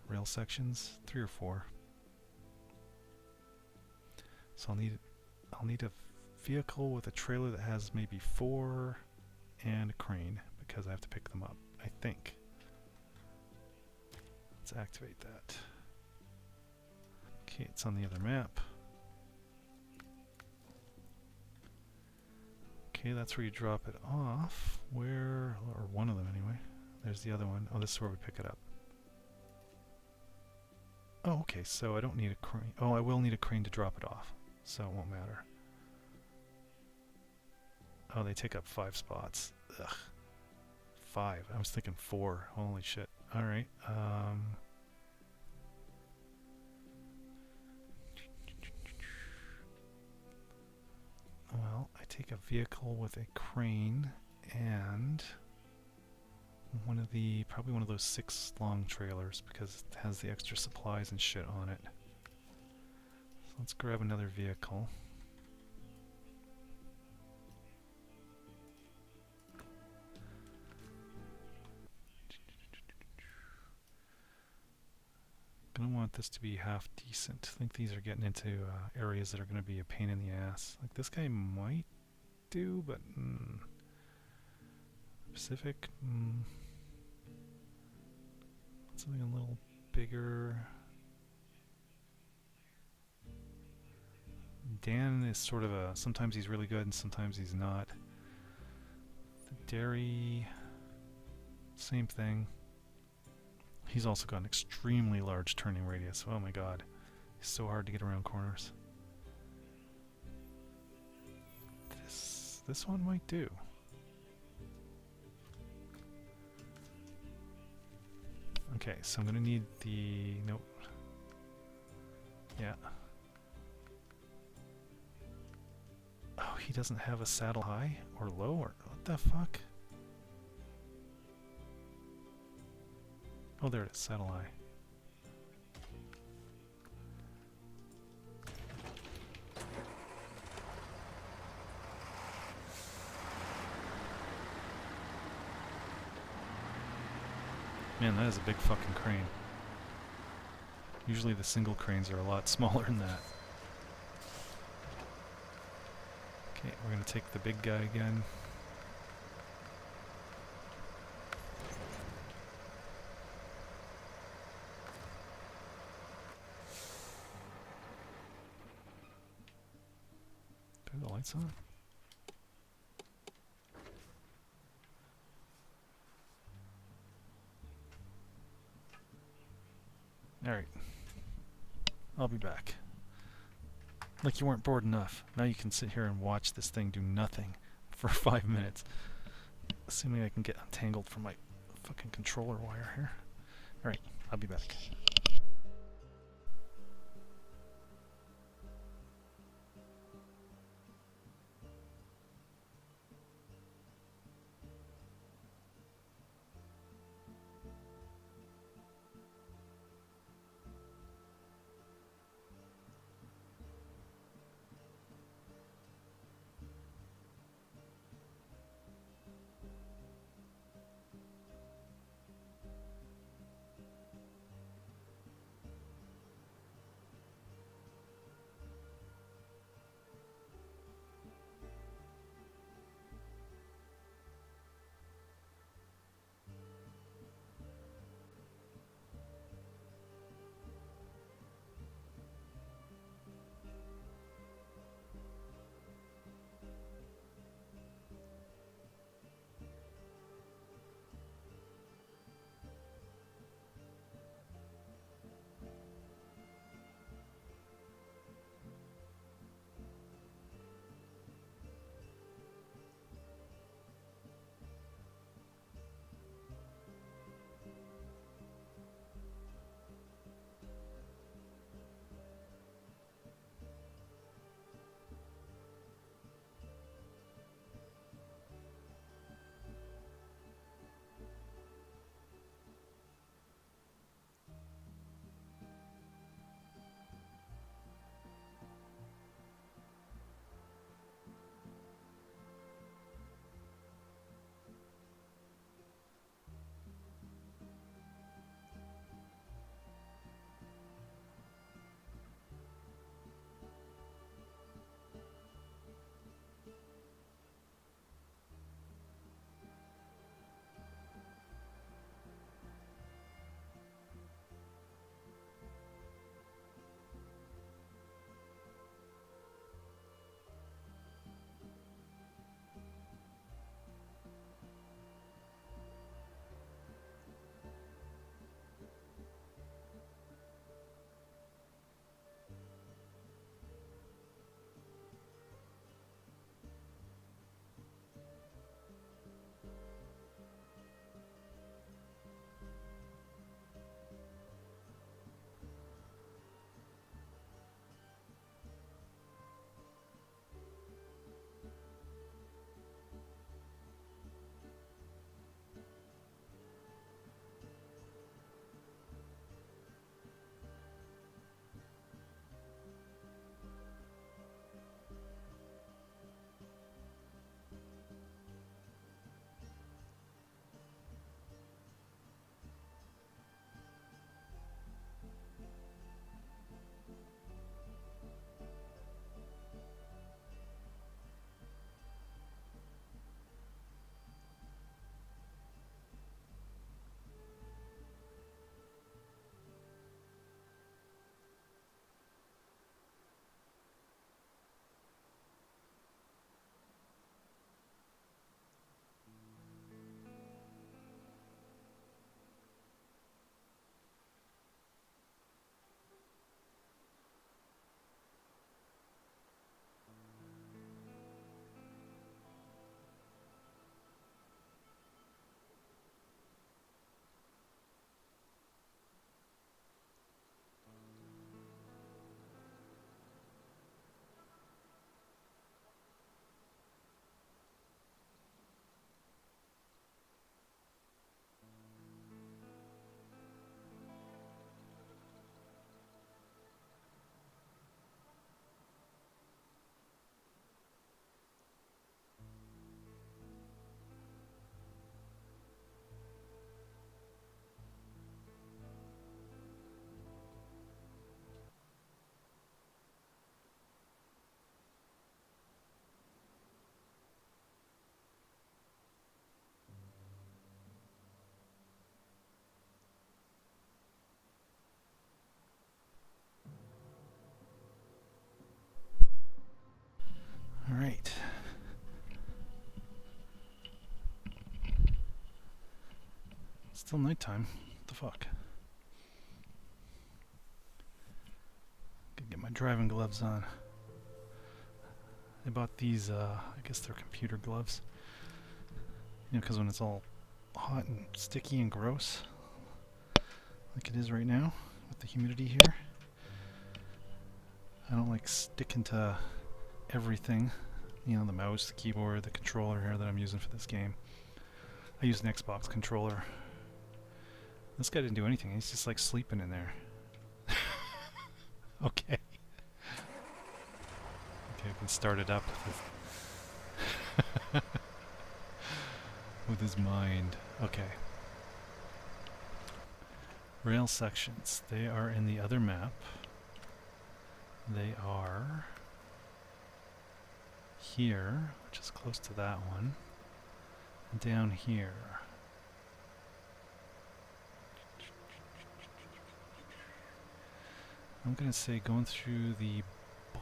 Speaker 1: rail sections, 3 or 4. So I'll need a vehicle with a trailer that has maybe 4 and a crane because I have to pick them up, I think. Let's activate that. Okay, it's on the other map. Okay, that's where you drop it off. Where, or one of them anyway. There's the other one. Oh, this is where we pick it up. Oh, okay, so I don't need a crane. Oh, I will need a crane to drop it off, so it won't matter. Oh, they take up 5 spots. Ugh. 5. I was thinking 4. Holy shit. Alright. Well, I take a vehicle with a crane and probably one of those 6 long trailers because it has the extra supplies and shit on it. So let's grab another vehicle. Gonna want this to be half decent. I think these are getting into areas that are gonna be a pain in the ass. Like this guy might do, but Pacific. Something a little bigger. Dan is sort of a, sometimes he's really good and sometimes he's not. The dairy, same thing. He's also got an extremely large turning radius. Oh my god. He's so hard to get around corners. This one might do. Okay, so I'm gonna need the, nope. Yeah. Oh, he doesn't have a saddle high or low, or what the fuck? Oh, there it is, saddle high. Man, that is a big fucking crane. Usually the single cranes are a lot smaller than that. Okay, we're gonna take the big guy again. Turn the lights on. Alright. I'll be back. Like you weren't bored enough. Now you can sit here and watch this thing do nothing for 5 minutes. Assuming I can get untangled from my fucking controller wire here. Alright, I'll be back. Still nighttime. What the fuck? Gotta get my driving gloves on. I bought these, I guess they're computer gloves. You know, because when it's all hot and sticky and gross, like it is right now with the humidity here, I don't like sticking to everything. You know, the mouse, the keyboard, the controller here that I'm using for this game. I use an Xbox controller. This guy didn't do anything. He's just like sleeping in there. Okay. Okay, I can start it up with his, with his mind. Okay. Rail sections. They are in the other map. They are here, which is close to that one, and down here. I'm going to say going through the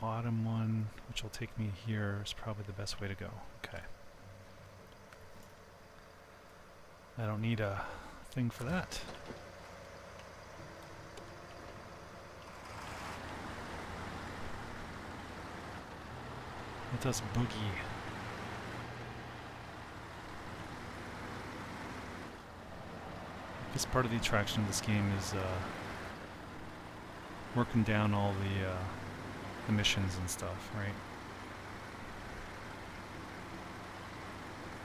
Speaker 1: bottom one, which will take me here, is probably the best way to go. Okay. I don't need a thing for that. Let us boogie. I guess part of the attraction of this game is working down all the missions and stuff, right?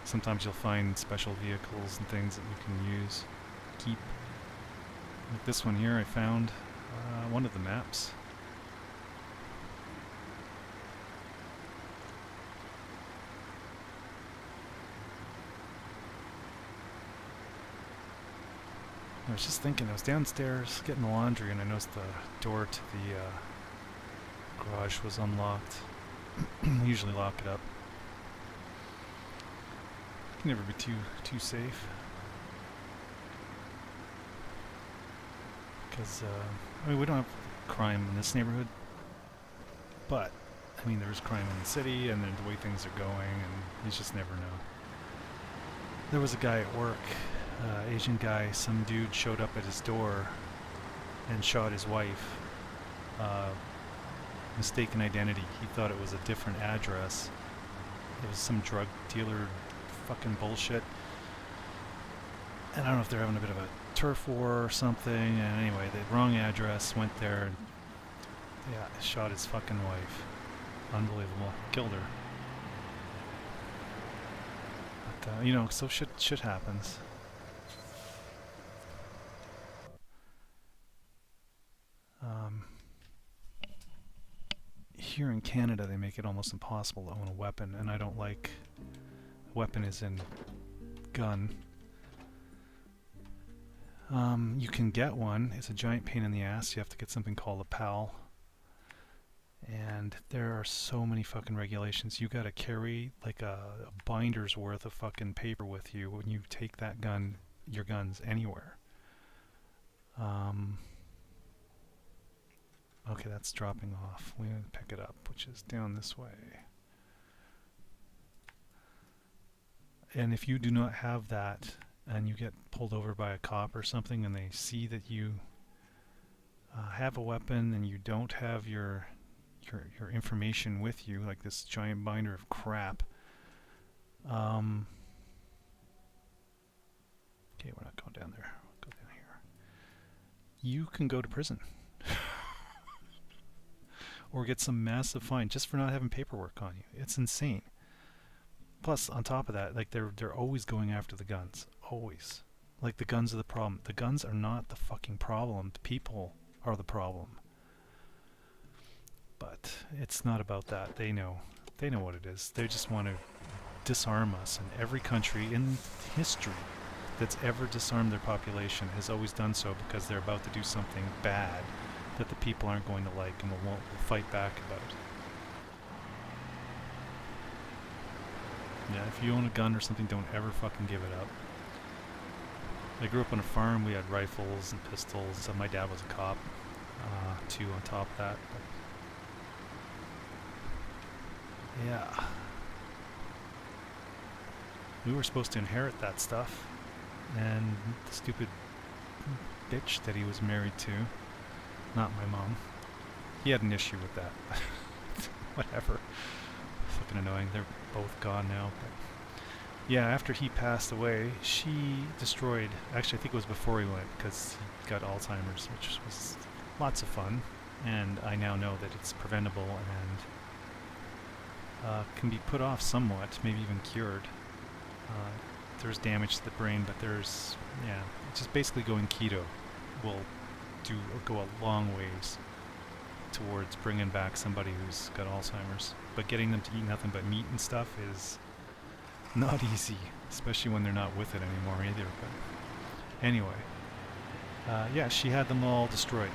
Speaker 1: Sometimes you'll find special vehicles and things that you can use, keep. Like this one here I found, one of the maps. I was just thinking, I was downstairs getting the laundry and I noticed the door to the garage was unlocked. I usually lock it up. Can never be too safe. Because, I mean, we don't have crime in this neighborhood, but, I mean, there's crime in the city and the way things are going, and you just never know. There was a guy at work, Asian guy, some dude showed up at his door and shot his wife. Mistaken identity. He thought it was a different address. It was some drug dealer fucking bullshit. And I don't know if they're having a bit of a turf war or something. And anyway, the wrong address, went there and yeah, shot his fucking wife. Unbelievable. Killed her. But, you know, so shit happens. Here in Canada, they make it almost impossible to own a weapon, and I don't like... Weapon is in gun. You can get one. It's a giant pain in the ass. You have to get something called a PAL. And there are so many fucking regulations. You gotta carry like a binder's worth of fucking paper with you when you take that gun, your guns, anywhere. Okay, that's dropping off. We need to pick it up, which is down this way. And if you do not have that, and you get pulled over by a cop or something, and they see that you have a weapon and you don't have your information with you, like this giant binder of crap. Okay, we're not going down there. We'll go down here. You can go to prison. Or get some massive fine just for not having paperwork on you. It's insane. Plus, on top of that, like they're always going after the guns. Always. Like the guns are the problem. The guns are not the fucking problem. The people are the problem. But it's not about that. They know what it is. They just want to disarm us. And every country in history that's ever disarmed their population has always done so because they're about to do something bad that the people aren't going to like and will fight back about. Yeah, if you own a gun or something, don't ever fucking give it up. I grew up on a farm. We had rifles and pistols. My dad was a cop, too, on top of that. But yeah. We were supposed to inherit that stuff. and the stupid bitch that he was married to, not my mom, he had an issue with that. Whatever. Fucking annoying. They're both gone now. But yeah, after he passed away, she destroyed. Actually, I think it was before he went because he got Alzheimer's, which was lots of fun. And I now know that it's preventable and can be put off somewhat, maybe even cured. There's damage to the brain, but there's, yeah, just basically going keto will go a long ways towards bringing back somebody who's got Alzheimer's. But getting them to eat nothing but meat and stuff is not easy, especially when they're not with it anymore either. But anyway, yeah, she had them all destroyed.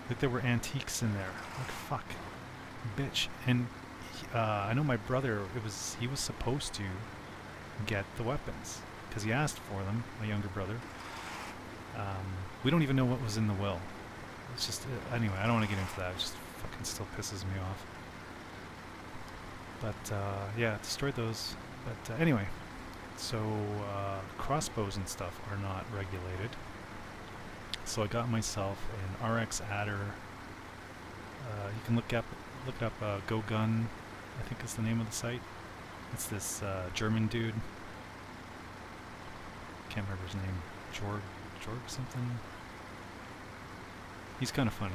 Speaker 1: Like there were antiques in there. Like fuck, bitch. And I know my brother. He was supposed to get the weapons because he asked for them. My younger brother. We don't even know what was in the will. It's just anyway. I don't want to get into that. It just fucking still pisses me off. But yeah, destroyed those. But anyway, so crossbows and stuff are not regulated. So I got myself an RX adder. You can look up Go Gun, I think is the name of the site. It's this German dude. Can't remember his name. Jorg something. He's kind of funny.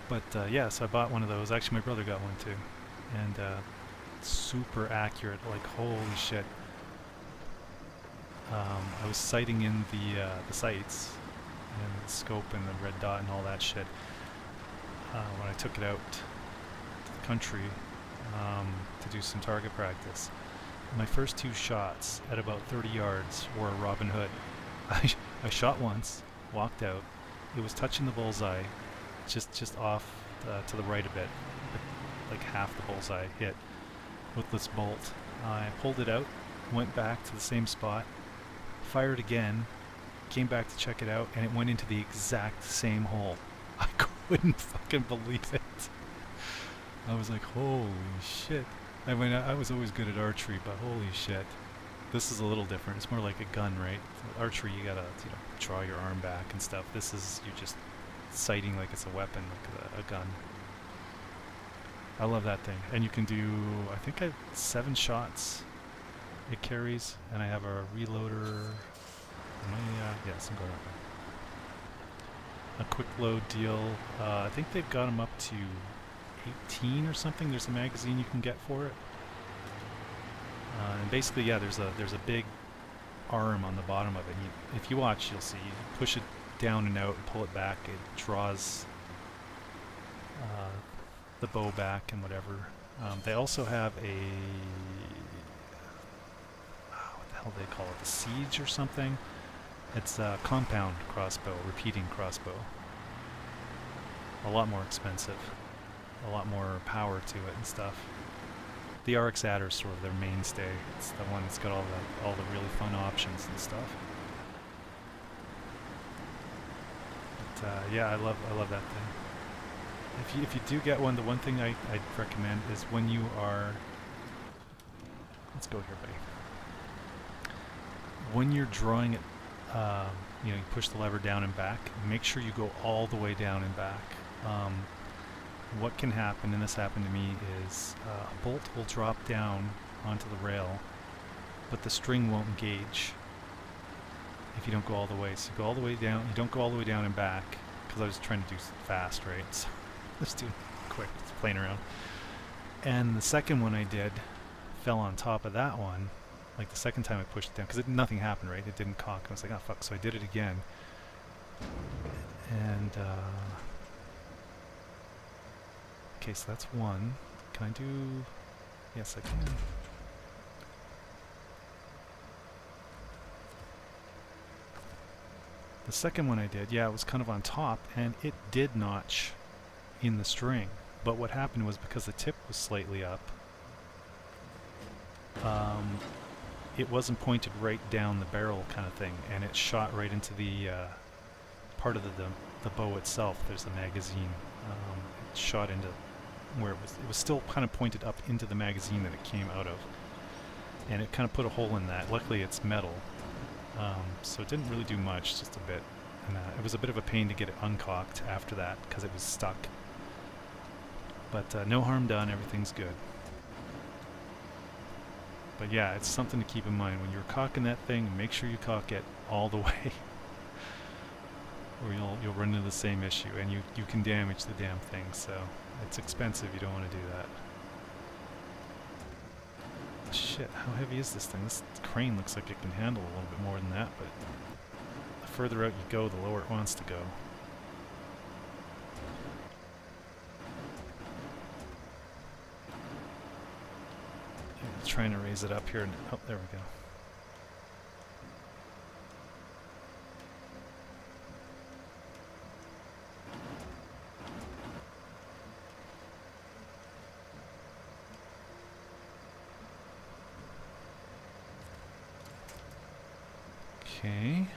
Speaker 1: But yeah, so I bought one of those. Actually, my brother got one too, and super accurate. Like holy shit. I was sighting in the sights and the scope and the red dot and all that shit when I took it out to the country to do some target practice. My first two shots at about 30 yards were Robin Hood. I shot once, walked out. It was touching the bullseye, just off to the right a bit, like half the bullseye hit with this bolt. I pulled it out, went back to the same spot, fired again, came back to check it out, and it went into the exact same hole. I couldn't fucking believe it. I was like, holy shit. I mean, I was always good at archery, but holy shit. This is a little different. It's more like a gun, right? Archery, you gotta, draw your arm back and stuff. This is, you're just sighting like it's a weapon, like a gun. I love that thing. And you can do, I think I have 7 shots it carries, and I have a reloader. Yes, I'm going up there. A quick load deal. I think they've got them up to 18 or something. There's a magazine you can get for it. And basically, yeah, there's a big arm on the bottom of it. If you watch, you'll see. You push it down and out and pull it back. It draws the bow back and whatever. They also have a what the hell do they call it? The Siege or something. It's a compound crossbow, repeating crossbow. A lot more expensive, a lot more power to it and stuff. The RX Adder is sort of their mainstay. It's the one that's got all the really fun options and stuff. But yeah, I love that thing. If you do get one, the one thing I'd recommend is when you are, let's go here, buddy. When you're drawing it, you push the lever down and back. Make sure you go all the way down and back. What can happen, and this happened to me, is a bolt will drop down onto the rail, but the string won't engage if you don't go all the way. So you go all the way down. You don't go all the way down and back, because I was trying to do fast, right? So let's do quick, just playing around. And the second one I did fell on top of that one. Like the second time I pushed it down, because nothing happened, right? It didn't cock. I was like, oh fuck, so I did it again. And okay, so that's one. Can I do? Yes, I can. The second one I did, yeah, it was kind of on top, and it did notch in the string. But what happened was, because the tip was slightly up, it wasn't pointed right down the barrel kind of thing, and it shot right into the part of the bow itself. There's a magazine. It shot into where it was still kind of pointed up into the magazine that it came out of. and it kind of put a hole in that. Luckily it's metal, so it didn't really do much, just a bit. And it was a bit of a pain to get it uncaulked after that because it was stuck. But no harm done, everything's good. But yeah, it's something to keep in mind when you're caulking that thing. Make sure you caulk it all the way, or you'll run into the same issue, and you can damage the damn thing. So it's expensive. You don't want to do that. Shit, how heavy is this thing? This crane looks like it can handle a little bit more than that, but the further out you go, the lower it wants to go. Trying to raise it up here, and oh, there we go. Okay.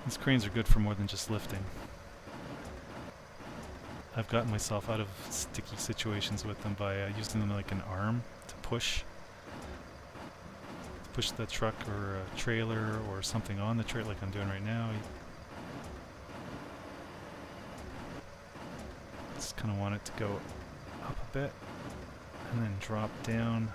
Speaker 1: These cranes are good for more than just lifting. I've gotten myself out of sticky situations with them by using them like an arm to push the truck or a trailer or something on the trailer, like I'm doing right now. Just kind of want it to go up a bit and then drop down.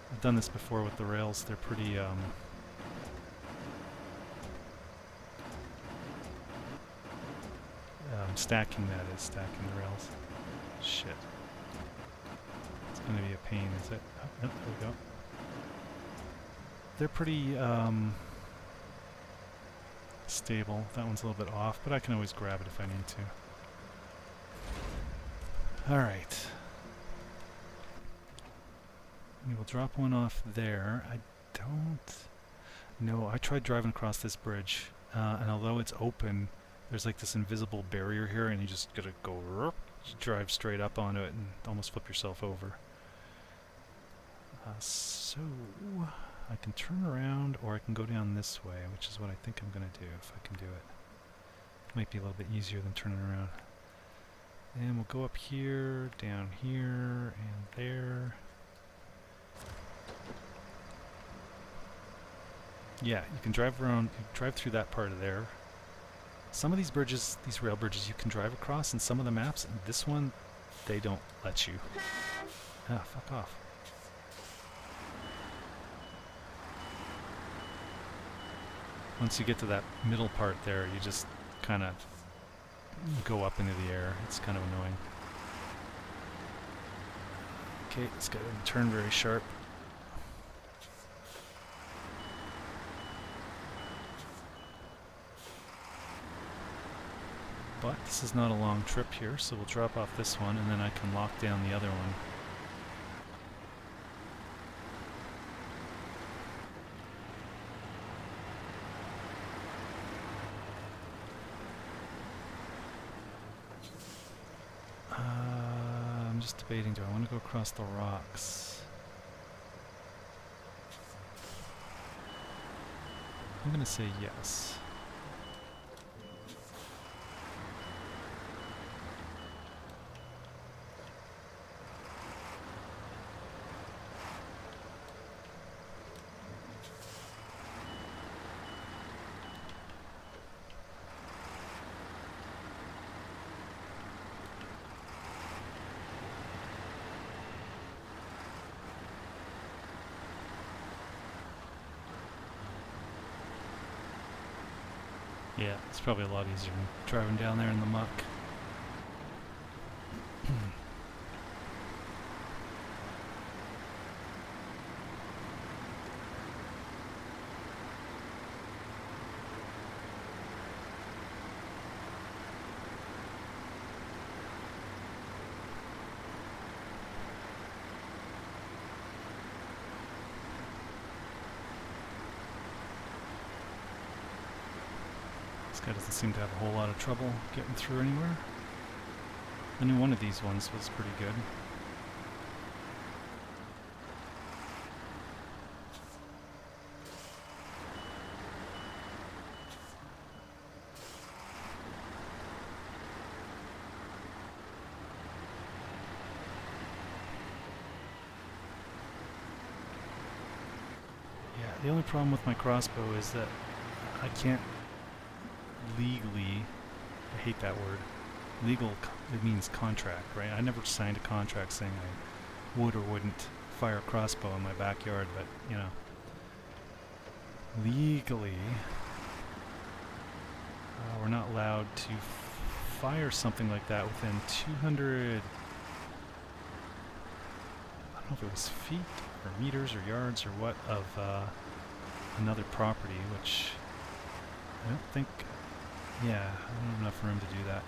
Speaker 1: I've done this before with the rails. They're pretty stacking stacking the rails. Shit. It's gonna be a pain, is it? Oh, nope, there we go. They're pretty stable. That one's a little bit off, but I can always grab it if I need to. Alright. We will drop one off there. I don't know. I tried driving across this bridge, and although it's open, there's like this invisible barrier here, and you just gotta go drive straight up onto it and almost flip yourself over. So I can turn around, or I can go down this way, which is what I think I'm gonna do if I can do it. Might be a little bit easier than turning around. And we'll go up here, down here, and there. Yeah, you can drive around, drive through that part of there. Some of these bridges, these rail bridges, you can drive across in some of the maps, and this one, they don't let you. Ah, fuck off. Once you get to that middle part there, you just kind of go up into the air. It's kind of annoying. Okay, it's got to turn very sharp. But this is not a long trip here, so we'll drop off this one, and then I can lock down the other one. I'm just debating, do I want to go across the rocks? I'm going to say yes. Yeah, it's probably a lot easier than driving down there in the muck. This guy doesn't seem to have a whole lot of trouble getting through anywhere. I knew one of these ones was pretty good. The only problem with my crossbow is that I can't legally, I hate that word, it means contract, right? I never signed a contract saying I would or wouldn't fire a crossbow in my backyard, but, you know, legally, we're not allowed to fire something like that within 200, I don't know if it was feet or meters or yards or what, of another property, which I don't think, yeah, I don't have enough room to do that.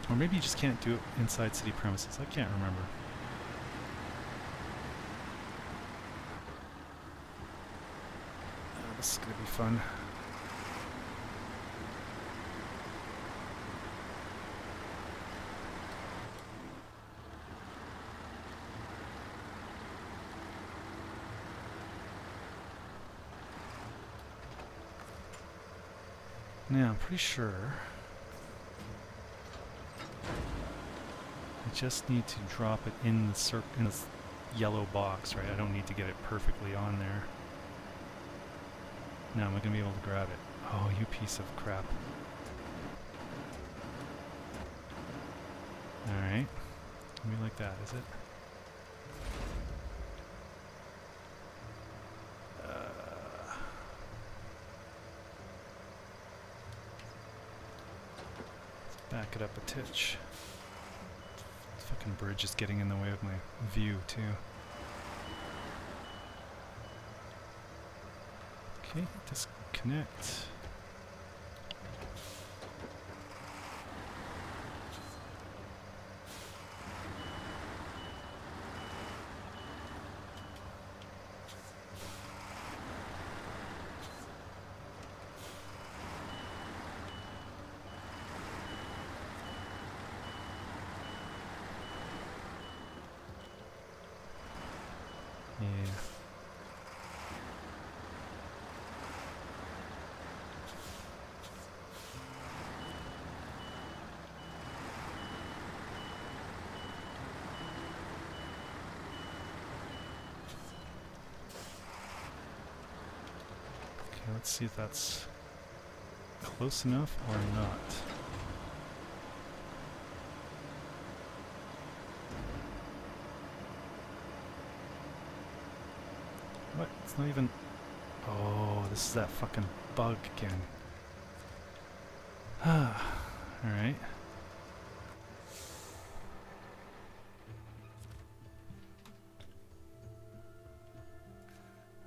Speaker 1: Or maybe you just can't do it inside city premises. I can't remember. This is going to be fun. Now, I'm pretty sure I just need to drop it in the in this yellow box, right? I don't need to get it perfectly on there. Now, am I going to be able to grab it? Oh, you piece of crap. Alright. Maybe like that, is it? Back it up a titch. This fucking bridge is getting in the way of my view, too. Okay, disconnect. Yeah. Okay, let's see if that's close enough or not. What? It's not even... Oh, this is that fucking bug again. Alright.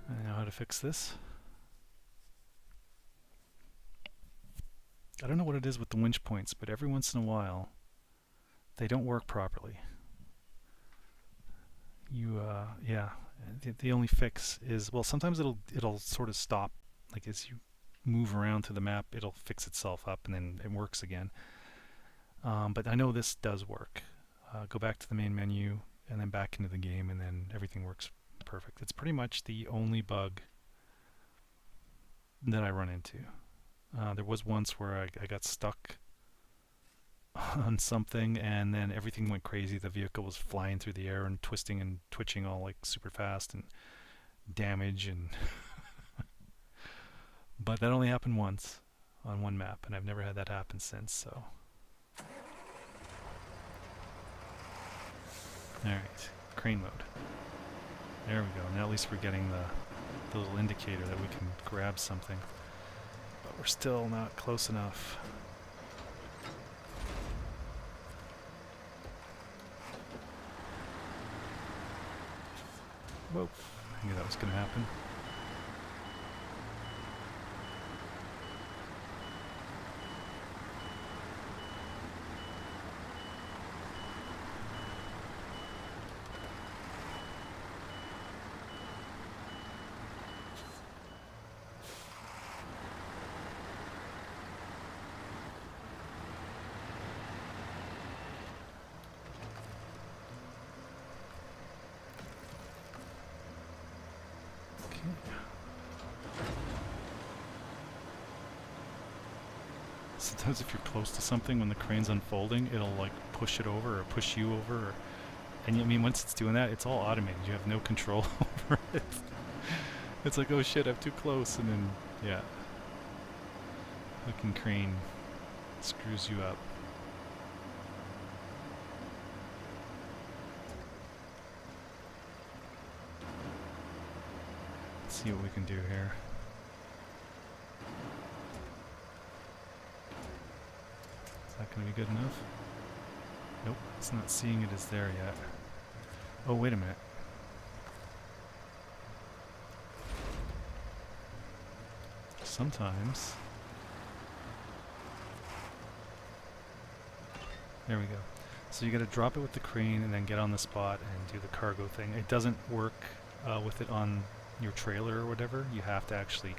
Speaker 1: I know how to fix this. I don't know what it is with the winch points, but every once in a while they don't work properly. Yeah. The only fix is, well, sometimes it'll sort of stop, like as you move around through the map, it'll fix itself up and then it works again. But I know this does work. Go back to the main menu and then back into the game, and then everything works perfect. It's pretty much the only bug that I run into. There was once where I got stuck on something, and then everything went crazy. The vehicle was flying through the air and twisting and twitching all like super fast, and damage, and but that only happened once on one map, and I've never had that happen since. So alright, crane mode. There we go. Now at least we're getting the little indicator that we can grab something, but we're still not close enough. Whoa, I knew that was going to happen. Sometimes if you're close to something, when the crane's unfolding, it'll like push it over or push you over, and I mean, once it's doing that, it's all automated. You have no control over it. It's like, oh shit, I'm too close, and then, yeah. Fucking crane screws you up. Let's see what we can do here. Is that going to be good enough? Nope, it's not seeing it as there yet. Oh, wait a minute. Sometimes. There we go. So you got to drop it with the crane and then get on the spot and do the cargo thing. It doesn't work with it on your trailer or whatever. You have to actually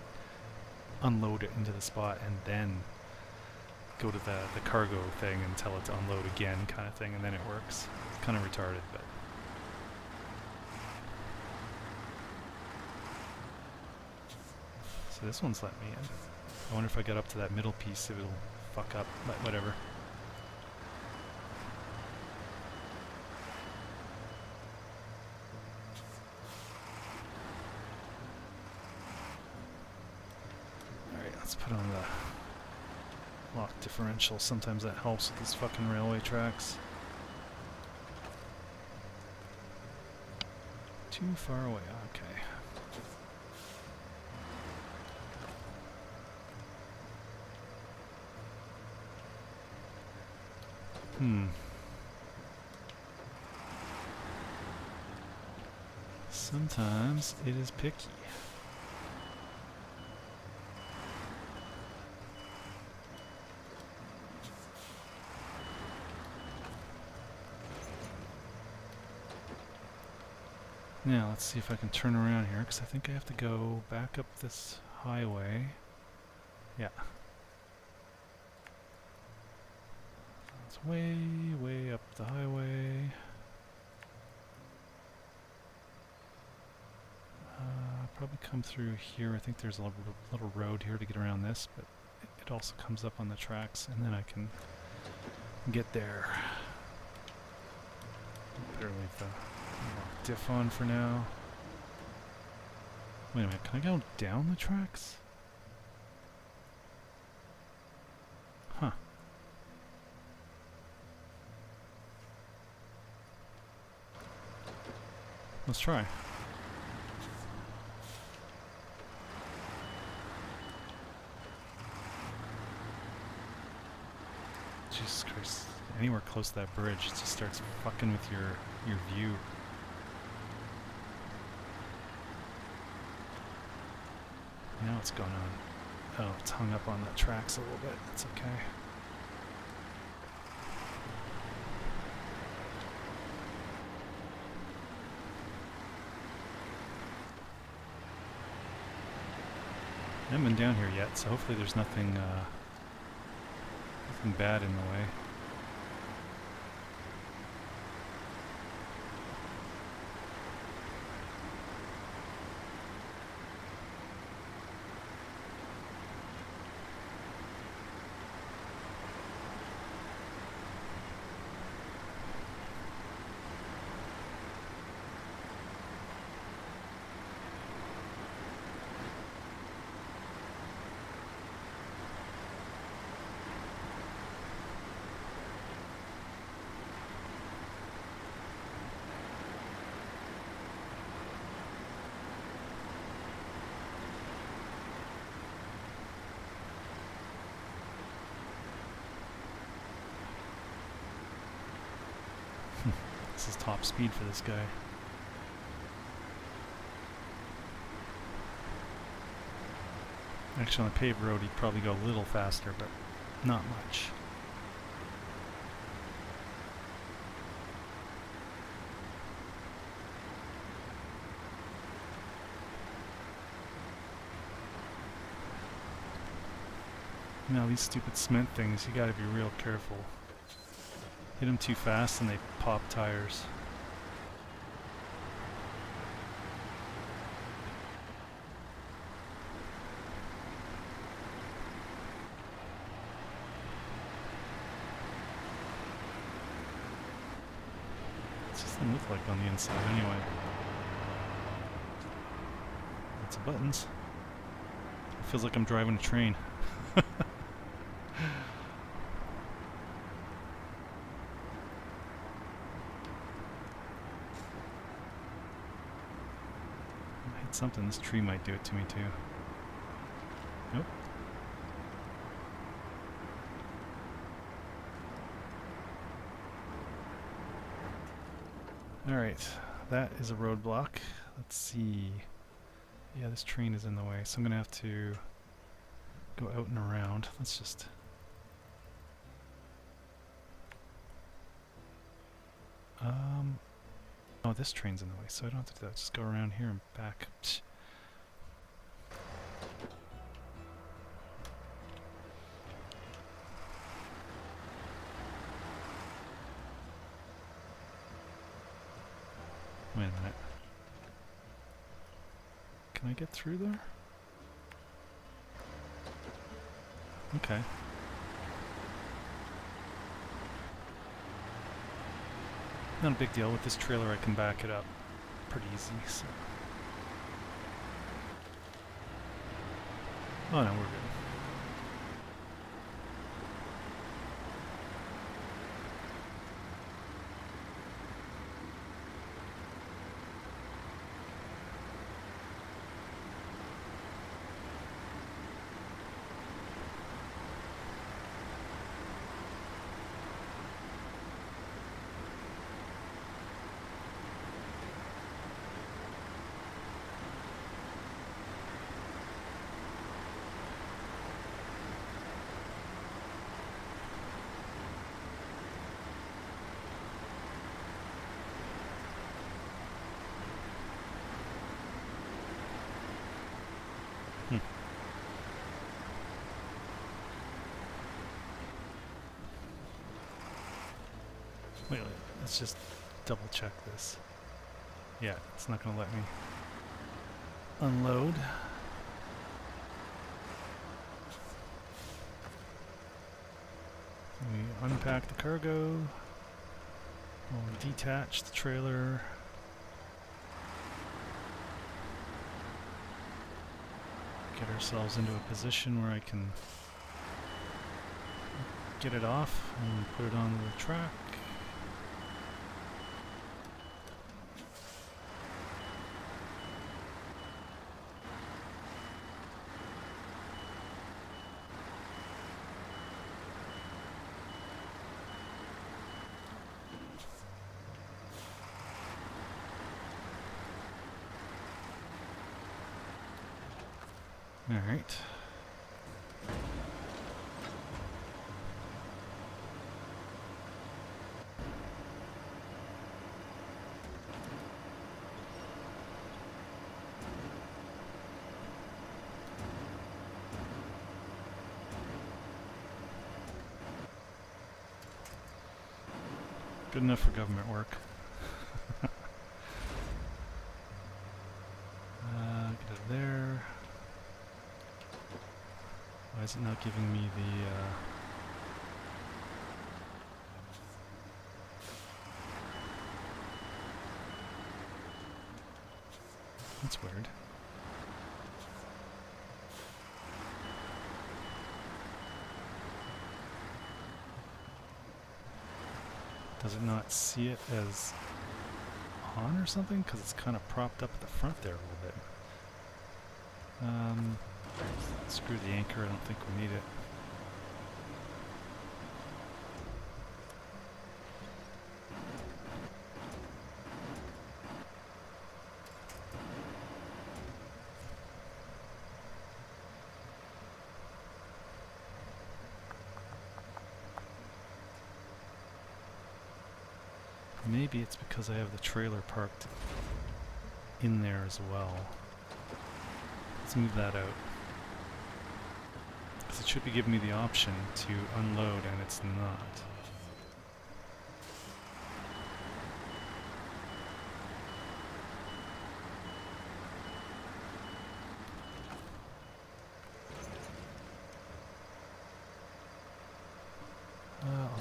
Speaker 1: unload it into the spot and then go to the cargo thing and tell it to unload again, kind of thing, and then it works. It's kind of retarded, but. So this one's let me in. I wonder if I get up to that middle piece, if it'll fuck up, but whatever. Alright, let's put on the lock differential. Sometimes that helps with these fucking railway tracks. Too far away, okay. Sometimes it is picky. Now let's see if I can turn around here, because I think I have to go back up this highway. Yeah. It's way, way up the highway. Probably come through here. I think there's a little road here to get around this, but it also comes up on the tracks, and then I can get there. Better leave the diff on for now. Wait a minute, can I go down the tracks? Huh. Let's try. Jesus Christ. Anywhere close to that bridge, it just starts fucking with your view. Now what's going on? Oh, it's hung up on the tracks a little bit. That's okay. I haven't been down here yet, so hopefully there's nothing bad in the way. This is top speed for this guy. Actually, on a paved road, he'd probably go a little faster, but not much. Now, these stupid cement things, you gotta be real careful. Hit them too fast and they pop tires. It just doesn't look like on the inside anyway. It's a buttons. It feels like I'm driving a train. I hit something. This tree might do it to me too. Nope. Alright, that is a roadblock. Let's see. Yeah, this train is in the way, so I'm gonna have to go out and around. Let's just... oh, this train's in the way, so I don't have to do that. Just go around here and back. Psh. Wait a minute. Can I get through there? Okay. Not a big deal. With this trailer I can back it up pretty easy, so... oh no, we're good. Wait, let's just double check this. Yeah, it's not going to let me unload. We unpack the cargo. We'll detach the trailer. Get ourselves into a position where I can get it off and put it on the track. All right. Good enough for government work. Get out of there. Why is it not giving me the... That's weird. Does it not see it as on or something? Because it's kind of propped up at the front there a little bit. Screw the anchor, I don't think we need it. Maybe it's because I have the trailer parked in there as well. Let's move that out. Because it should be giving me the option to unload, and it's not.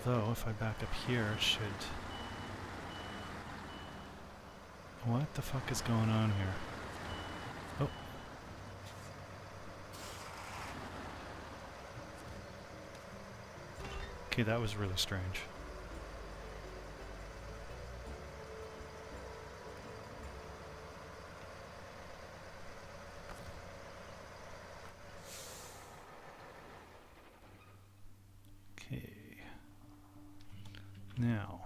Speaker 1: Although, if I back up here, it should... What the fuck is going on here? Oh. Okay, that was really strange. Okay. Now,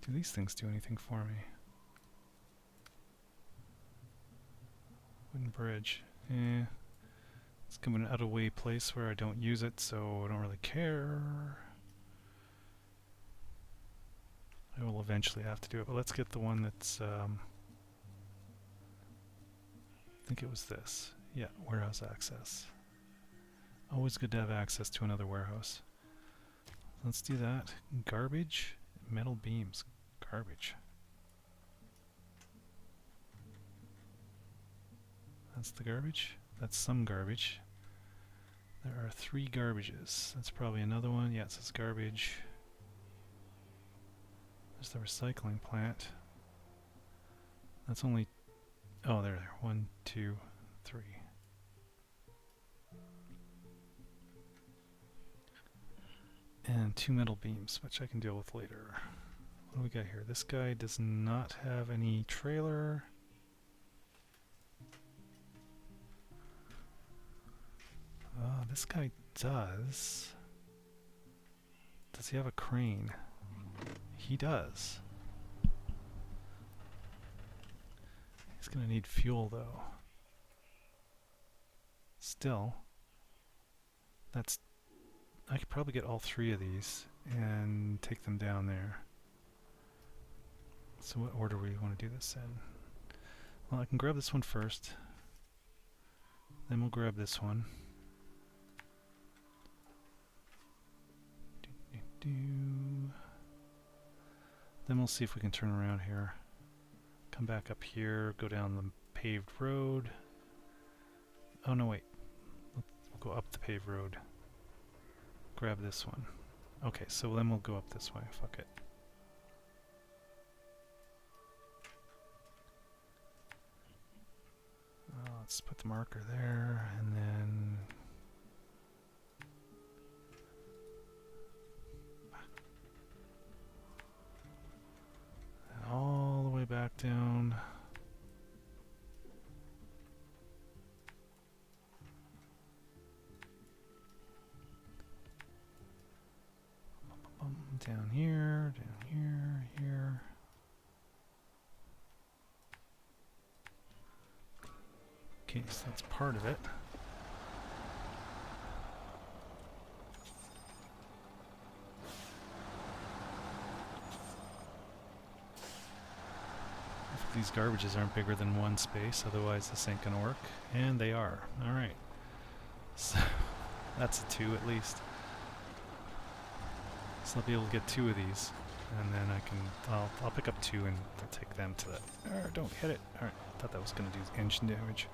Speaker 1: do these things do anything for me? Wooden bridge. It's kind of an out-of-way place where I don't use it, so I don't really care. I will eventually have to do it, but let's get the one that's, I think it was this. Yeah, warehouse access. Always good to have access to another warehouse. Let's do that. Garbage, metal beams, garbage. That's the garbage. That's some garbage. There are 3 garbages. That's probably another one. Yeah, it says garbage. There's the recycling plant. That's only... Oh, there. 1, 2, 3. And 2 metal beams, which I can deal with later. What do we got here? This guy does not have any trailer. This guy does. Does he have a crane? He does. He's gonna need fuel though. Still, that's... I could probably get all 3 of these and take them down there. So what order do we want to do this in? Well, I can grab this one first. Then we'll grab this one. Then we'll see if we can turn around here. Come back up here, go down the paved road. Oh no, wait. We'll go up the paved road. Grab this one. Okay, so then we'll go up this way. Fuck it. Let's put the marker there, and then... and all the way back down. Down here, here. Okay, so that's part of it. If these garbages aren't bigger than 1 space, otherwise this ain't gonna work. And they are. Alright. So that's a 2 at least. So I'll be able to get 2 of these, and then I can, I'll pick up 2 and I'll take them to that. Don't hit it. Alright, thought that was going to do engine damage.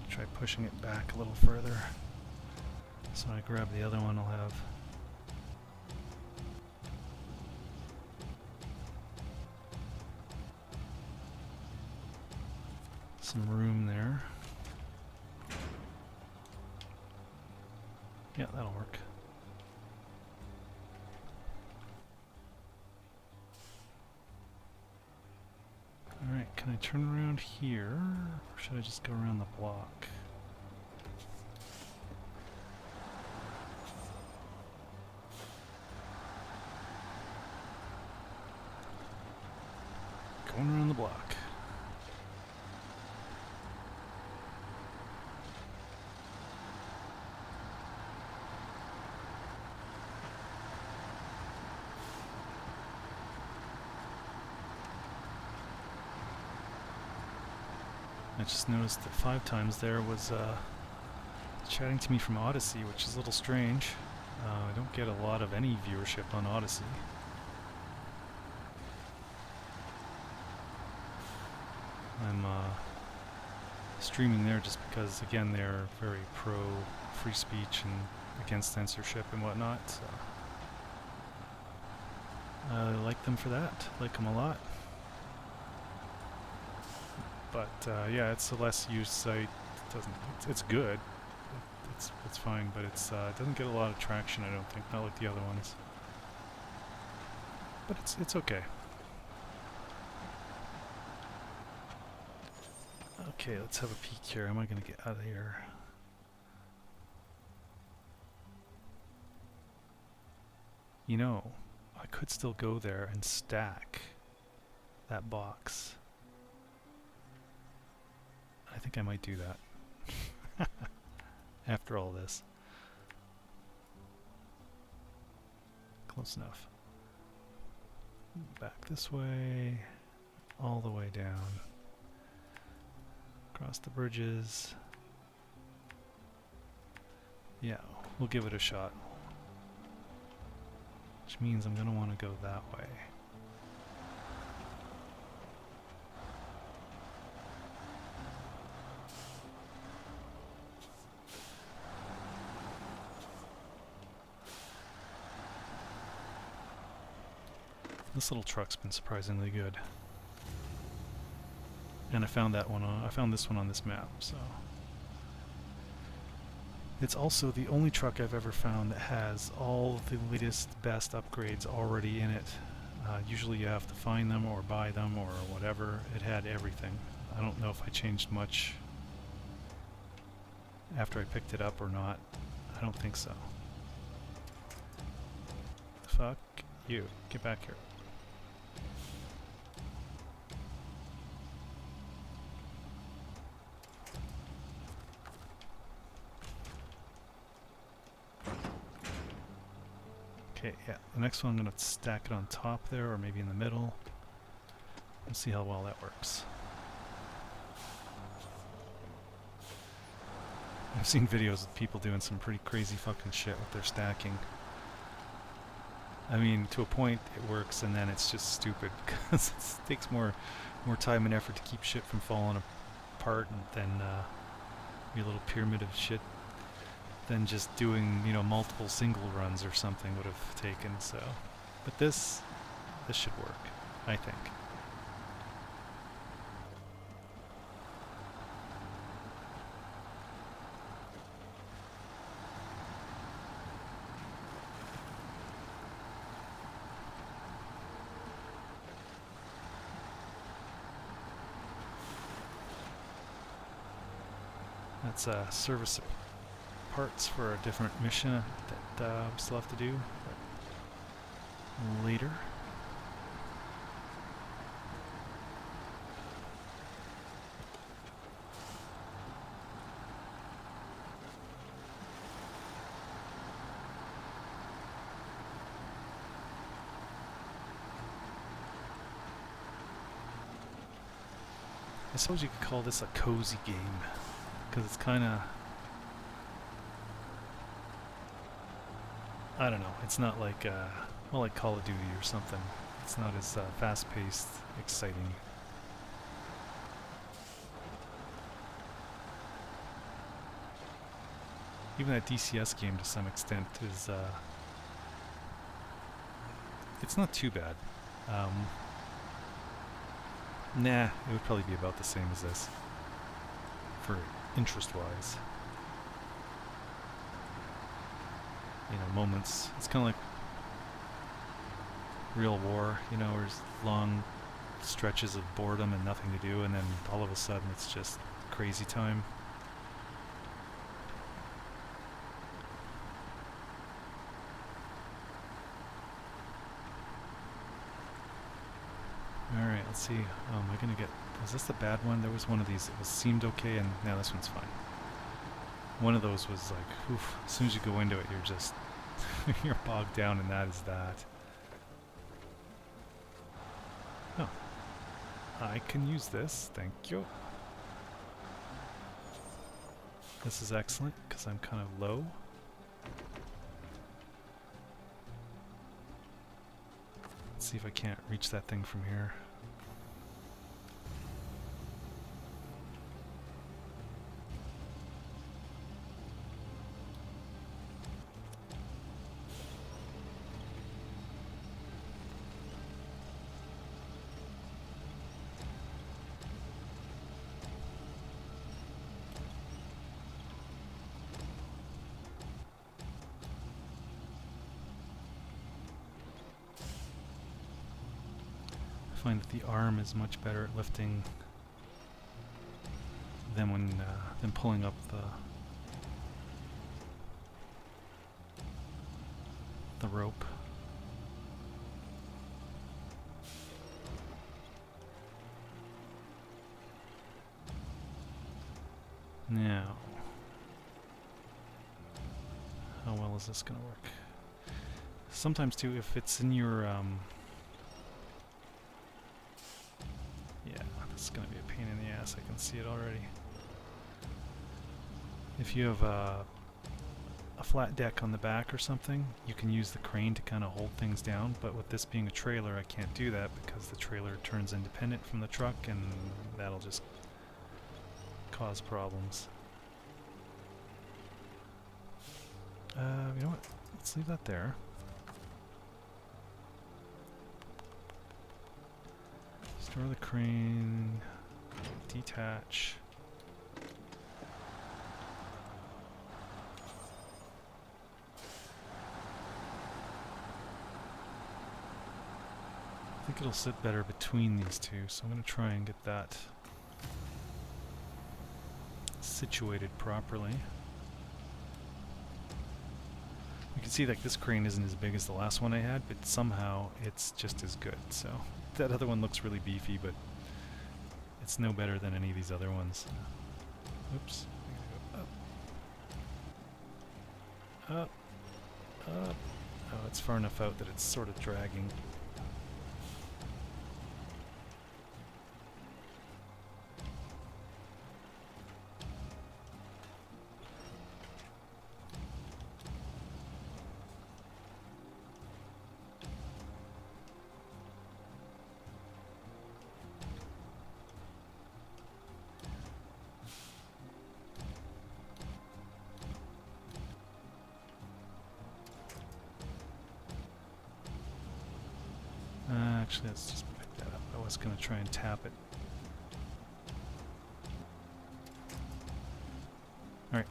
Speaker 1: Try pushing it back a little further. So when I grab the other one, I'll have some room there. Yeah, that'll work. Alright, can I turn around here, or should I just go around the block? Going around the block. I just noticed that 5 times there was chatting to me from Odyssey, which is a little strange. I don't get a lot of any viewership on Odyssey. I'm streaming there just because, again, they're very pro free speech and against censorship and whatnot. So I like them for that. Like them a lot. But yeah, it's a less used site. It doesn't. It's good. It's fine, but it doesn't get a lot of traction. I don't think, not like the other ones. But it's okay. Okay, let's have a peek here. Am I gonna get out of here? You know, I could still go there and stack that box. I think I might do that. After all this. Close enough. Back this way, all the way down. Across the bridges. Yeah, we'll give it a shot. Which means I'm going to want to go that way. This little truck's been surprisingly good. And I found that one on, I found this one on this map, so. It's also the only truck I've ever found that has all the latest, best upgrades already in it. Usually you have to find them or buy them or whatever. It had everything. I don't know if I changed much after I picked it up or not. I don't think so. Fuck you. Get back here. Okay, yeah, the next one I'm going to stack it on top there, or maybe in the middle. Let's see how well that works. I've seen videos of people doing some pretty crazy fucking shit with their stacking. I mean, to a point it works, and then it's just stupid, because it takes more time and effort to keep shit from falling apart than your little pyramid of shit than just doing, you know, multiple single runs or something would have taken, so. But this should work, I think. That's a service parts for a different mission that we still have to do later. I suppose you could call this a cozy game, because it's kind of, I don't know, it's not like, well, like Call of Duty or something. It's not as fast-paced, exciting. Even that DCS game, to some extent, is, it's not too bad. Nah, it would probably be about the same as this, for interest-wise. You know, moments. It's kind of like real war, you know, where there's long stretches of boredom and nothing to do, and then all of a sudden it's just crazy time. Alright, let's see. Am I gonna get... Was this the bad one? There was one of these that seemed okay, and now this one's fine. One of those was like, oof, as soon as you go into it, you're just, you're bogged down, and that is that. Oh. I can use this, thank you. This is excellent because I'm kind of low. Let's see if I can't reach that thing from here. I find that the arm is much better at lifting than pulling up the rope. Now, how well is this going to work? Sometimes too, if it's in your yeah, this is going to be a pain in the ass. I can see it already. If you have a flat deck on the back or something, you can use the crane to kind of hold things down, but with this being a trailer, I can't do that because the trailer turns independent from the truck, and that'll just cause problems. You know what? Let's leave that there. Store the crane, detach. I think it'll sit better between these two, so I'm going to try and get that situated properly. You can see like this crane isn't as big as the last one I had, but somehow it's just as good. So that other one looks really beefy, but it's no better than any of these other ones. Oops. I gotta go up. Up. Up. Oh, it's far enough out that it's sort of dragging. Actually, let's just pick that up. I was going to try and tap it. Alright.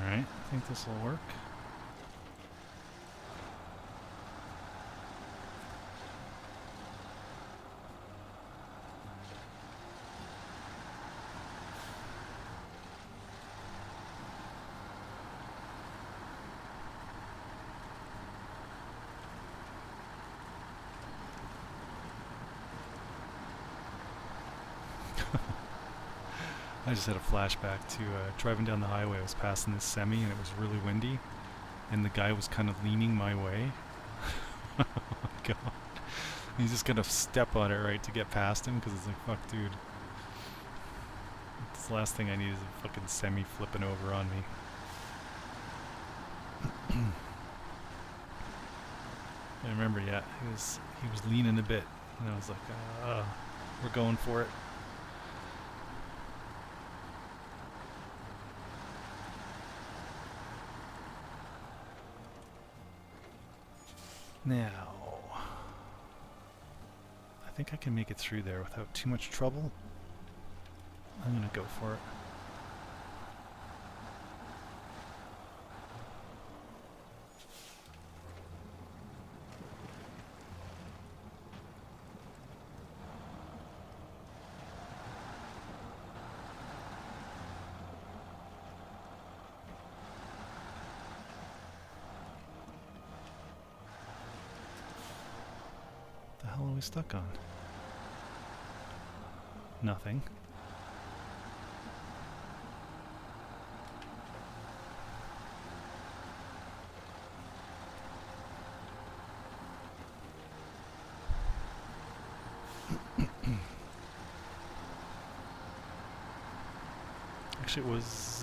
Speaker 1: I think this will work. I just had a flashback to driving down the highway. I was passing this semi and it was really windy, and the guy was kind of leaning my way. Oh my god. He's just gonna step on it, right, to get past him, because it's like, fuck, dude. It's the last thing I need is a fucking semi flipping over on me. I remember, yeah, he was leaning a bit, and I was like, we're going for it. Now, I think I can make it through there without too much trouble. I'm gonna go for it. I stuck on? Nothing. Actually, it was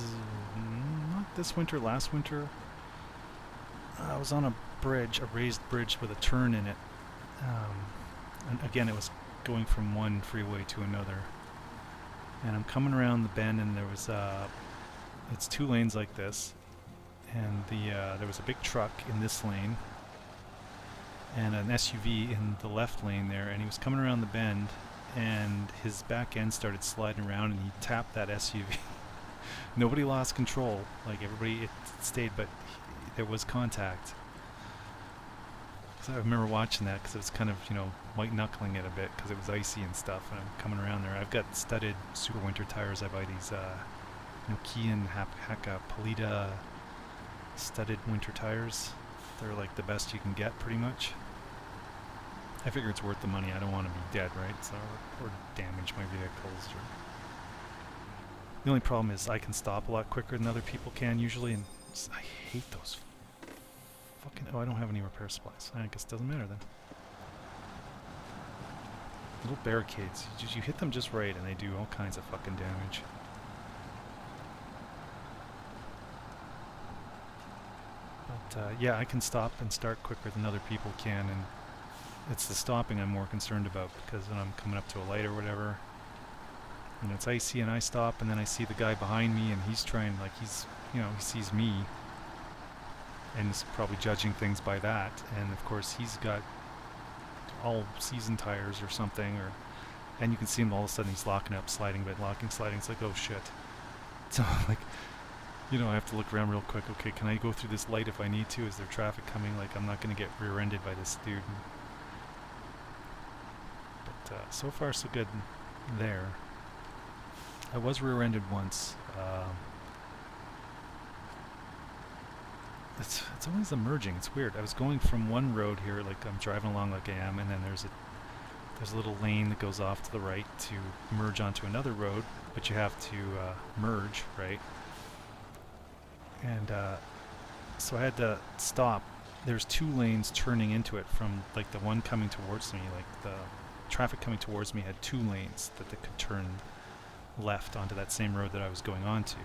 Speaker 1: not this winter, last winter. I was on a bridge, a raised bridge with a turn in it. And again, it was going from one freeway to another. And I'm coming around the bend, and there was it's 2 lanes like this, and there was a big truck in this lane and an SUV in the left lane there, and he was coming around the bend, and his back end started sliding around, and he tapped that SUV. Nobody lost control, like everybody, it stayed, but there was contact. So I remember watching that because it was kind of, you know, white knuckling it a bit because it was icy and stuff, and I'm coming around there. I've got studded super winter tires. I buy these Nokian Haka Polita studded winter tires. They're like the best you can get, pretty much. I figure it's worth the money. I don't want to be dead, right? So, or damage my vehicles. The only problem is I can stop a lot quicker than other people can usually, and I hate those fucking... Oh, I don't have any repair supplies. I guess it doesn't matter then. Little barricades. You hit them just right and they do all kinds of fucking damage. But yeah, I can stop and start quicker than other people can, and it's the stopping I'm more concerned about, because when I'm coming up to a light or whatever, and it's icy and I stop, and then I see the guy behind me and he's trying, like, he's, you know, he sees me and is probably judging things by that, and of course he's got all season tires or something, or, and you can see him all of a sudden he's locking up, sliding, but locking, sliding. It's like, oh shit. So like, you know, I have to look around real quick. Okay, can I go through this light if I need to? Is there traffic coming? Like, I'm not going to get rear-ended by this dude. But so far so good there. I was rear-ended once. It's always emerging. It's weird. I was going from one road here, like I'm driving along like I am, and then there's a little lane that goes off to the right to merge onto another road, but you have to merge, right? And so I had to stop. There's 2 lanes turning into it from, like, the one coming towards me, like the traffic coming towards me had 2 lanes that they could turn left onto that same road that I was going onto.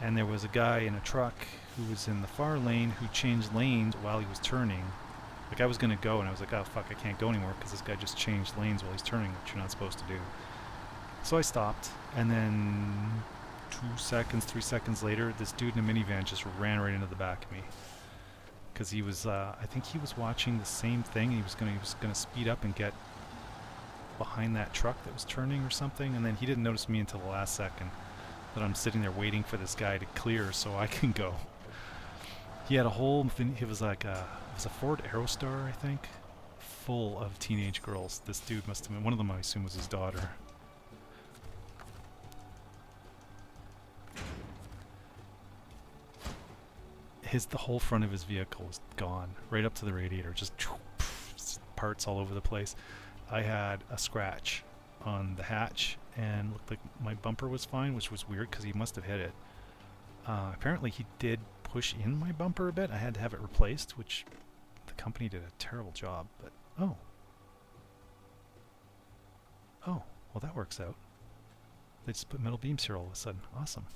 Speaker 1: And there was a guy in a truck who was in the far lane who changed lanes while he was turning. Like, I was going to go, and I was like, oh fuck, I can't go anymore because this guy just changed lanes while he's turning, which you're not supposed to do. So I stopped, and then 2 seconds, 3 seconds later, this dude in a minivan just ran right into the back of me. Because he was, I think he was watching the same thing. He was gonna speed up and get behind that truck that was turning or something, and then he didn't notice me until the last second. That I'm sitting there waiting for this guy to clear so I can go. He had a whole, it was like it was a Ford Aerostar, I think, full of teenage girls. This dude must have been, one of them I assume was his daughter. The whole front of his vehicle was gone, right up to the radiator, just parts all over the place. I had a scratch on the hatch, and looked like my bumper was fine, which was weird because he must have hit it. Apparently he did push in my bumper a bit. I had to have it replaced, which the company did a terrible job, but oh, well, that works out. They just put metal beams here all of a sudden. Awesome.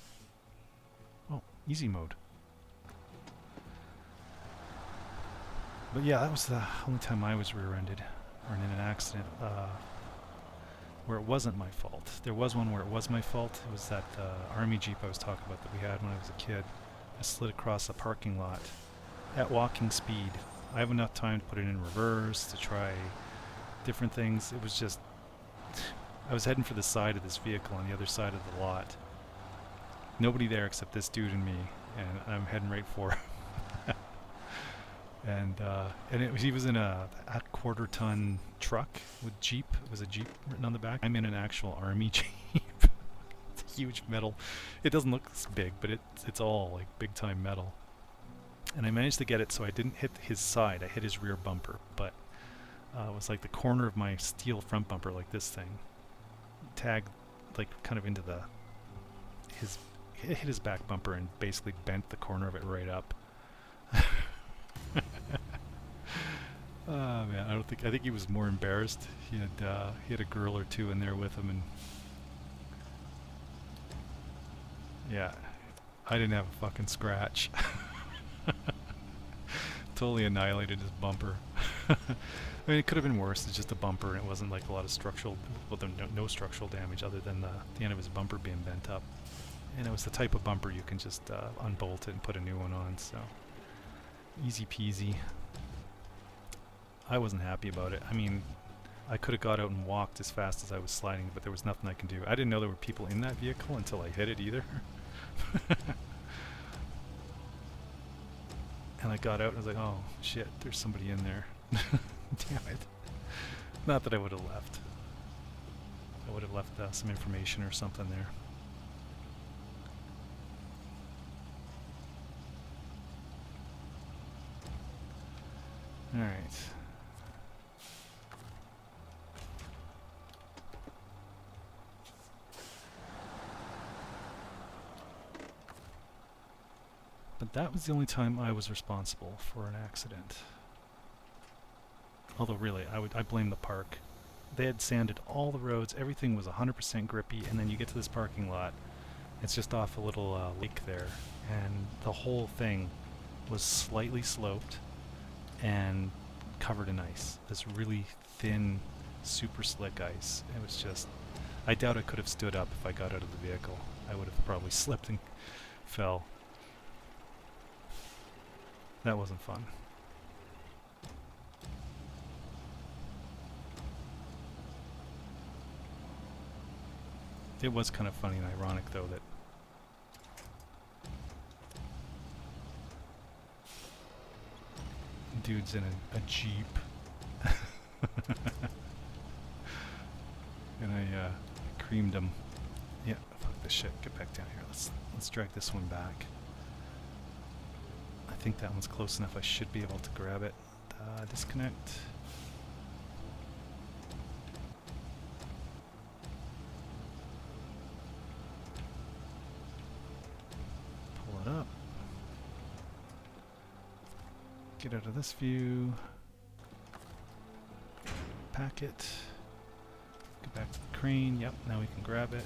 Speaker 1: Oh, easy mode. But yeah, that was the only time I was rear-ended or in an accident where it wasn't my fault. There was one where it was my fault. It was that army Jeep I was talking about that we had when I was a kid. I slid across a parking lot at walking speed. I have enough time to put it in reverse, to try different things. It was just... I was heading for the side of this vehicle on the other side of the lot. Nobody there except this dude and me, and I'm heading right for him. And he was in a quarter-ton truck with Jeep. It was a Jeep written on the back. I'm in an actual army Jeep. It's a huge metal. It doesn't look big, but it's all like big-time metal. And I managed to get it so I didn't hit his side. I hit his rear bumper, but was like the corner of my steel front bumper, like this thing, tagged like kind of into the his hit his back bumper and basically bent the corner of it right up. Oh man, I think he was more embarrassed. He had a girl or two in there with him, and yeah, I didn't have a fucking scratch. Totally annihilated his bumper. I mean, it could have been worse. It's just a bumper, and it wasn't like a lot of structural, well, no structural damage other than the end of his bumper being bent up. And it was the type of bumper you can just unbolt it and put a new one on, so easy peasy. I wasn't happy about it. I mean, I could have got out and walked as fast as I was sliding, but there was nothing I can do. I didn't know there were people in that vehicle until I hit it either. And I got out and I was like, oh shit, there's somebody in there. Damn it. Not that I would have left. I would have left some information or something there. Alright. But that was the only time I was responsible for an accident. Although really, I blame the park. They had sanded all the roads, everything was 100% grippy, and then you get to this parking lot, it's just off a little lake there, and the whole thing was slightly sloped and covered in ice. This really thin, super slick ice. It was just, I doubt I could have stood up if I got out of the vehicle. I would have probably slipped and fell. That wasn't fun. It was kind of funny and ironic though that dude's in a Jeep and I creamed him. Yeah, fuck this shit. Get back down here. Let's drag this one back. I think that one's close enough. I should be able to grab it. Disconnect. Pull it up. Get out of this view. Pack it. Go back to the crane. Yep, now we can grab it.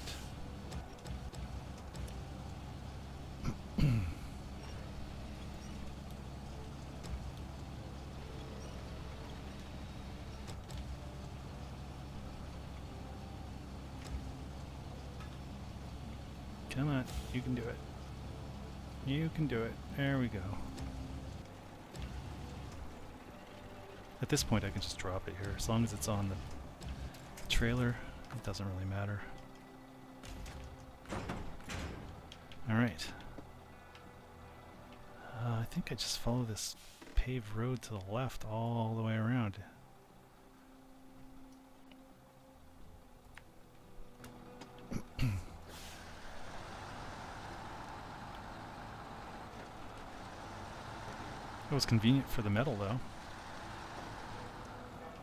Speaker 1: Come on, you can do it. You can do it. There we go. At this point I can just drop it here. As long as it's on the trailer, it doesn't really matter. Alright. I think I just follow this paved road to the left all the way around. It was convenient for the metal though.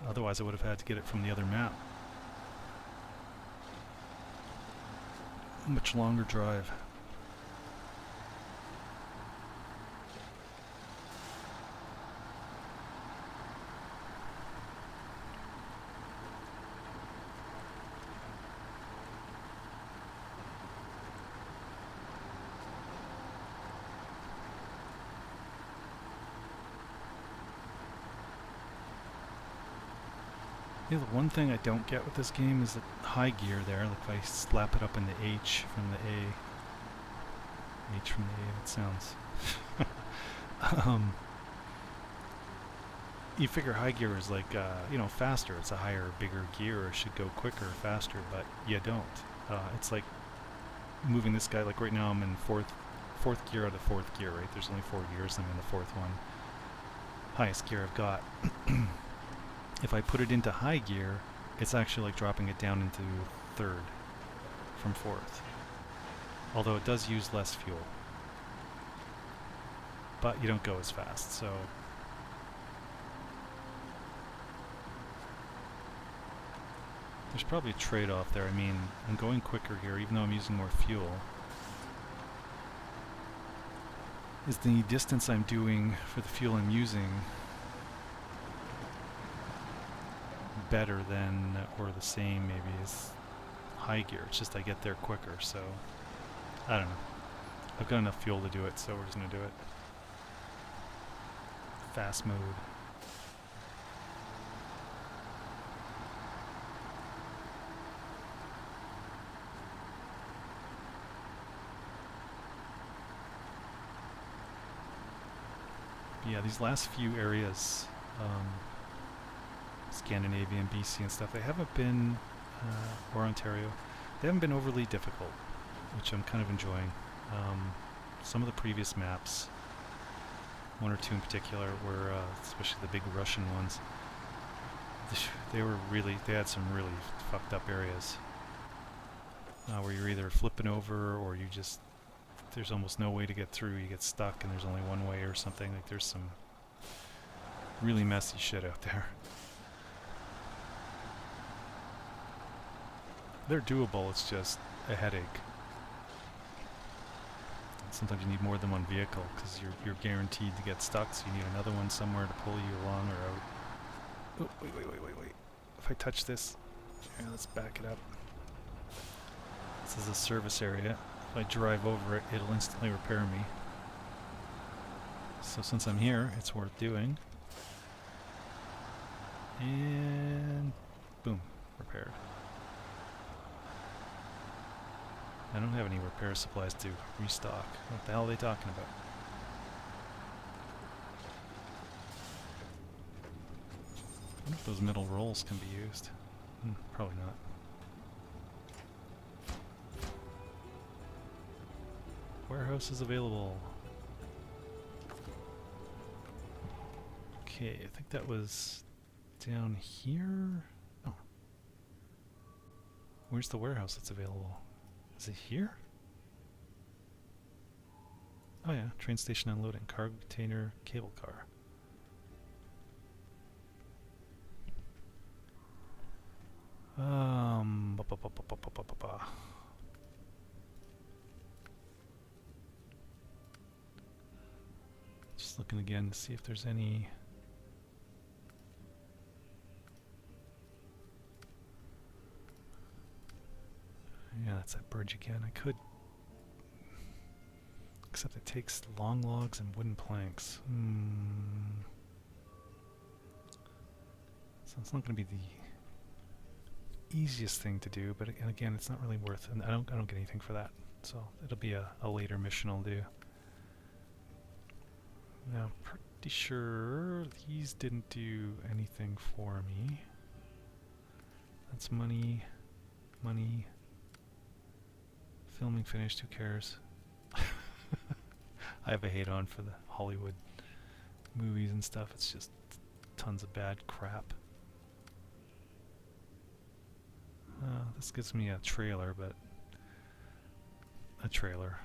Speaker 1: Otherwise I would have had to get it from the other map. Much longer drive. Yeah, the one thing I don't get with this game is the high gear there. Like if I slap it up in the H from the A. H from the A, that sounds... you figure high gear is like, you know, faster. It's a higher, bigger gear. It should go quicker, faster, but you don't. It's like moving this guy, like right now I'm in fourth gear out of fourth gear, right? There's only 4 gears, I'm in the fourth one. Highest gear I've got. If I put it into high gear, it's actually like dropping it down into third from fourth. Although it does use less fuel. But you don't go as fast, so... There's probably a trade-off there. I mean, I'm going quicker here, even though I'm using more fuel. Is the distance I'm doing for the fuel I'm using better than, or the same maybe, as high gear? It's just I get there quicker, so I don't know. I've got enough fuel to do it, so we're just going to do it. Fast mode. But yeah, these last few areas, Scandinavia and BC and stuff, they haven't been, or Ontario, they haven't been overly difficult, which I'm kind of enjoying. Some of the previous maps, one or two in particular, were, especially the big Russian ones, they had some really fucked up areas, where you're either flipping over or you just, there's almost no way to get through, you get stuck and there's only one way or something. Like, there's some really messy shit out there. They're doable, it's just a headache. Sometimes you need more than one vehicle because you're guaranteed to get stuck, so you need another one somewhere to pull you along or out. Oh, wait. If I touch this, here, let's back it up. This is a service area. If I drive over it, it'll instantly repair me. So since I'm here, it's worth doing. And boom, repaired. I don't have any repair supplies to restock. What the hell are they talking about? I wonder if those metal rolls can be used. Probably not. Warehouse is available. Okay, I think that was down here. Oh. Where's the warehouse that's available? Is it here? Oh yeah, train station unloading, cargo container, cable car. Just looking again to see if there's any. Yeah, that's that bridge again. I could, except it takes long logs and wooden planks. So it's not going to be the easiest thing to do, but again, it's not really worth it. And I don't get anything for that, so it'll be a later mission I'll do. Now, I'm pretty sure these didn't do anything for me. That's money. Filming finished, who cares? I have a hate on for the Hollywood movies and stuff. It's just tons of bad crap. This gives me a trailer, but a trailer.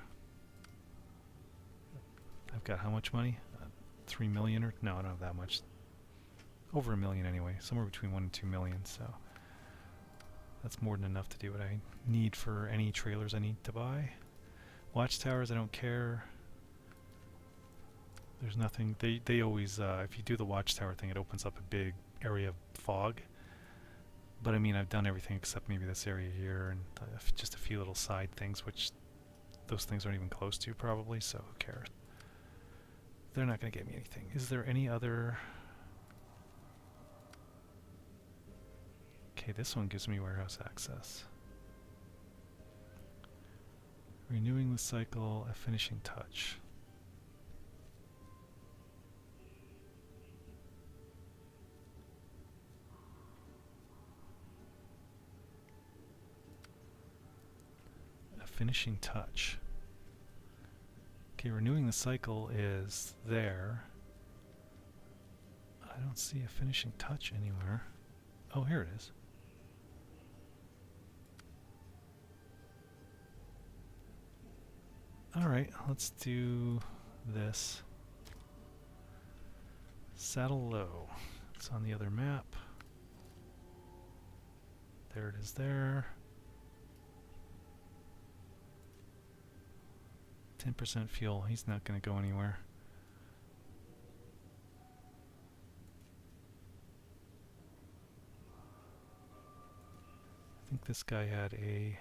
Speaker 1: I've got how much money? 3 million or no, I don't have that much. Over $1 million anyway. Somewhere between 1 and 2 million. So that's more than enough to do what I need for any trailers I need to buy. Watchtowers, I don't care. There's nothing. They always, if you do the watchtower thing, it opens up a big area of fog. But I mean, I've done everything except maybe this area here and just a few little side things, which those things aren't even close to probably, so who cares? They're not going to get me anything. Is there any other? Okay, this one gives me warehouse access. Renewing the cycle, a finishing touch. A finishing touch. Okay, renewing the cycle is there. I don't see a finishing touch anywhere. Oh, here it is. Alright, let's do this. Saddle low. It's on the other map. there it is there. 10% fuel. He's not going to go anywhere. I think this guy had a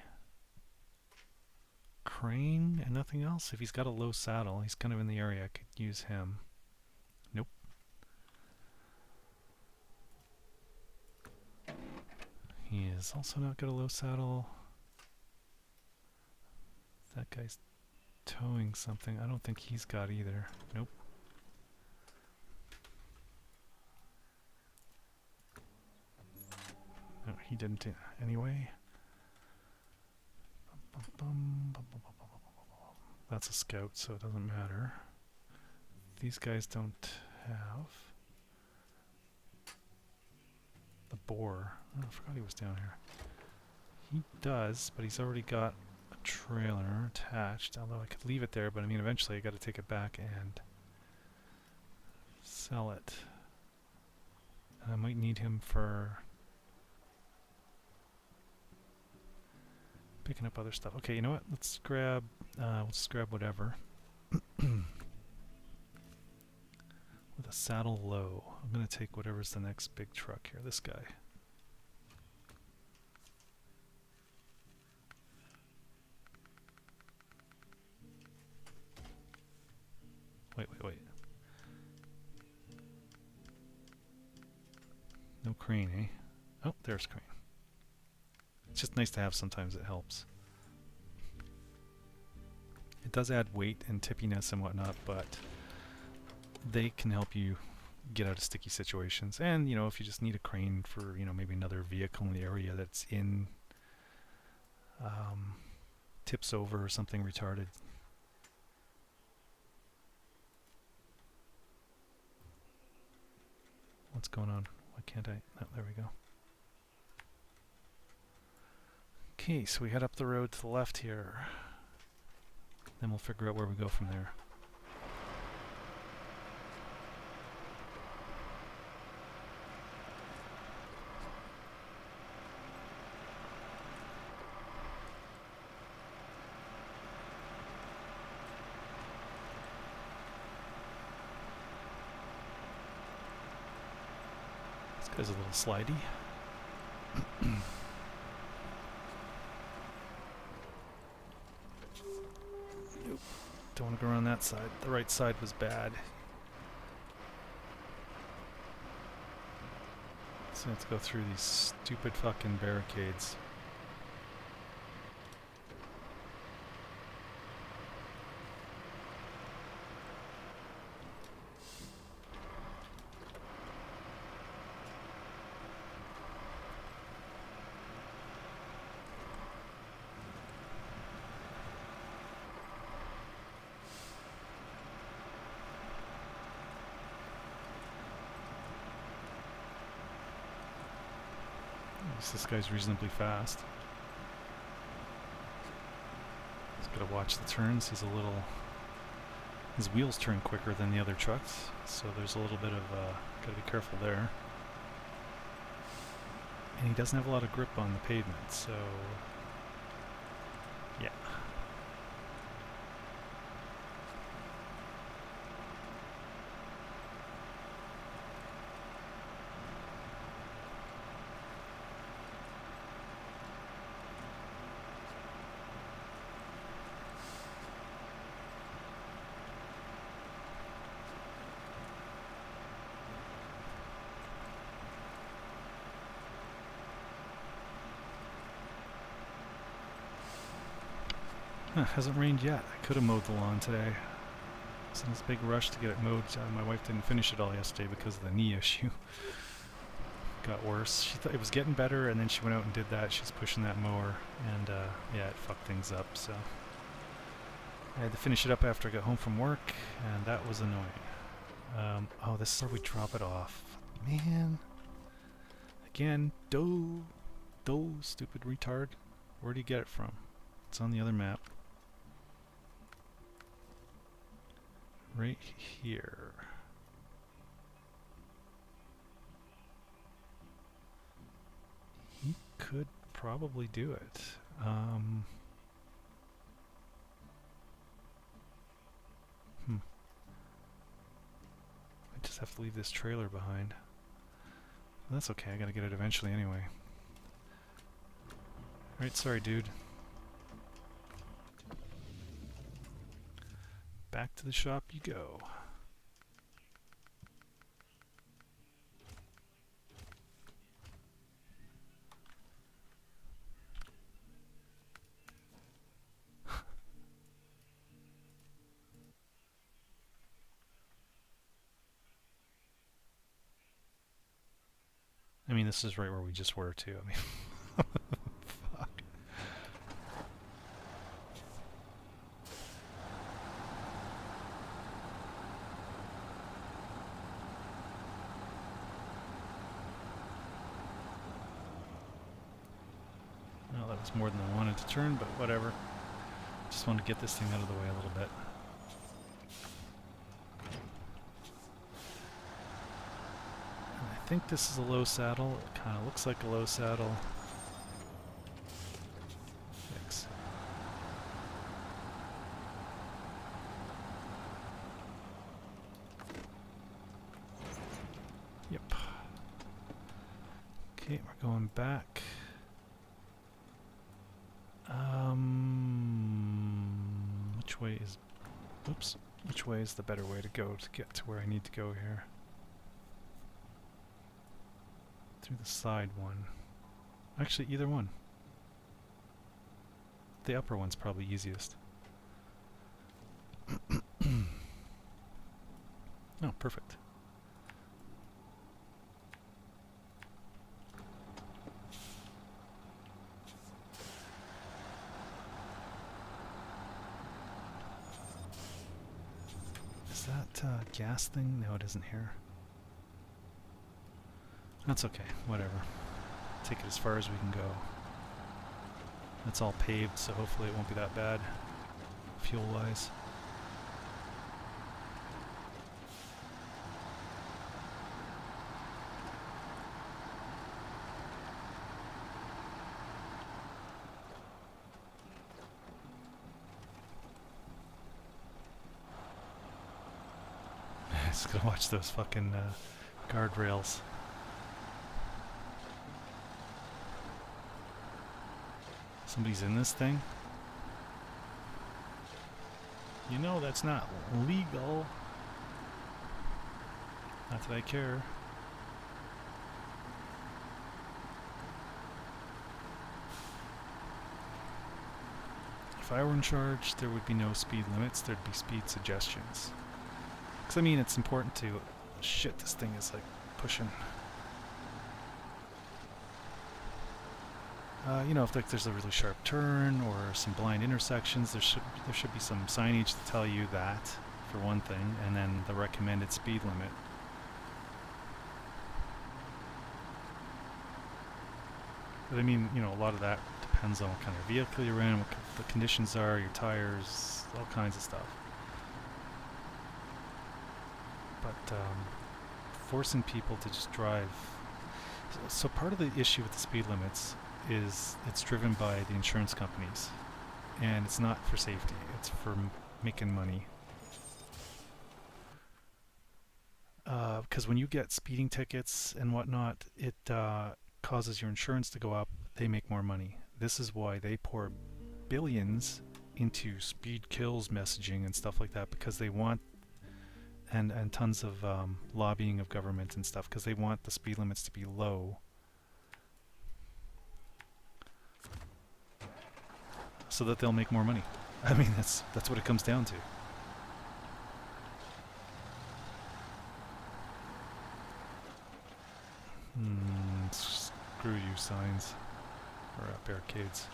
Speaker 1: crane and nothing else. If he's got a low saddle, he's kind of in the area. I could use him. Nope. He is also not got a low saddle. That guy's towing something. I don't think he's got either. Nope. No, he didn't anyway. That's a scout, so it doesn't matter. These guys don't have the boar. Oh, I forgot he was down here. He does, but he's already got a trailer attached, although I could leave it there, but I mean eventually I got to take it back and sell it. And I might need him for picking up other stuff. Okay, you know what? Let's grab whatever. With a saddle low. I'm going to take whatever's the next big truck here. This guy. Wait. No crane, eh? Oh, there's crane. It's just nice to have sometimes, it helps. It does add weight and tippiness and whatnot, but they can help you get out of sticky situations. And, you know, if you just need a crane for, you know, maybe another vehicle in the area that's in tips over or something retarded. What's going on? Why can't I? Oh, there we go. Okay, so we head up the road to the left here. Then we'll figure out where we go from there. This guy's a little slidey. Nope. Don't want to go around that side. The right side was bad. So let's go through these stupid fucking barricades. This guy's reasonably fast. He's got to watch the turns. He's a little... His wheels turn quicker than the other trucks, so there's a little bit of... got to be careful there. And he doesn't have a lot of grip on the pavement, so... yeah. Hasn't rained yet. I could have mowed the lawn today. It's in this big rush to get it mowed. My wife didn't finish it all yesterday because of the knee issue. Got worse. She thought it was getting better, and then she went out and did that. She's pushing that mower, and yeah, it fucked things up. So I had to finish it up after I got home from work, and that was annoying. Oh, this is where we drop it off. Man. Again, Doe, stupid retard. Where do you get it from? It's on the other map. Right here. He could probably do it. I just have to leave this trailer behind. That's okay, I gotta get it eventually anyway. Alright, sorry dude. Back to the shop you go. I mean, this is right where we just were too. I mean, fuck. Well, that was more than I wanted to turn, but whatever. Just wanted to get this thing out of the way a little bit. I think this is a low saddle. It kind of looks like a low saddle. Thanks. Yep. Okay, we're going back. Which way is... Oops. Which way is the better way to go to get to where I need to go here? Through the side one. Actually, either one. The upper one's probably easiest. Oh, perfect. Is that gas thing? No, it isn't here. That's okay, whatever. Take it as far as we can go. It's all paved, so hopefully it won't be that bad, fuel-wise. Just gotta watch those fucking guardrails. Somebody's in this thing? You know that's not legal. Not that I care. If I were in charge, there would be no speed limits, there'd be speed suggestions. Because I mean, it's important to... Shit, this thing is like pushing... you know, if there's a really sharp turn or some blind intersections, there should be some signage to tell you that, for one thing, and then the recommended speed limit. But I mean, you know, a lot of that depends on what kind of vehicle you're in, what the conditions are, your tires, all kinds of stuff. But forcing people to just drive... So part of the issue with the speed limits is it's driven by the insurance companies, and it's not for safety, it's for making money. Because when you get speeding tickets and whatnot, it causes your insurance to go up, they make more money. This is why they pour billions into speed kills messaging and stuff like that, because they want, and tons of lobbying of government and stuff, because they want the speed limits to be low, so that they'll make more money. I mean, that's what it comes down to. Screw you, signs. Or barricades.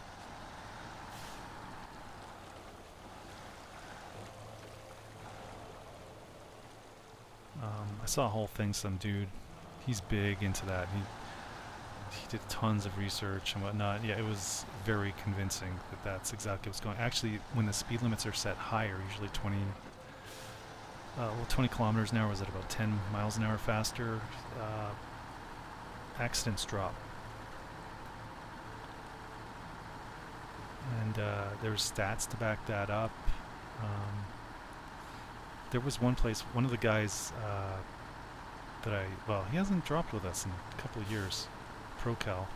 Speaker 1: I saw a whole thing, some dude, he's big into that. He did tons of research and whatnot. Yeah, it was very convincing that that's exactly what's going on. Actually, when the speed limits are set higher, usually 20 kilometers an hour, was at about 10 miles an hour faster, accidents drop. And there's stats to back that up. Um, there was one place, one of the guys well, he hasn't dropped with us in a couple of years, ProCal.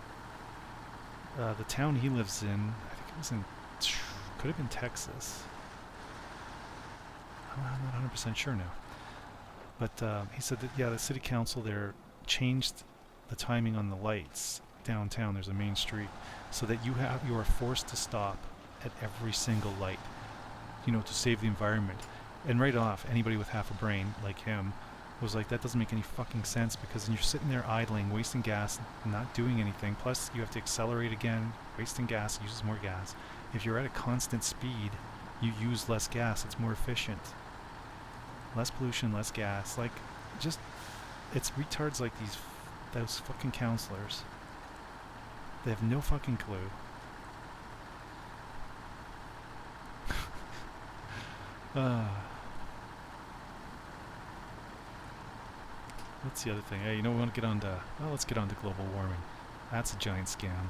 Speaker 1: The town he lives in, I think it was in, could have been Texas. I'm not 100% sure now. But he said that, yeah, the city council there changed the timing on the lights downtown. There's a main street, so that you are forced to stop at every single light, to save the environment. And right off, anybody with half a brain like him was like, that doesn't make any fucking sense, because then you're sitting there idling, wasting gas, not doing anything. Plus, you have to accelerate again, wasting gas, uses more gas. If you're at a constant speed, you use less gas. It's more efficient. Less pollution, less gas. Like, just, it's retards like those fucking counselors. They have no fucking clue. What's the other thing? Hey, we want to get on to, let's get on to global warming. That's a giant scam.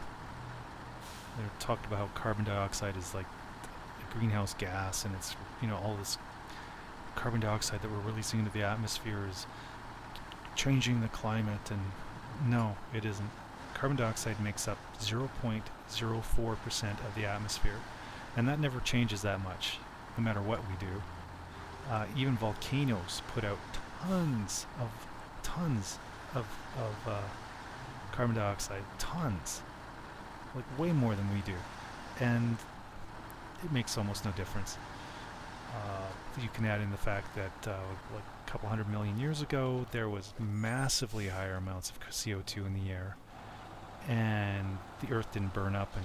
Speaker 1: They're talking about how carbon dioxide is like a greenhouse gas, and it's, all this carbon dioxide that we're releasing into the atmosphere is changing the climate, and no, it isn't. Carbon dioxide makes up 0.04% of the atmosphere, and that never changes that much, no matter what we do. Even volcanoes put out tons of carbon dioxide, tons, like way more than we do, and it makes almost no difference. You can add in the fact that like a couple 100 million years ago, there was massively higher amounts of CO2 in the air, and the Earth didn't burn up and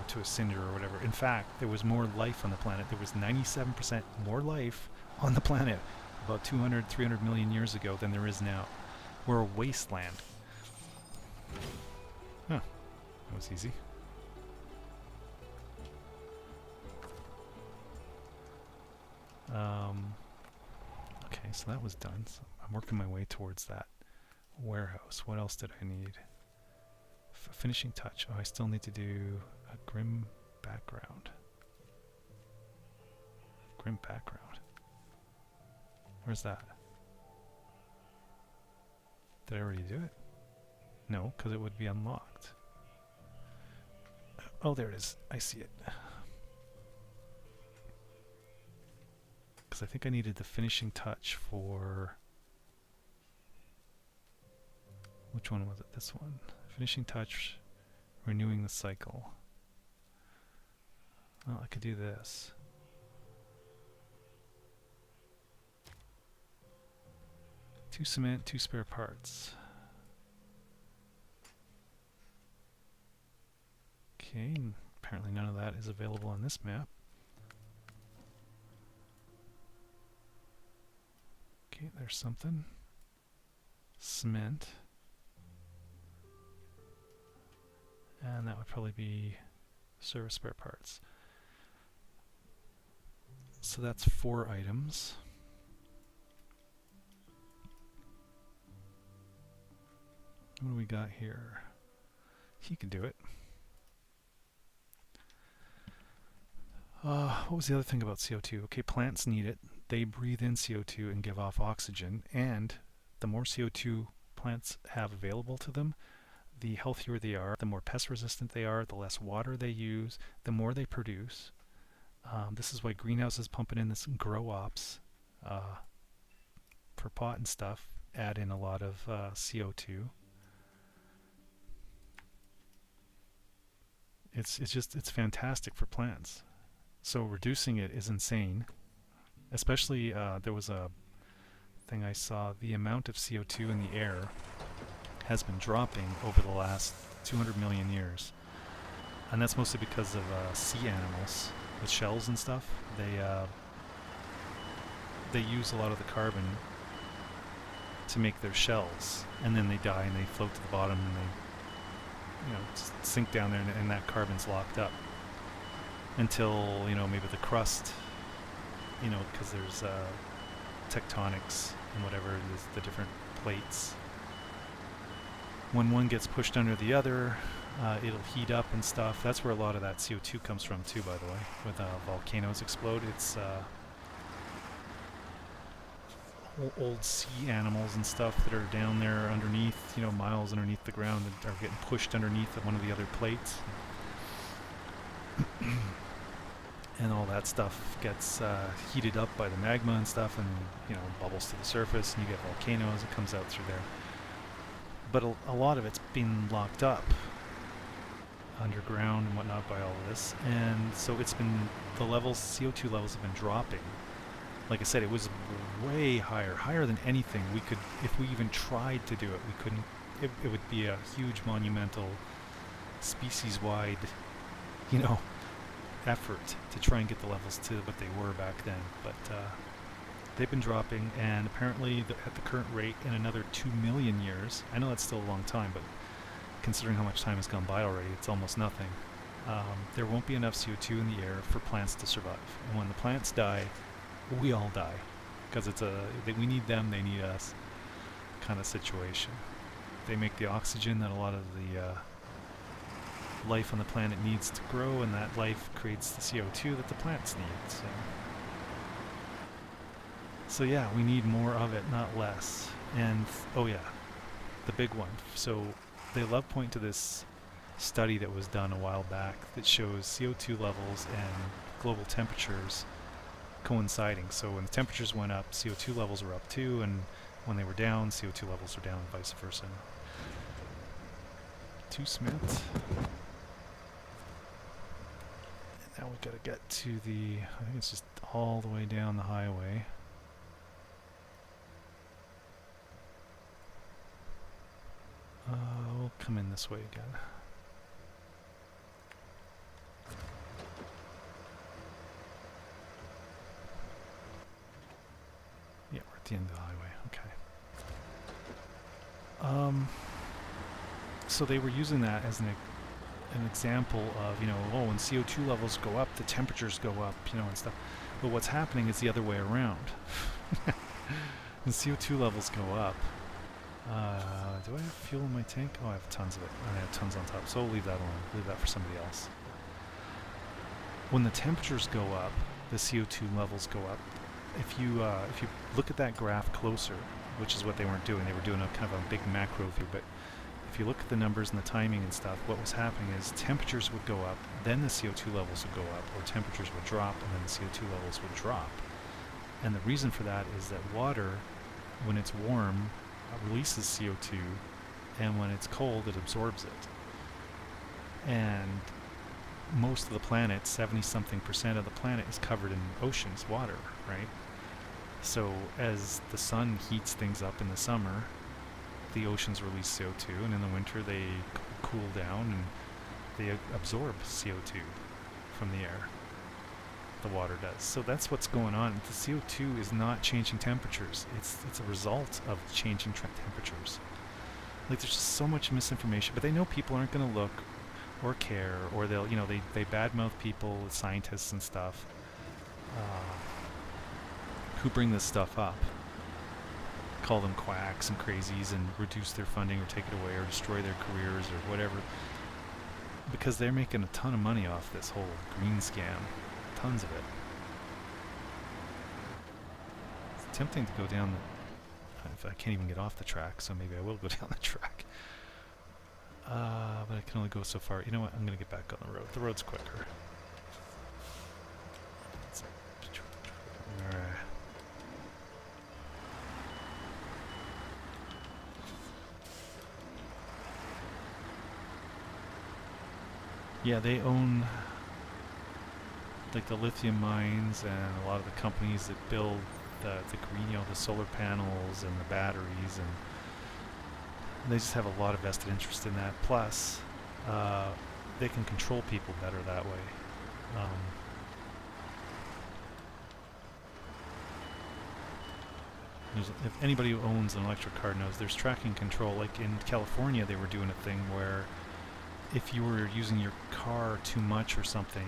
Speaker 1: to a cinder or whatever. In fact, there was more life on the planet. There was 97% more life on the planet about 200, 300 million years ago than there is now. We're a wasteland. Huh. That was easy. Okay, so that was done. So I'm working my way towards that warehouse. What else did I need? Finishing touch. Oh, I still need to do a grim background. Grim background. Where's that? Did I already do it? No, because it would be unlocked. Oh, there it is. I see it. Because I think I needed the finishing touch for... Which one was it? This one. Finishing touch, renewing the cycle. Well, I could do this. Two cement, two spare parts. Okay, and apparently none of that is available on this map. Okay, there's something. Cement. And that would probably be service spare parts. So that's 4 items. What do we got here? He can do it. What was the other thing about CO2? Okay, plants need it. They breathe in CO2 and give off oxygen. And the more CO2 plants have available to them, the healthier they are, the more pest resistant they are, the less water they use, the more they produce. This is why greenhouses pumping in this grow ops for pot and stuff add in a lot of CO2. It's fantastic for plants. So reducing it is insane. Especially there was a thing I saw, the amount of CO2 in the air has been dropping over the last 200 million years. And that's mostly because of sea animals with shells and stuff. They use a lot of the carbon to make their shells, and then they die and they float to the bottom and they just sink down there, and that carbon's locked up until maybe the crust, because there's tectonics and whatever, the different plates. When one gets pushed under the other, It'll heat up and stuff. That's where a lot of that CO2 comes from too, by the way. When volcanoes explode, it's old sea animals and stuff that are down there underneath, you know, miles underneath the ground that are getting pushed underneath one of the other plates. And all that stuff gets heated up by the magma and stuff, and, you know, bubbles to the surface, and you get volcanoes. It comes out through there. But a lot of it's been locked up underground and whatnot by all of this, and so it's been, the levels, CO2 levels have been dropping. Like I said, it was way higher than anything we could, if we even tried to do it, we couldn't, it would be a huge monumental species-wide, you know, effort to try and get the levels to what they were back then. But they've been dropping, and apparently at the current rate, in another 2 million years, I know that's still a long time, but considering how much time has gone by already, it's almost nothing. There won't be enough CO2 in the air for plants to survive. And when the plants die, we all die. Because it's we need them, they need us kind of situation. They make the oxygen that a lot of the life on the planet needs to grow, and that life creates the CO2 that the plants need. So yeah, we need more of it, not less. And oh yeah, the big one. So they love point to this study that was done a while back that shows CO2 levels and global temperatures coinciding. So when the temperatures went up, CO2 levels were up too, and when they were down, CO2 levels were down, and vice versa. To Smith. And now we've got to get to the, I think it's just all the way down the highway. We'll come in this way again. Yeah, we're at the end of the highway. Okay. So they were using that as an example of, you know, oh, when CO2 levels go up, the temperatures go up, you know, and stuff. But what's happening is the other way around. When CO2 levels go up, do I have fuel in my tank? Oh, I have tons of it. I have tons on top, so I'll leave that alone. Leave that for somebody else. When the temperatures go up, the CO2 levels go up. If you look at that graph closer, which is what they weren't doing, they were doing a kind of a big macro view, but if you look at the numbers and the timing and stuff, what was happening is temperatures would go up, then the CO2 levels would go up, or temperatures would drop, and then the CO2 levels would drop. And the reason for that is that water, when it's warm, releases CO2, and when it's cold, it absorbs it. And most of the planet, 70-something% of the planet, is covered in oceans, water, right? So as the sun heats things up in the summer, the oceans release CO2, and in the winter they cool down and they absorb CO2 from the air. The water does. So that's what's going on. The CO2 is not changing temperatures. It's a result of changing temperatures. Like, there's just so much misinformation, but they know people aren't going to look or care, or they'll, you know, they badmouth people, scientists and stuff, who bring this stuff up. Call them quacks and crazies and reduce their funding or take it away or destroy their careers or whatever, because they're making a ton of money off this whole green scam. Tons of it. It's tempting to go down the, I can't even get off the track, so maybe I will go down the track. But I can only go so far. You know what? I'm going to get back on the road. The road's quicker. Alright. Yeah, they own like the lithium mines and a lot of the companies that build the green, you know, the solar panels and the batteries, and they just have a lot of vested interest in that. Plus, they can control people better that way. If anybody who owns an electric car knows, there's tracking control. Like in California, they were doing a thing where if you were using your car too much or something,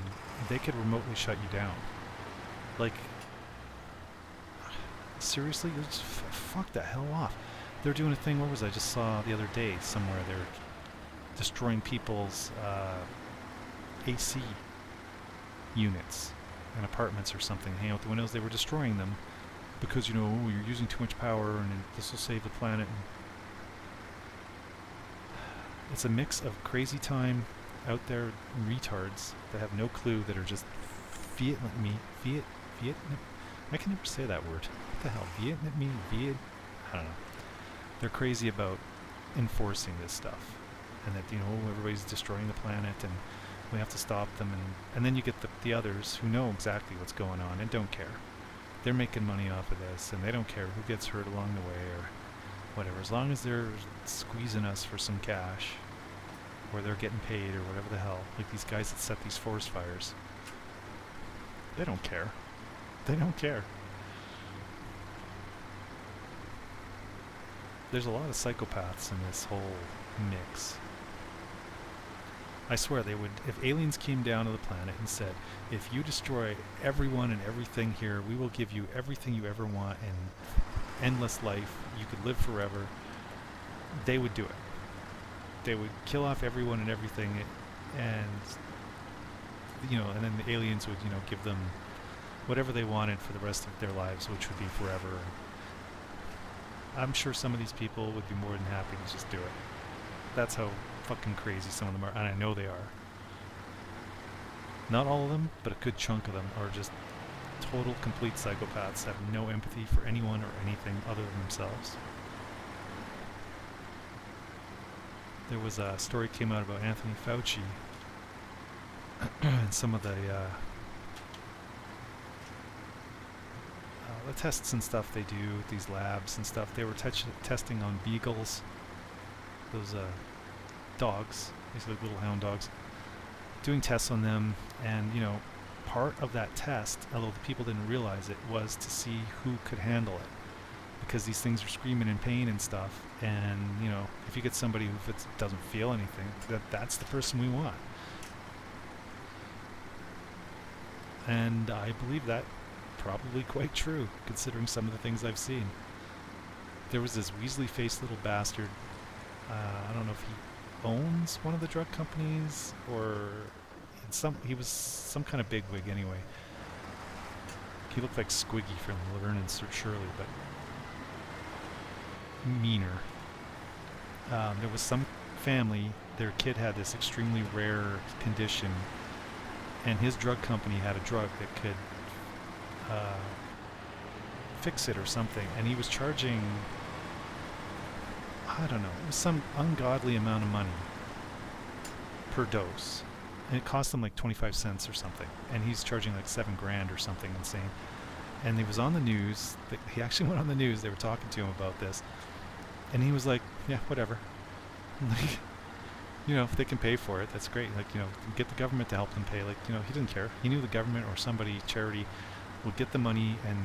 Speaker 1: they could remotely shut you down. Like, seriously? Just fuck the hell off. They're doing a thing, where was I just saw the other day somewhere, destroying people's AC units and apartments or something, hanging out the windows. They were destroying them because, you know, oh, you're using too much power and this will save the planet. And it's a mix of crazy time out there retards that have no clue, that are just Viet. I can never say that word. What the hell? I don't know. They're crazy about enforcing this stuff, and that, you know, everybody's destroying the planet and we have to stop them. And then you get the others who know exactly what's going on and don't care. They're making money off of this and they don't care who gets hurt along the way or whatever, as long as they're squeezing us for some cash, or they're getting paid or whatever the hell. Like these guys that set these forest fires, they don't care. They don't care. There's a lot of psychopaths in this whole mix. I swear they would, if aliens came down to the planet and said, if you destroy everyone and everything here, we will give you everything you ever want and endless life, you could live forever, they would do it. They would kill off everyone and everything, and, you know, and then the aliens would, you know, give them whatever they wanted for the rest of their lives, which would be forever. I'm sure some of these people would be more than happy to just do it. That's how fucking crazy some of them are, and I know they are. Not all of them, but a good chunk of them are just total, complete psychopaths, have no empathy for anyone or anything other than themselves. There was a story came out about Anthony Fauci and some of the tests and stuff they do at these labs and stuff. They were testing on beagles, those dogs, basically little hound dogs, doing tests on them, and, you know, part of that test, although the people didn't realize it, was to see who could handle it, because these things are screaming in pain and stuff, and, you know, if you get somebody who doesn't feel anything, that's the person we want. And I believe that probably quite true, considering some of the things I've seen. There was this Weasley-faced little bastard, I don't know if he owns one of the drug companies, or he was some kind of bigwig anyway. He looked like Squiggy from Laverne and Shirley, but meaner. There was some family, their kid had this extremely rare condition, and his drug company had a drug that could fix it or something, and he was charging, I don't know, it was some ungodly amount of money per dose, and it cost them like 25 cents or something, and he's charging like $7,000 or something insane. And he was on the news, he actually went on the news, they were talking to him about this, and he was like, yeah, whatever. Like, you know, if they can pay for it, that's great. Like, you know, get the government to help them pay. Like, you know, he didn't care. He knew the government or somebody, charity, would get the money, and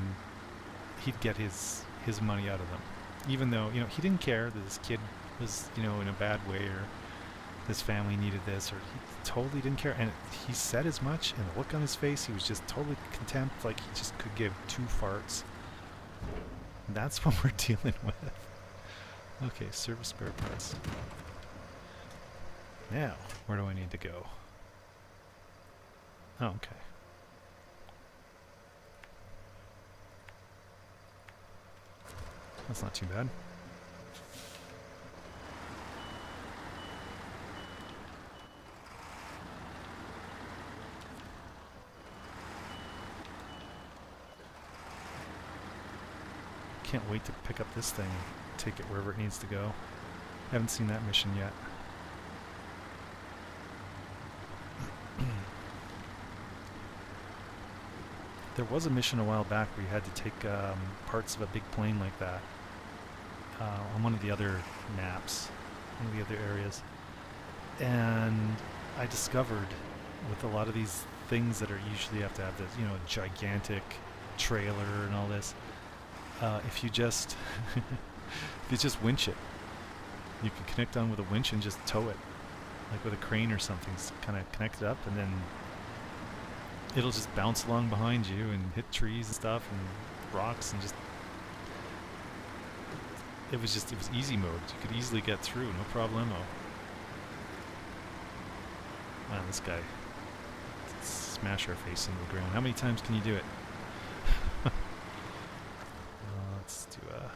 Speaker 1: he'd get his money out of them. Even though, you know, he didn't care that this kid was, you know, in a bad way, or this family needed this, or he totally didn't care. And he said as much, and the look on his face, he was just totally contempt, like he just could give two farts. And that's what we're dealing with. Okay, service spare parts. Now, where do I need to go? Oh, okay. That's not too bad. Can't wait to pick up this thing and take it wherever it needs to go. Haven't seen that mission yet. There was a mission a while back where you had to take parts of a big plane like that on one of the other maps, one of the other areas. And I discovered with a lot of these things that are usually have to have this, you know, gigantic trailer and all this, if you just if you just winch it, you can connect on with a winch and just tow it, like with a crane or something, kind of connect it up, and then it'll just bounce along behind you and hit trees and stuff and rocks, and just it was easy mode. You could easily get through, no problemo. Wow, this guy smash our face into the ground. How many times can you do it? Let's do a...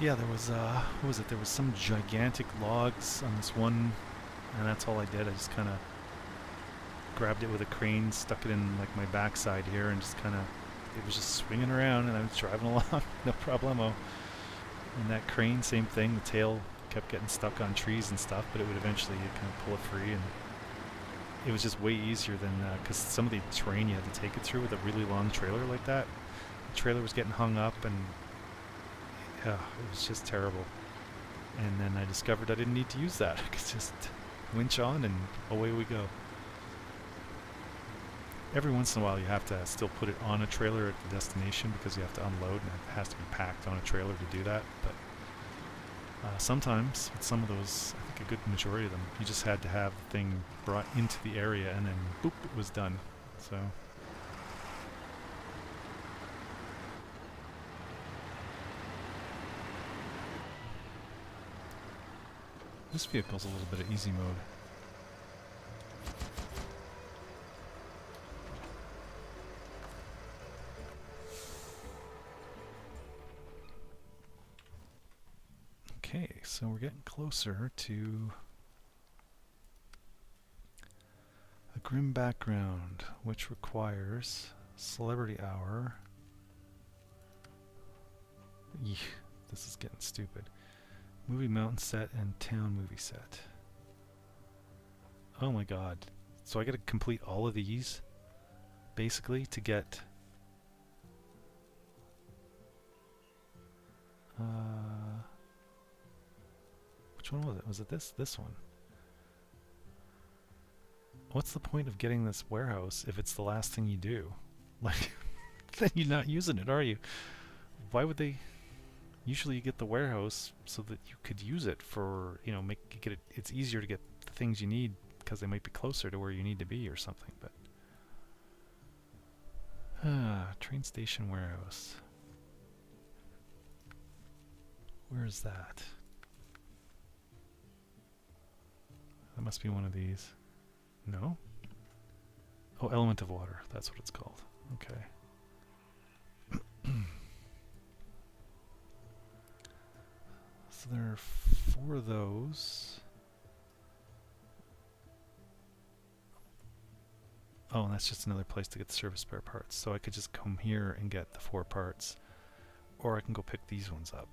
Speaker 1: Yeah, there was, what was it? There was some gigantic logs on this one, and that's all I did. I just kind of grabbed it with a crane, stuck it in like my backside here, and just kind of, it was just swinging around, and I was driving along, no problemo. And that crane, same thing, the tail kept getting stuck on trees and stuff, but it would eventually kind of pull it free, and it was just way easier than, because some of the terrain you had to take it through with a really long trailer like that, the trailer was getting hung up, and yeah, it was just terrible. And then I discovered I didn't need to use that. I could just winch on and away we go. Every once in a while you have to still put it on a trailer at the destination because you have to unload and it has to be packed on a trailer to do that. But sometimes with some of those, I think a good majority of them, you just had to have the thing brought into the area and then boop, it was done. So this vehicle's a little bit of easy mode. Okay, so we're getting closer to a grim background, which requires celebrity hour. Eesh, this is getting stupid. Movie mountain set and town movie set. Oh my god. So I gotta complete all of these, basically, to get... which one was it? Was it this? This one. What's the point of getting this warehouse if it's the last thing you do? Like, then you're not using it, are you? Why would they... Usually you get the warehouse so that you could use it for, you know, it's easier to get the things you need because they might be closer to where you need to be or something, but... train station warehouse. Where is that? That must be one of these. No? Oh, element of water. That's what it's called. Okay. So there are 4 of those. Oh, and that's just another place to get the service spare parts. So I could just come here and get the 4 parts. Or I can go pick these ones up.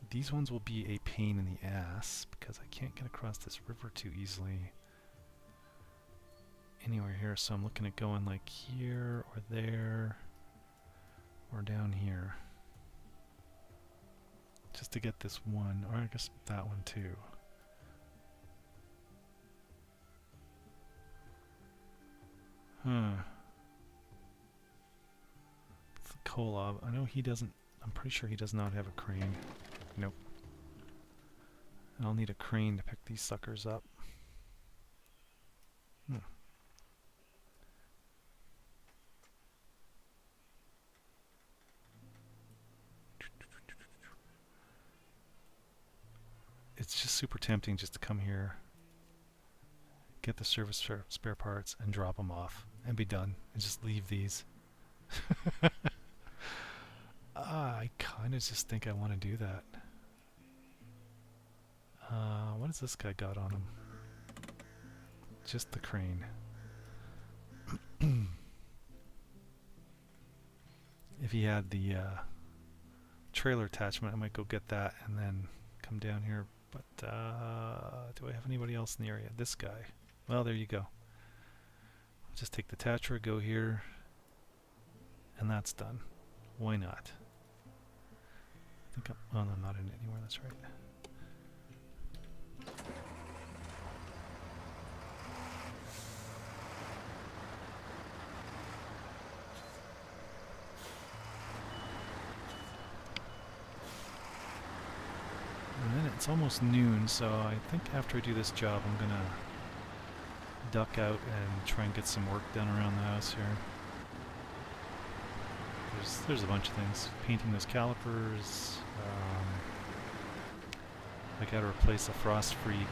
Speaker 1: These ones will be a pain in the ass because I can't get across this river too easily anywhere here. So I'm looking at going like here or there or down here just to get this one, or I guess that one too. It's the Kolob. I know he doesn't, I'm pretty sure he does not have a crane. Nope. I'll need a crane to pick these suckers up. It's just super tempting just to come here, get the service spare parts, and drop them off, and be done, and just leave these. I kind of just think I want to do that. What has this guy got on him? Just the crane. If he had the trailer attachment, I might go get that and then come down here. But do I have anybody else in the area? This guy. Well, there you go. I'll just take the Tatra, go here, and that's done. Why not? I think oh no, I'm not in it anymore, that's right. it's almost noon, so I think after I do this job, I'm gonna duck out and try and get some work done around the house here. There's a bunch of things. Painting those calipers. I gotta replace a frost-free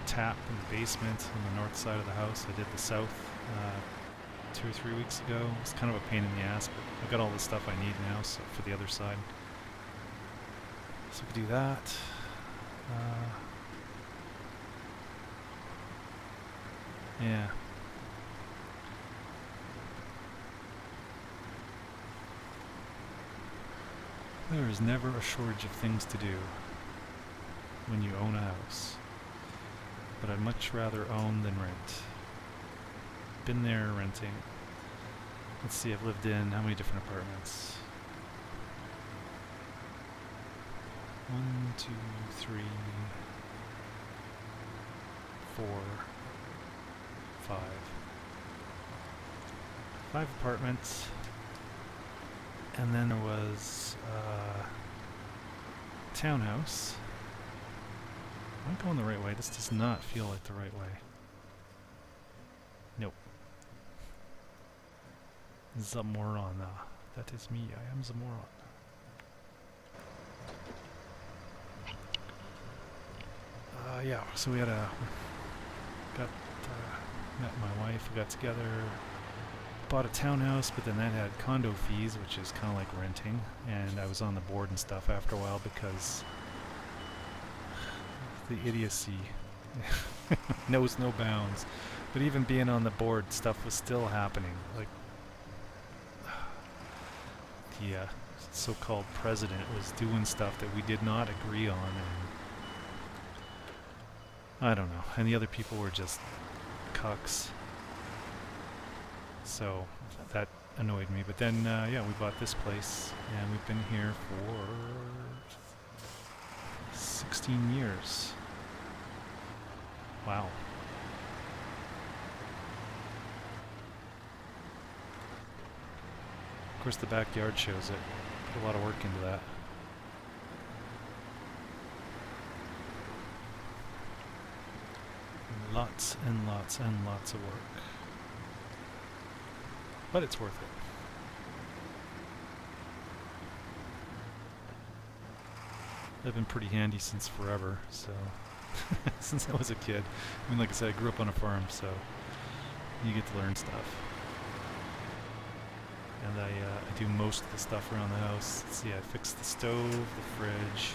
Speaker 1: tap in the basement on the north side of the house. I did the south 2 or 3 weeks ago. It's kind of a pain in the ass, but I've got all the stuff I need now so for the other side. So we can do that. Yeah. There is never a shortage of things to do when you own a house. But I'd much rather own than rent. Been there renting. Let's see, I've lived in how many different apartments? 1, 2, 3, 4, 5. 5 apartments. And then there was a townhouse. Am I going the right way? This does not feel like the right way. Nope. Zamoran. That is me. I am Zamoran. Yeah, so we had met my wife, we got together, bought a townhouse, but then that had condo fees, which is kind of like renting, and I was on the board and stuff after a while because the idiocy knows no bounds. But even being on the board, stuff was still happening. Like, the so-called president was doing stuff that we did not agree on, and I don't know. And the other people were just cucks. So that annoyed me. But then, yeah, we bought this place, and we've been here for 16 years. Wow. Of course, the backyard shows it. Put a lot of work into that. Lots and lots and lots of work. But it's worth it. I've been pretty handy since forever, so since I was a kid. I mean, like I said, I grew up on a farm, so you get to learn stuff. And I do most of the stuff around the house. Let's see, I fixed the stove, the fridge.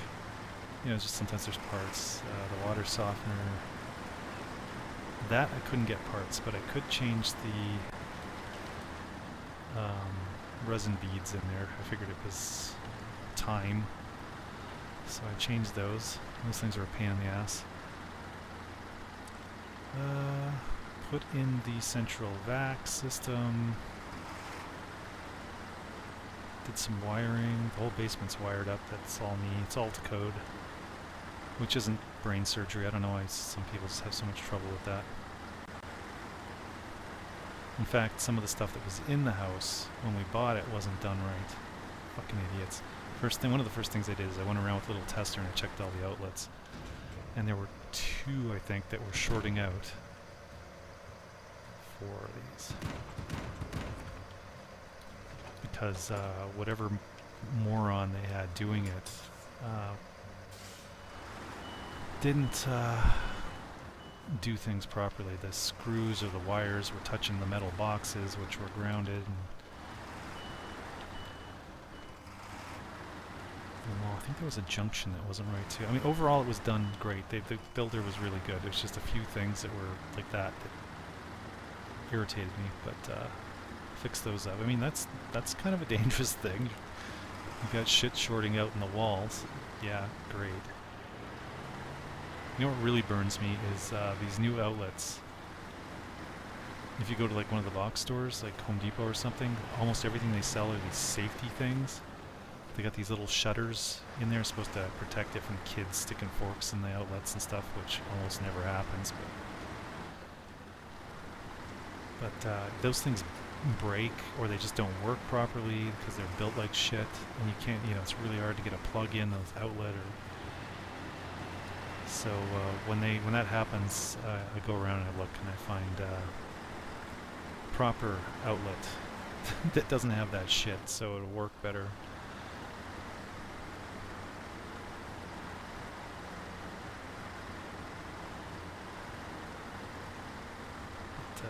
Speaker 1: You know, just sometimes there's parts. The water softener. That I couldn't get parts, but I could change the resin beads in there. I figured it was time. So I changed those. Those things are a pain in the ass. Put in the central vac system. Did some wiring. The whole basement's wired up. That's all me. It's all to code. Which isn't brain surgery. I don't know why some people just have so much trouble with that. In fact, some of the stuff that was in the house when we bought it wasn't done right. Fucking idiots. One of the first things I did is I went around with a little tester and I checked all the outlets. And there were 2, I think, that were shorting out for these. Because whatever moron they had doing it didn't do things properly. The screws or the wires were touching the metal boxes, which were grounded. Well, I think there was a junction that wasn't right too. I mean, overall it was done great. The builder was really good. There's just a few things that were like that irritated me, but fix those up. I mean, that's kind of a dangerous thing. You got shit shorting out in the walls. Yeah, great. You know what really burns me is these new outlets. If you go to like one of the box stores, like Home Depot or something, almost everything they sell are these safety things. They got these little shutters in there supposed to protect it from kids sticking forks in the outlets and stuff, which almost never happens. But those things break or they just don't work properly because they're built like shit, and you can't, you know, it's really hard to get a plug in those outlet or So when that happens, I go around and I look and I find proper outlet that doesn't have that shit, so it'll work better. But,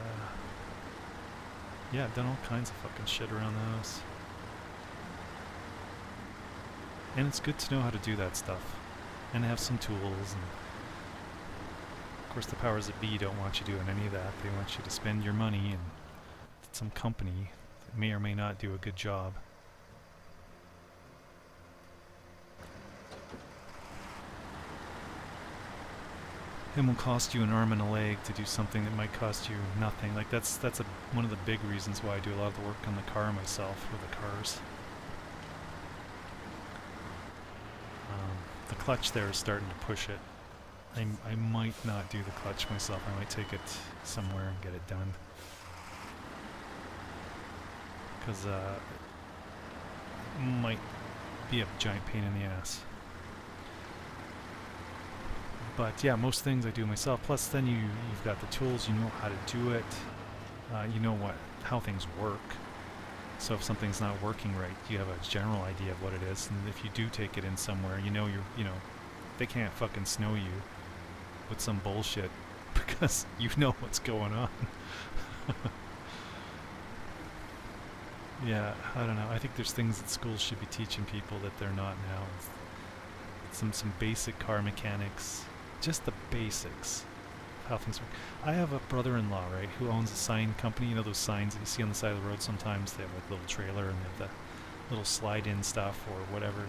Speaker 1: yeah, I've done all kinds of fucking shit around the house. And it's good to know how to do that stuff. And have some tools. And of course the powers that be don't want you doing any of that. They want you to spend your money and some company that may or may not do a good job. It will cost you an arm and a leg to do something that might cost you nothing. Like that's one of the big reasons why I do a lot of the work on the car myself, with the cars. The clutch there is starting to push it. I might not do the clutch myself. I might take it somewhere and get it done. Because it might be a giant pain in the ass. But yeah, most things I do myself. Plus then you've got the tools, you know how to do it. You know how things work. So if something's not working right, you have a general idea of what it is. And if you do take it in somewhere, you know they can't fucking snow you with some bullshit because you know what's going on. Yeah, I don't know. I think there's things that schools should be teaching people that they're not now. Some basic car mechanics, just the basics of how things work. I have a brother-in-law, right, who owns a sign company. You know those signs that you see on the side of the road sometimes? They have like a little trailer and they have the little slide-in stuff or whatever.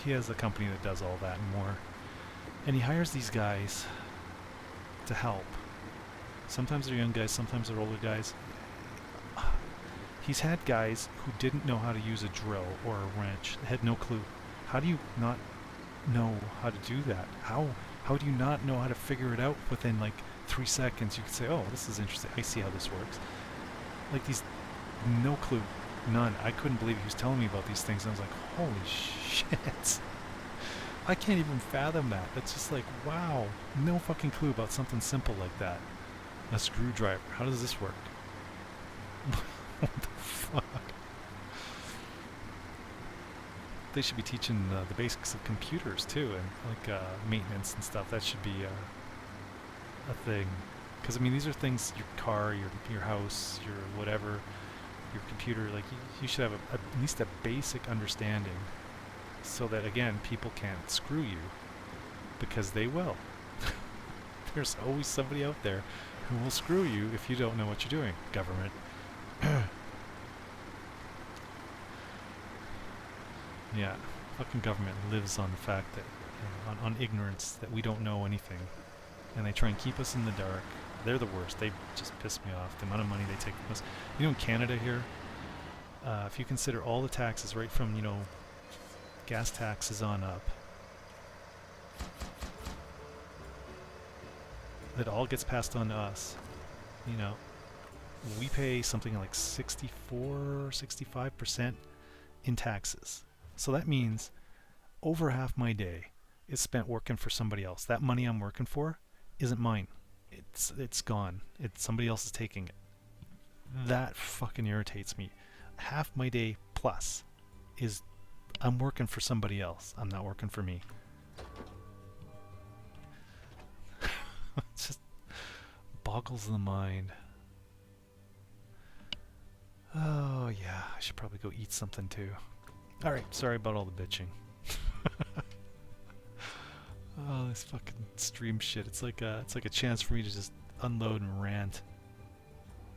Speaker 1: He has a company that does all that and more. And he hires these guys to help. Sometimes they're young guys, sometimes they're older guys. He's had guys who didn't know how to use a drill or a wrench, had no clue. How do you not know how to do that? How do you not know how to figure it out within like 3 seconds? You could say, oh, this is interesting. I see how this works. Like these, no clue, none. I couldn't believe he was telling me about these things. And I was like, holy shit. I can't even fathom that. It's just like, wow, no fucking clue about something simple like that. A screwdriver. How does this work? What the fuck? They should be teaching the basics of computers too, and like maintenance and stuff. That should be a thing. Because I mean, these are things, your car, your house, your whatever, your computer, like you should have at least a basic understanding, so that again, people can't screw you, because they will. There's always somebody out there who will screw you if you don't know what you're doing. Government. Yeah, fucking government lives on the fact that, on ignorance, that we don't know anything. And they try and keep us in the dark. They're the worst. They just piss me off. The amount of money they take from us. You know, in Canada here, if you consider all the taxes, right from, gas taxes on up, that all gets passed on to us. We pay something like 65% in taxes. So that means over half my day is spent working for somebody else. That money I'm working for isn't mine. It's gone. Somebody else is taking it. That fucking irritates me. Half my day plus is I'm working for somebody else. I'm not working for me. It just boggles the mind. Oh yeah, I should probably go eat something too. Alright, sorry about all the bitching. Oh, this fucking stream shit. It's like a chance for me to just unload and rant.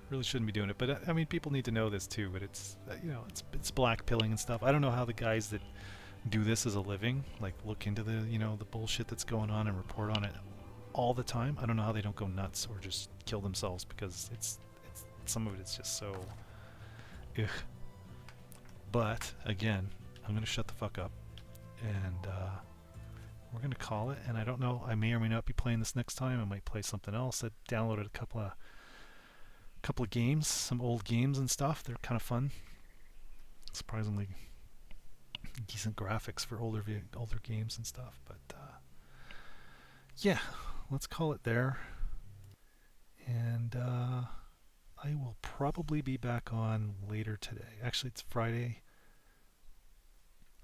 Speaker 1: Really shouldn't be doing it, but I mean, people need to know this too. But it's it's black pilling and stuff. I don't know how the guys that do this as a living, like look into the the bullshit that's going on and report on it all the time. I don't know how they don't go nuts or just kill themselves, because it's some of it is just so. Ugh. But again, I'm gonna shut the fuck up, and we're gonna call it. And I don't know. I may or may not be playing this next time. I might play something else. I downloaded a couple of games, some old games and stuff. They're kind of fun. Surprisingly decent graphics for older games and stuff. But Yeah, let's call it there. And I will probably be back on later today. Actually, it's Friday.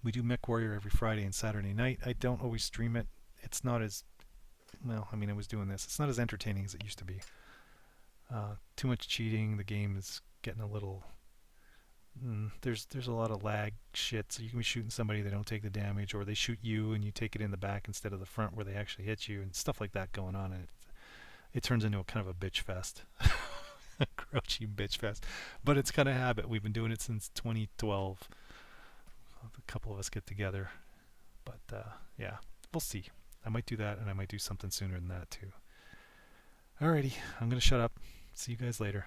Speaker 1: We do Mech Warrior every Friday and Saturday night. I don't always stream it. It's not as well. I mean, I was doing this. It's not as entertaining as it used to be. Too much cheating. The game is getting a little. There's a lot of lag shit. So you can be shooting somebody, they don't take the damage, or they shoot you and you take it in the back instead of the front where they actually hit you, and stuff like that going on. And it turns into a kind of a bitch fest, a crouchy bitch fest. But it's kind of habit. We've been doing it since 2012. A couple of us get together, but yeah, we'll see. I might do that, and I might do something sooner than that too. Alrighty, I'm gonna shut up. See you guys later.